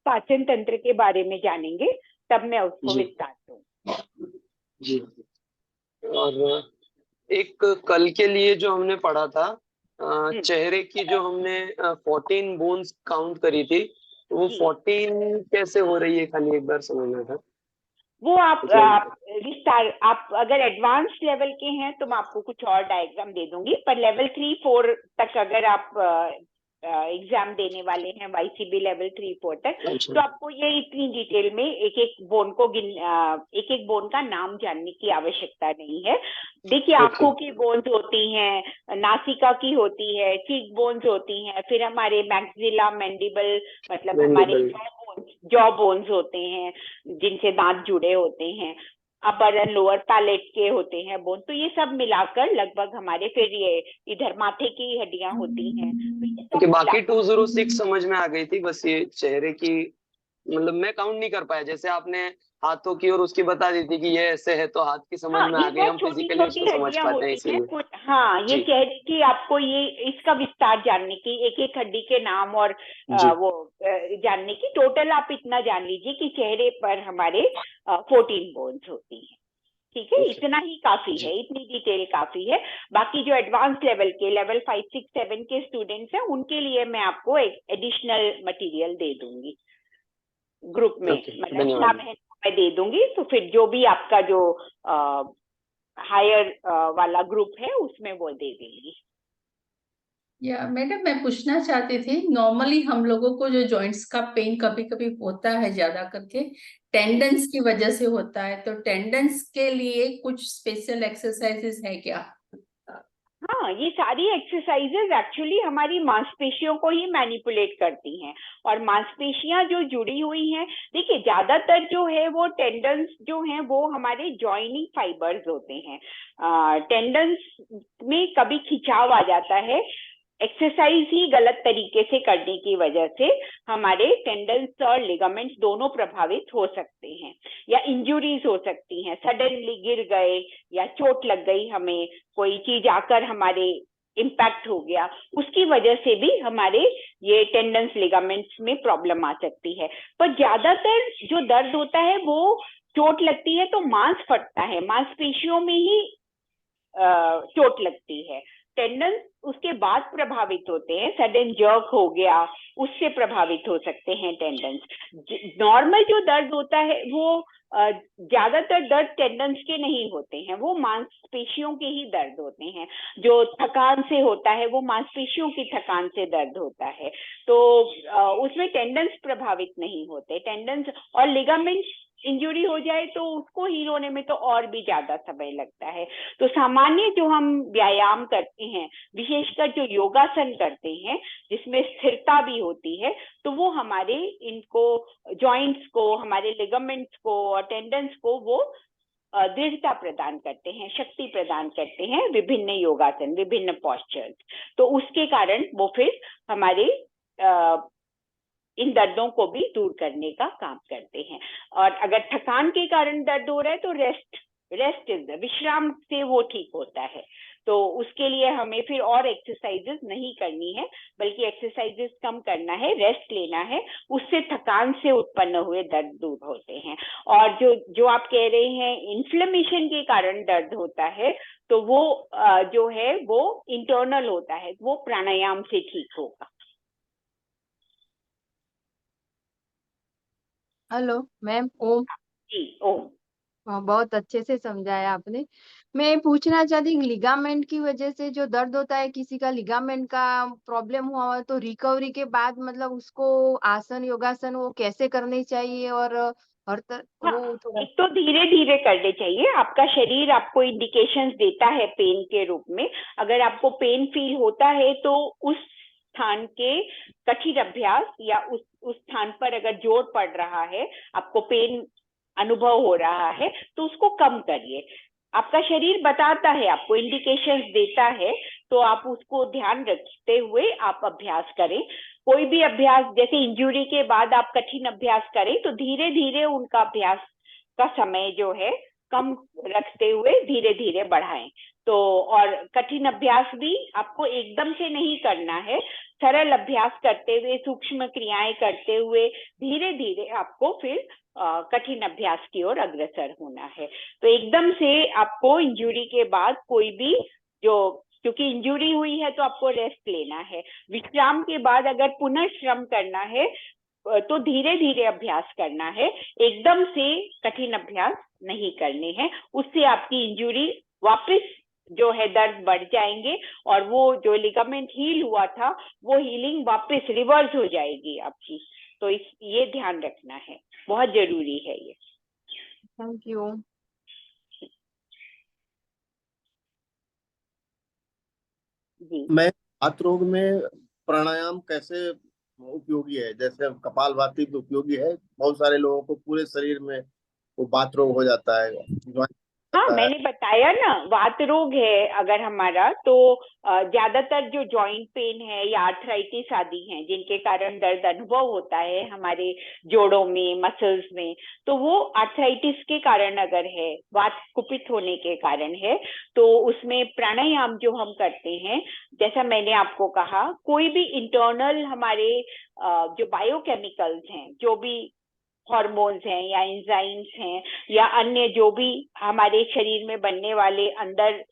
[SPEAKER 2] पाचन तंत्र के बारे में जानेंगे तब मैं उसको
[SPEAKER 3] जी।
[SPEAKER 2] विस्तार दूंगी।
[SPEAKER 3] जी। और एक कल के लिए जो हमने पढ़ा था, चेहरे की जो हमने 14 बोन्स काउंट करी थी, वो 14 कैसे हो रही है, खाली एक बार समझना था।
[SPEAKER 2] वो आप विस्तार, आप अगर एडवांस लेवल के हैं तो मैं आपको कुछ और डायग्राम दे दूंगी, पर लेवल 3-4 तक अगर आप एग्जाम देने वाले हैं, YCB लेवल 3-4 तक, तो आपको ये इतनी डिटेल में एक एक बोन को एक एक बोन का नाम जानने की आवश्यकता नहीं है। देखिए, आंखों की बोन्स होती हैं, नासिका की होती है, चीक बोन्स होती हैं, फिर हमारे मैक्सिला, मैंडिबल, मतलब हमारे जॉ बोन्स होते हैं जिनसे दांत जुड़े होते हैं, अपर एंड लोअर पैलेट के होते हैं बोन। तो ये सब मिलाकर लगभग हमारे, फिर ये इधर माथे की हड्डियां होती हैं।
[SPEAKER 3] तो बाकी 206 समझ में आ गई थी, बस ये चेहरे की मतलब मैं काउंट नहीं कर पाया। जैसे आपने हाथों की और उसकी बता दी थी कि ये ऐसे है, तो हाथ की समझ में आ गई, हम फिजिकली उसको समझ पाते हैं इसीलिए।
[SPEAKER 2] हाँ, ये चेहरे की आपको ये इसका विस्तार जानने की, एक एक हड्डी के नाम और वो जानने की, टोटल आप इतना जान लीजिए कि चेहरे पर हमारे 14 बोन्स होती हैं। ठीक है, इतना ही काफी है, इतनी डिटेल काफी है। बाकी जो एडवांस लेवल के, लेवल 5, 6, 7 के स्टूडेंट्स हैं, उनके लिए मैं आपको एक एडिशनल मटेरियल दे दूंगी ग्रुप में, मतलब मैं दे दूंगी। तो फिर जो भी आपका जो हायर वाला ग्रुप है उसमें वो दे देंगी।
[SPEAKER 4] या मैडम, मैं पूछना चाहती थी, नॉर्मली हम लोगों को जो जॉइंट्स का पेन कभी कभी होता है, ज्यादा करके टेंडन्स की वजह से होता है, तो टेंडन्स के लिए कुछ स्पेशल एक्सरसाइजेस है क्या?
[SPEAKER 2] हाँ, ये सारी एक्सरसाइजेज एक्चुअली हमारी मांसपेशियों को ही मैनिपुलेट करती हैं, और मांसपेशियां जो जुड़ी हुई हैं, देखिए ज्यादातर जो है वो टेंडन्स जो हैं वो हमारे जॉइनिंग फाइबर्स होते हैं। टेंडन्स में कभी खिंचाव आ जाता है, एक्सरसाइज ही गलत तरीके से करने की वजह से हमारे टेंडन्स और लिगामेंट्स दोनों प्रभावित हो सकते हैं, या इंजुरीज हो सकती हैं, सडनली गिर गए या चोट लग गई, हमें कोई चीज आकर हमारे इम्पैक्ट हो गया, उसकी वजह से भी हमारे ये टेंडन्स लिगामेंट्स में प्रॉब्लम आ सकती है। पर ज्यादातर जो दर्द होता है वो चोट लगती है तो मांस फटता है, मांसपेशियों में ही चोट लगती है। टेंडन्स उसके बाद प्रभावित होते हैं, सडन जर्क हो गया उससे प्रभावित हो सकते हैं टेंडन्स। नॉर्मल जो दर्द होता है वो ज्यादातर दर्द टेंडन्स के नहीं होते हैं, वो मांसपेशियों के ही दर्द होते हैं। जो थकान से होता है वो मांसपेशियों की थकान से दर्द होता है, तो उसमें टेंडन्स प्रभावित नहीं होते। टेंडन्स और लिगामेंट्स इंजुरी हो जाए तो उसको हील होने में तो और भी ज्यादा समय लगता है। तो सामान्य जो हम व्यायाम करते हैं, विशेषकर जो योगासन करते हैं जिसमें स्थिरता भी होती है, तो वो हमारे इनको जॉइंट्स को, हमारे लिगामेंट्स को और टेंडन्स को वो दृढ़ता प्रदान करते हैं, शक्ति प्रदान करते हैं, विभिन्न योगासन, विभिन्न पोस्चर्स। तो उसके कारण वो फिर हमारे इन दर्दों को भी दूर करने का काम करते हैं। और अगर थकान के कारण दर्द हो रहा है तो रेस्ट इज विश्राम से वो ठीक होता है। तो उसके लिए हमें फिर और एक्सरसाइजेस नहीं करनी है, बल्कि एक्सरसाइजेस कम करना है, रेस्ट लेना है, उससे थकान से उत्पन्न हुए दर्द दूर होते हैं। और जो आप कह रहे हैं इन्फ्लेमेशन के कारण दर्द होता है, तो वो जो है वो इंटरनल होता है, वो प्राणायाम से ठीक होगा।
[SPEAKER 5] हेलो मैम, ओम।
[SPEAKER 2] जी ओम।
[SPEAKER 5] बहुत अच्छे से समझाया आपने। मैं पूछना चाहती हूँ, लिगामेंट की वजह से जो दर्द होता है, किसी का लिगामेंट का प्रॉब्लम हुआ हो तो रिकवरी के बाद मतलब उसको आसन योगासन वो कैसे करने चाहिए, और
[SPEAKER 2] हाँ,
[SPEAKER 5] वो थोड़ा।
[SPEAKER 2] एक तो धीरे धीरे करने चाहिए। आपका शरीर आपको इंडिकेशंस देता है पेन के रूप में। अगर आपको पेन फील होता है तो उस स्थान के कठिन अभ्यास या उस स्थान पर अगर जोर पड़ रहा है, आपको पेन अनुभव हो रहा है, तो उसको कम करिए। आपका शरीर बताता है, आपको इंडिकेशंस देता है, तो आप उसको ध्यान रखते हुए आप अभ्यास करें। कोई भी अभ्यास, जैसे इंजुरी के बाद आप कठिन अभ्यास करें तो धीरे धीरे उनका अभ्यास का समय जो है कम रखते हुए धीरे धीरे बढ़ाएं। तो और कठिन अभ्यास भी आपको एकदम से नहीं करना है, सरल अभ्यास करते हुए, सूक्ष्म क्रियाएं करते हुए धीरे धीरे आपको फिर कठिन अभ्यास की ओर अग्रसर होना है। तो एकदम से आपको इंजुरी के बाद कोई भी क्योंकि इंजुरी हुई है तो आपको रेस्ट लेना है। विश्राम के बाद अगर पुनः श्रम करना है तो धीरे धीरे अभ्यास करना है, एकदम से कठिन अभ्यास नहीं करने हैं। उससे आपकी इंजुरी वापस जो है दर्द बढ़ जाएंगे और वो जो लिगामेंट हील हुआ था वो हीलिंग वापस रिवर्स हो जाएगी आपकी। तो ये ध्यान रखना है, बहुत जरूरी है ये।
[SPEAKER 5] Thank you.
[SPEAKER 2] जी
[SPEAKER 6] मैं बात रोग में प्राणायाम कैसे उपयोगी है? जैसे कपालभाति भी उपयोगी है, बहुत सारे लोगों को पूरे शरीर में वो बात रोग हो जाता है, ज्वाइंट
[SPEAKER 2] हाँ,
[SPEAKER 6] जाता है।
[SPEAKER 2] मैंने बताया ना, वात रोग है अगर हमारा, तो ज्यादातर जो जॉइंट पेन है या आर्थराइटिस आदि हैं जिनके कारण दर्द अनुभव होता है हमारे जोड़ों में, मसल्स में, तो वो आर्थराइटिस के कारण अगर है, वात कुपित होने के कारण है, तो उसमें प्राणायाम जो हम करते हैं, जैसा मैंने आपको कहा, कोई भी इंटरनल हमारे जो बायोकेमिकल्स हैं, जो भी हॉर्मोन्स हैं या एंजाइम्स हैं या अन्य जो भी हमारे शरीर में बनने वाले अंदर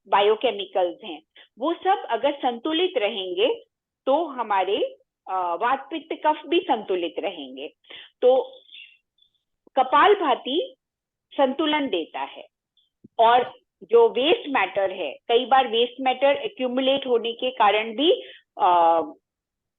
[SPEAKER 2] बायोकेमिकल्स हैं, वो सब अगर संतुलित रहेंगे तो हमारे वात पित्त कफ भी संतुलित रहेंगे। तो कपालभाति संतुलन देता है। और जो वेस्ट मैटर है, कई बार वेस्ट मैटर एक्यूमुलेट होने के कारण भी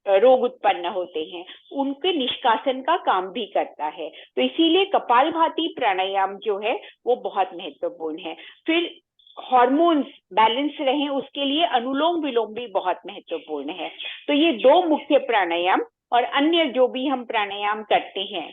[SPEAKER 2] रोग उत्पन्न होते हैं, उनके निष्कासन का काम भी करता है। तो इसीलिए कपालभाति प्राणायाम जो है वो बहुत महत्वपूर्ण है। फिर हार्मोन्स बैलेंस रहें उसके लिए अनुलोम विलोम भी बहुत महत्वपूर्ण है। तो ये दो मुख्य प्राणायाम, और अन्य जो भी हम प्राणायाम करते हैं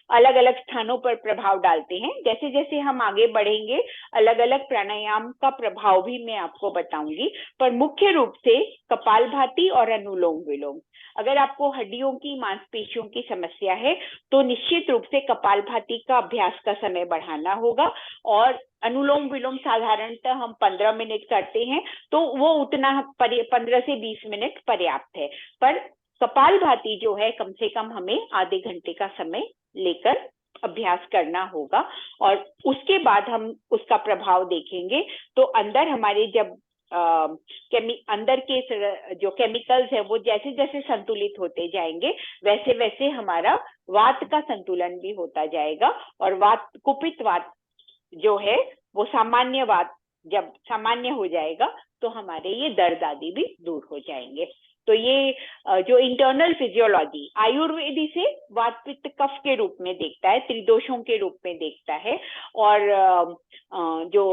[SPEAKER 2] अलग अलग स्थानों पर प्रभाव डालते हैं। जैसे जैसे हम आगे बढ़ेंगे अलग अलग प्राणायाम का प्रभाव भी मैं आपको बताऊंगी, पर मुख्य रूप से कपालभाति और अनुलोम विलोम। अगर आपको हड्डियों की, मांसपेशियों की समस्या है तो निश्चित रूप से कपालभाति का अभ्यास का समय बढ़ाना होगा, और अनुलोम विलोम साधारणतः हम 15 मिनट करते हैं तो वो उतना 15 से 20 मिनट पर्याप्त है। पर कपालभाति जो है कम से कम हमें आधे घंटे का समय लेकर अभ्यास करना होगा, और उसके बाद हम उसका प्रभाव देखेंगे। तो अंदर हमारे जब अंदर के जो केमिकल्स है वो जैसे जैसे संतुलित होते जाएंगे वैसे वैसे हमारा वात का संतुलन भी होता जाएगा, और वात, कुपित वात जो है वो सामान्य वात जब सामान्य हो जाएगा तो हमारे ये दर्द आदि भी दूर हो जाएंगे। तो ये जो इंटरनल फिजियोलॉजी आयुर्वेदी से वात पित्त कफ के रूप में देखता है, त्रिदोषों के रूप में देखता है, और जो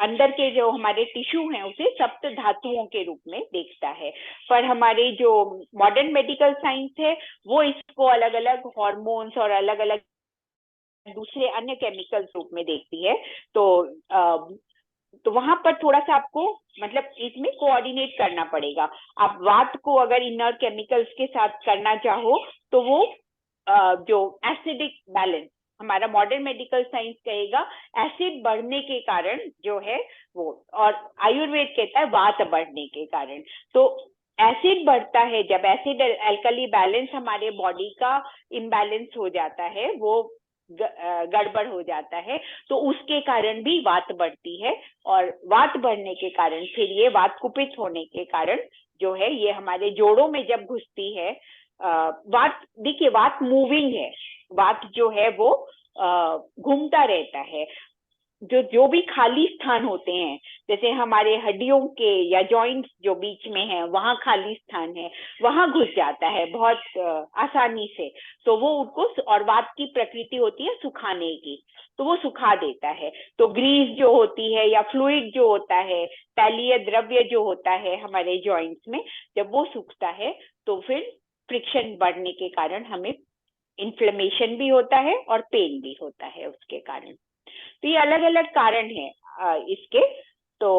[SPEAKER 2] अंदर के जो हमारे टिश्यू हैं उसे सप्त धातुओं के रूप में देखता है। पर हमारे जो मॉडर्न मेडिकल साइंस है वो इसको अलग अलग हार्मोन्स और अलग अलग दूसरे अन्य केमिकल्स रूप में देखती है। तो वहां पर थोड़ा सा आपको मतलब इसमें कोऑर्डिनेट करना पड़ेगा। आप वात को अगर इनर केमिकल्स के साथ करना चाहो तो वो जो एसिडिक बैलेंस, हमारा मॉडर्न मेडिकल साइंस कहेगा एसिड बढ़ने के कारण जो है वो, और आयुर्वेद कहता है वात बढ़ने के कारण। तो एसिड बढ़ता है, जब एसिड अल्कली बैलेंस हमारे बॉडी का इम्बैलेंस हो जाता है, वो गड़बड़ हो जाता है, तो उसके कारण भी वात बढ़ती है। और वात बढ़ने के कारण फिर ये वात कुपित होने के कारण जो है ये हमारे जोड़ों में जब घुसती है, वात, देखिए वात मूविंग है, वात जो है वो घूमता रहता है। जो भी खाली स्थान होते हैं, जैसे हमारे हड्डियों के या जॉइंट्स जो बीच में है वहां खाली स्थान है, वहां घुस जाता है बहुत आसानी से। तो वो उनको, और वात की प्रकृति होती है सुखाने की, तो वो सुखा देता है। तो ग्रीस जो होती है या फ्लूइड जो होता है, तैलीय द्रव्य जो होता है हमारे जॉइंट्स में, जब वो सूखता है तो फिर फ्रिक्शन बढ़ने के कारण हमें इन्फ्लेमेशन भी होता है और पेन भी होता है उसके कारण। तो ये अलग अलग कारण है इसके। तो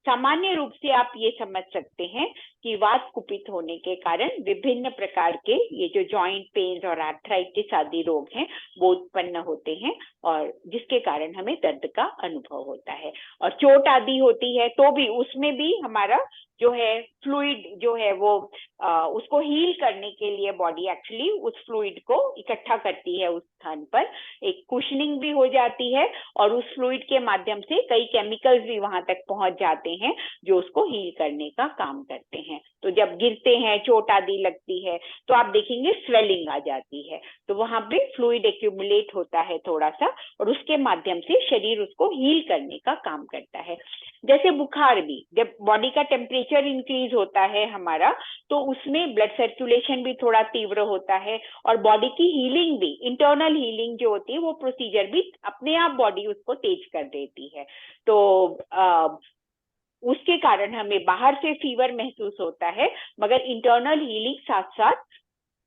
[SPEAKER 2] सामान्य रूप से आप ये समझ सकते हैं कि वात कुपित होने के कारण विभिन्न प्रकार के ये जो जॉइंट पेन्स और आर्थराइटिस आदि रोग हैं वो उत्पन्न होते हैं, और जिसके कारण हमें दर्द का अनुभव होता है। और चोट आदि होती है तो भी उसमें भी हमारा जो है फ्लूइड जो है वो उसको हील करने के लिए बॉडी एक्चुअली उस फ्लूइड को इकट्ठा करती है उस स्थान पर, एक कुशनिंग भी हो जाती है, और उस फ्लूइड के माध्यम से कई केमिकल्स भी वहां तक पहुंच जाते हैं जो उसको हील करने का काम करते हैं। तो जब गिरते हैं, चोट आदि लगती है, तो आप देखेंगे स्वेलिंग आ जाती है, तो वहां पे फ्लूइड एक्यूमुलेट होता है थोड़ा सा, और उसके माध्यम से शरीर उसको हील करने का काम करता है। जैसे बुखार भी, जब बॉडी का टेम्परेचर इंक्रीज होता है हमारा, तो उसमें ब्लड सर्कुलेशन भी थोड़ा तीव्र होता है, और बॉडी की हीलिंग भी, इंटरनल हीलिंग जो होती है वो प्रोसीजर भी अपने आप बॉडी उसको तेज कर देती है। तो उसके कारण हमें बाहर से फीवर महसूस होता है, मगर इंटरनल हीलिंग साथ साथ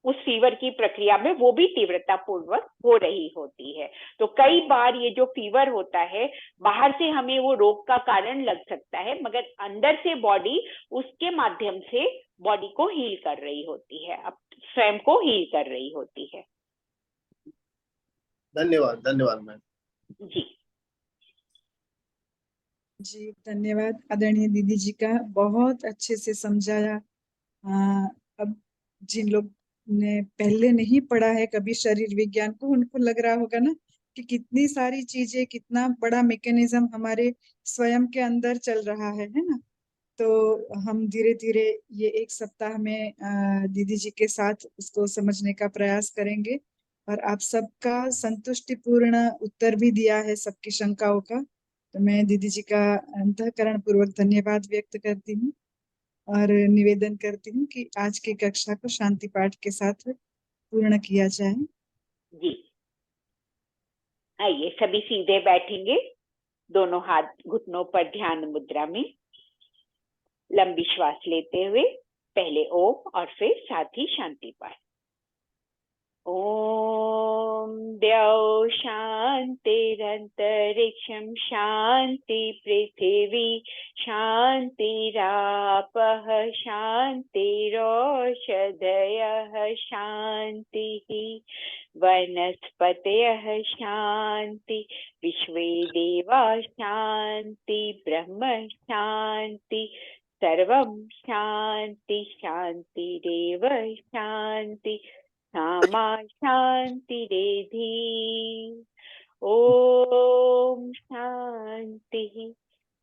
[SPEAKER 2] उस फीवर की प्रक्रिया में वो भी तीव्रता पूर्वक हो रही होती है। तो कई बार ये जो फीवर होता है बाहर से हमें वो रोग का कारण लग सकता है, मगर अंदर से बॉडी उसके माध्यम से बॉडी को हील कर रही होती है, अब स्वयं को हील कर रही होती है।
[SPEAKER 6] धन्यवाद, धन्यवाद मैम
[SPEAKER 2] जी
[SPEAKER 1] जी, धन्यवाद आदरणीय दीदी जी का, बहुत अच्छे से समझाया। अब जिन लोग ने पहले नहीं पढ़ा है कभी शरीर विज्ञान को, उनको लग रहा होगा ना कि कितनी सारी चीजें, कितना बड़ा मैकेनिज्म हमारे स्वयं के अंदर चल रहा है ना। तो हम धीरे धीरे ये एक सप्ताह में दीदी जी के साथ उसको समझने का प्रयास करेंगे, और आप सबका संतुष्टिपूर्ण उत्तर भी दिया है सबकी शंकाओं का। तो मैं दीदी जी का अंतःकरण पूर्वक धन्यवाद व्यक्त करती हूँ, और निवेदन करती हूँ कि आज की कक्षा को शांति पाठ के साथ पूर्ण किया जाए।
[SPEAKER 2] जी, आइए सभी सीधे बैठेंगे, दोनों हाथ घुटनों पर ध्यान मुद्रा में, लंबी श्वास लेते हुए पहले ओम और फिर साथ ही शांति पाठ। ओम द्यौ शांतिरंतरिक्षं शांति पृथिवी शांतिरापः शांतिरोषधयः शांतिः वनस्पतयः शांति विश्वे देवा शांति ब्रह्म शांति सर्वं शांति शांतिरेव शांति सामा शांतिरेधि। ओम शांति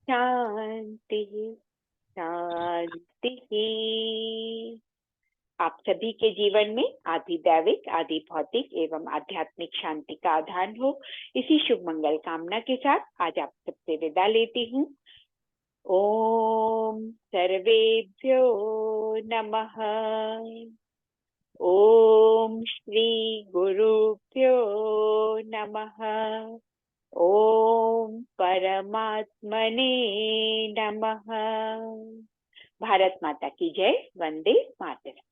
[SPEAKER 2] शांति शांति। आप सभी के जीवन में आदि दैविक, आदि भौतिक एवं आध्यात्मिक शांति का आधान हो, इसी शुभ मंगल कामना के साथ आज आप सबसे विदा लेती हूँ। ॐ सर्वेभ्यो नमः। ॐ श्री गुरुभ्यो नमः। ॐ परमात्मने नमः। भारत माता की जय। वंदे मातरम।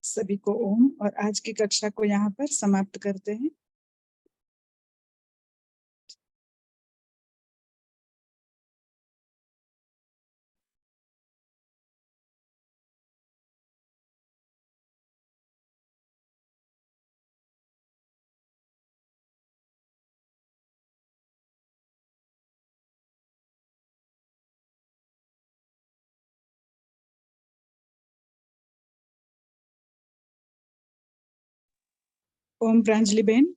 [SPEAKER 1] सभी को ओम। और आज की कक्षा को यहाँ पर समाप्त करते हैं। ओम प्रांजलि बेन।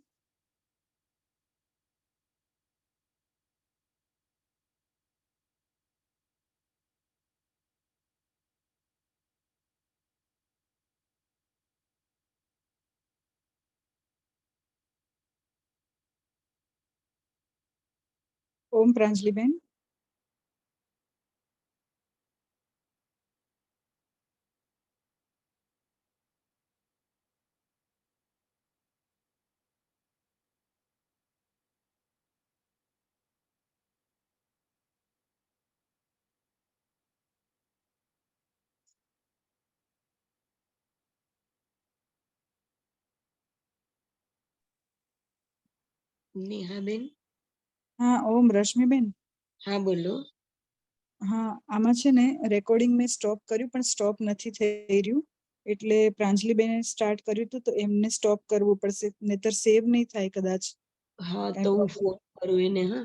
[SPEAKER 1] ओम प्रांजलि बेन।
[SPEAKER 7] नेहा बेन।
[SPEAKER 1] हाँ ओम रश्मि बेन।
[SPEAKER 7] हाँ बोलो।
[SPEAKER 1] હા આમાં છે ને રેકોર્ડિંગ મેં સ્ટોપ કર્યું પણ સ્ટોપ નથી થઈ રહ્યું એટલે પ્રાંજલિબેને સ્ટાર્ટ કર્યું હતું તો એમને સ્ટોપ કરવું પડશે નહીતર સેવ નહીં થાય કદાચ
[SPEAKER 7] हाँ
[SPEAKER 1] કઈ
[SPEAKER 7] तो હું
[SPEAKER 1] પ્રોબ્લેમ।
[SPEAKER 7] ફોન કરું એને। હા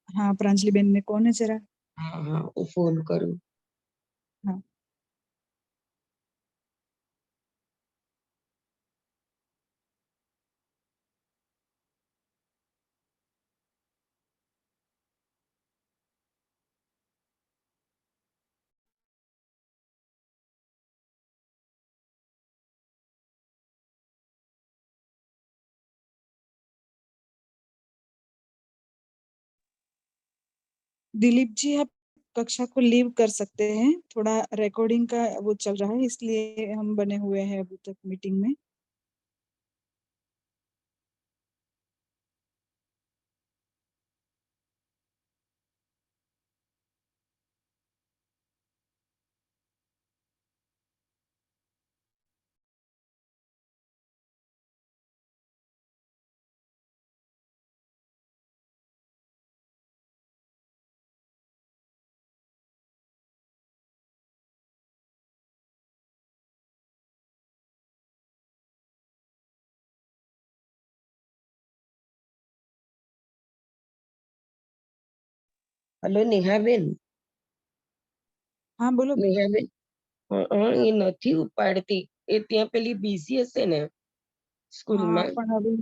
[SPEAKER 1] હા પ્રાંજલિબેનને કોને જરા।
[SPEAKER 7] हाँ हाँ હું ફોન કરું।
[SPEAKER 1] હા दिलीप जी आप कक्षा को लीव कर सकते हैं थोड़ा रिकॉर्डिंग का वो चल रहा है इसलिए हम बने हुए हैं अभी तक मीटिंग में।
[SPEAKER 7] Hello Neha Ben.
[SPEAKER 1] हाँ बोलो।
[SPEAKER 7] नेहा बेन એ નથી ઉપાડતી। એ ત્યાં પેલી બિઝી હશે ને
[SPEAKER 1] હા
[SPEAKER 7] સ્કૂલમાં।
[SPEAKER 1] પણ હવે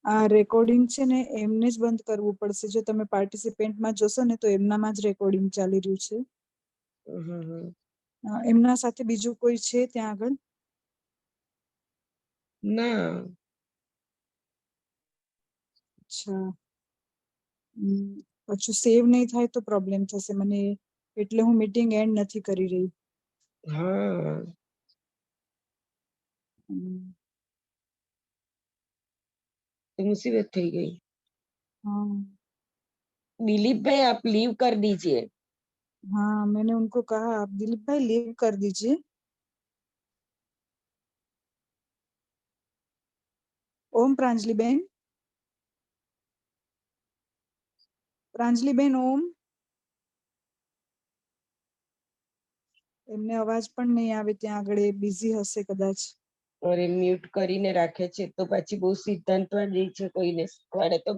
[SPEAKER 1] આ રેકોર્ડિંગ છે ને એમને જ બંધ કરવું પડશે જો તમે પાર્ટિસિપેન્ટમાં જોશો ને તો એમનામાં જ રેકોર્ડિંગ ચાલી રહ્યું છે। એમના સાથે બીજું કોઈ છે ત્યાં આગળ।
[SPEAKER 7] ના
[SPEAKER 1] અચ્છા પાછું સેવ નહીં થાય તો પ્રોબ્લેમ થશે મને એટલે હું મીટિંગ એન્ડ નથી કરી રહી।
[SPEAKER 7] હા
[SPEAKER 1] હમ,
[SPEAKER 7] तो मुसीबत થઈ ગઈ।
[SPEAKER 1] हाँ
[SPEAKER 7] दिलीप भाई आप लीव कर दीजिए।
[SPEAKER 1] हाँ मैंने उनको कहा आप दिलीप भाई लीव कर दीजिए। ओम प्रांजलि बेन। प्रांजलि बेन ओम। એમને અવાજ પણ નહીં આવે ત્યાં આગળ બિઝી હશે કદાચ।
[SPEAKER 7] और म्यूट કરીને રાખે છે તો પછી બહુ સિદ્ધાંતવાદી છે કોઈને શીખવાડે તો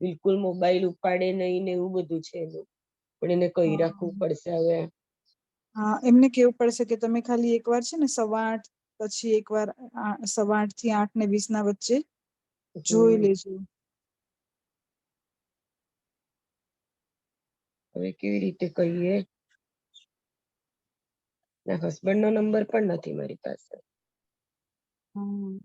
[SPEAKER 7] બિલકુલ મોબાઈલ ઉપાડે નહીં ને એવું બધું છે એનું। પણ એને કહી રાખવું પડશે હવે।
[SPEAKER 1] હા એમને કેવું પડશે કે તમે ખાલી એકવાર છે ને 8:15 પછી એકવાર 8:15 થી 8:20 ના વચ્ચે જોઈ લેજો।
[SPEAKER 7] હવે કેવી રીતે કહીએ। ના હસબન્ડ નો નંબર પણ નથી મારી પાસે।
[SPEAKER 1] હમ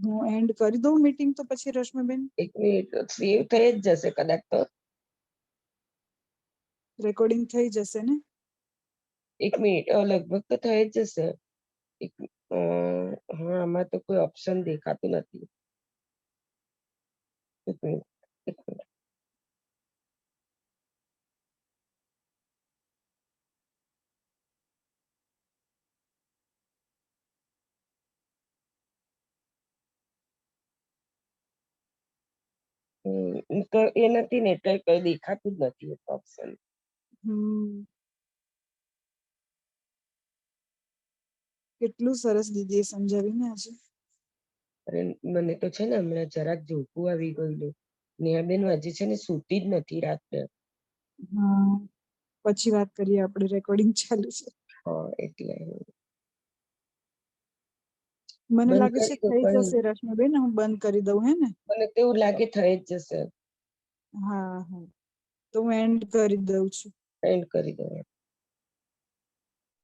[SPEAKER 1] હું એન્ડ કરી દઉં મીટિંગ તો પછી રશ્મિબેન
[SPEAKER 7] 1 મિનિટ સેવ થઈ જ જશે કદાચ તો.
[SPEAKER 1] રેકોર્ડિંગ થઈ જશે ને?
[SPEAKER 7] 1 મિનિટ લગભગ તો થઈ જ જશે. હા આમાં તો કોઈ ઓપ્શન દેખાતું નથી. 1 મિનિટ 1 મિનિટ. તો એ નથી ને એટલે કઈ દેખાતું જ નથી ઓપ્શન.
[SPEAKER 1] કેટલું સરસ દીદીએ સમજાવ્યું ને આજે.
[SPEAKER 7] અરે મને તો છે ને હમણાં જરાક ઝોકું આવી ગયેલું. નેહાબેન આજે છે ને સૂતી જ નથી રાત્રે.
[SPEAKER 1] હા પછી વાત કરીએ, આપણે રેકોર્ડિંગ ચાલુ છે.
[SPEAKER 7] હા એટલે
[SPEAKER 1] મને
[SPEAKER 7] બંધ
[SPEAKER 1] લાગે છે
[SPEAKER 7] કરી દો
[SPEAKER 1] થઈ
[SPEAKER 7] પણ
[SPEAKER 1] જશે રશ્મિબેન, હું બંધ કરી દઉં હે ને?
[SPEAKER 7] મને તો એવું લાગે થઈ જ જશે.
[SPEAKER 1] હા હા તો હું એન્ડ કરી દઉં છું.
[SPEAKER 7] એન્ડ કરી દો.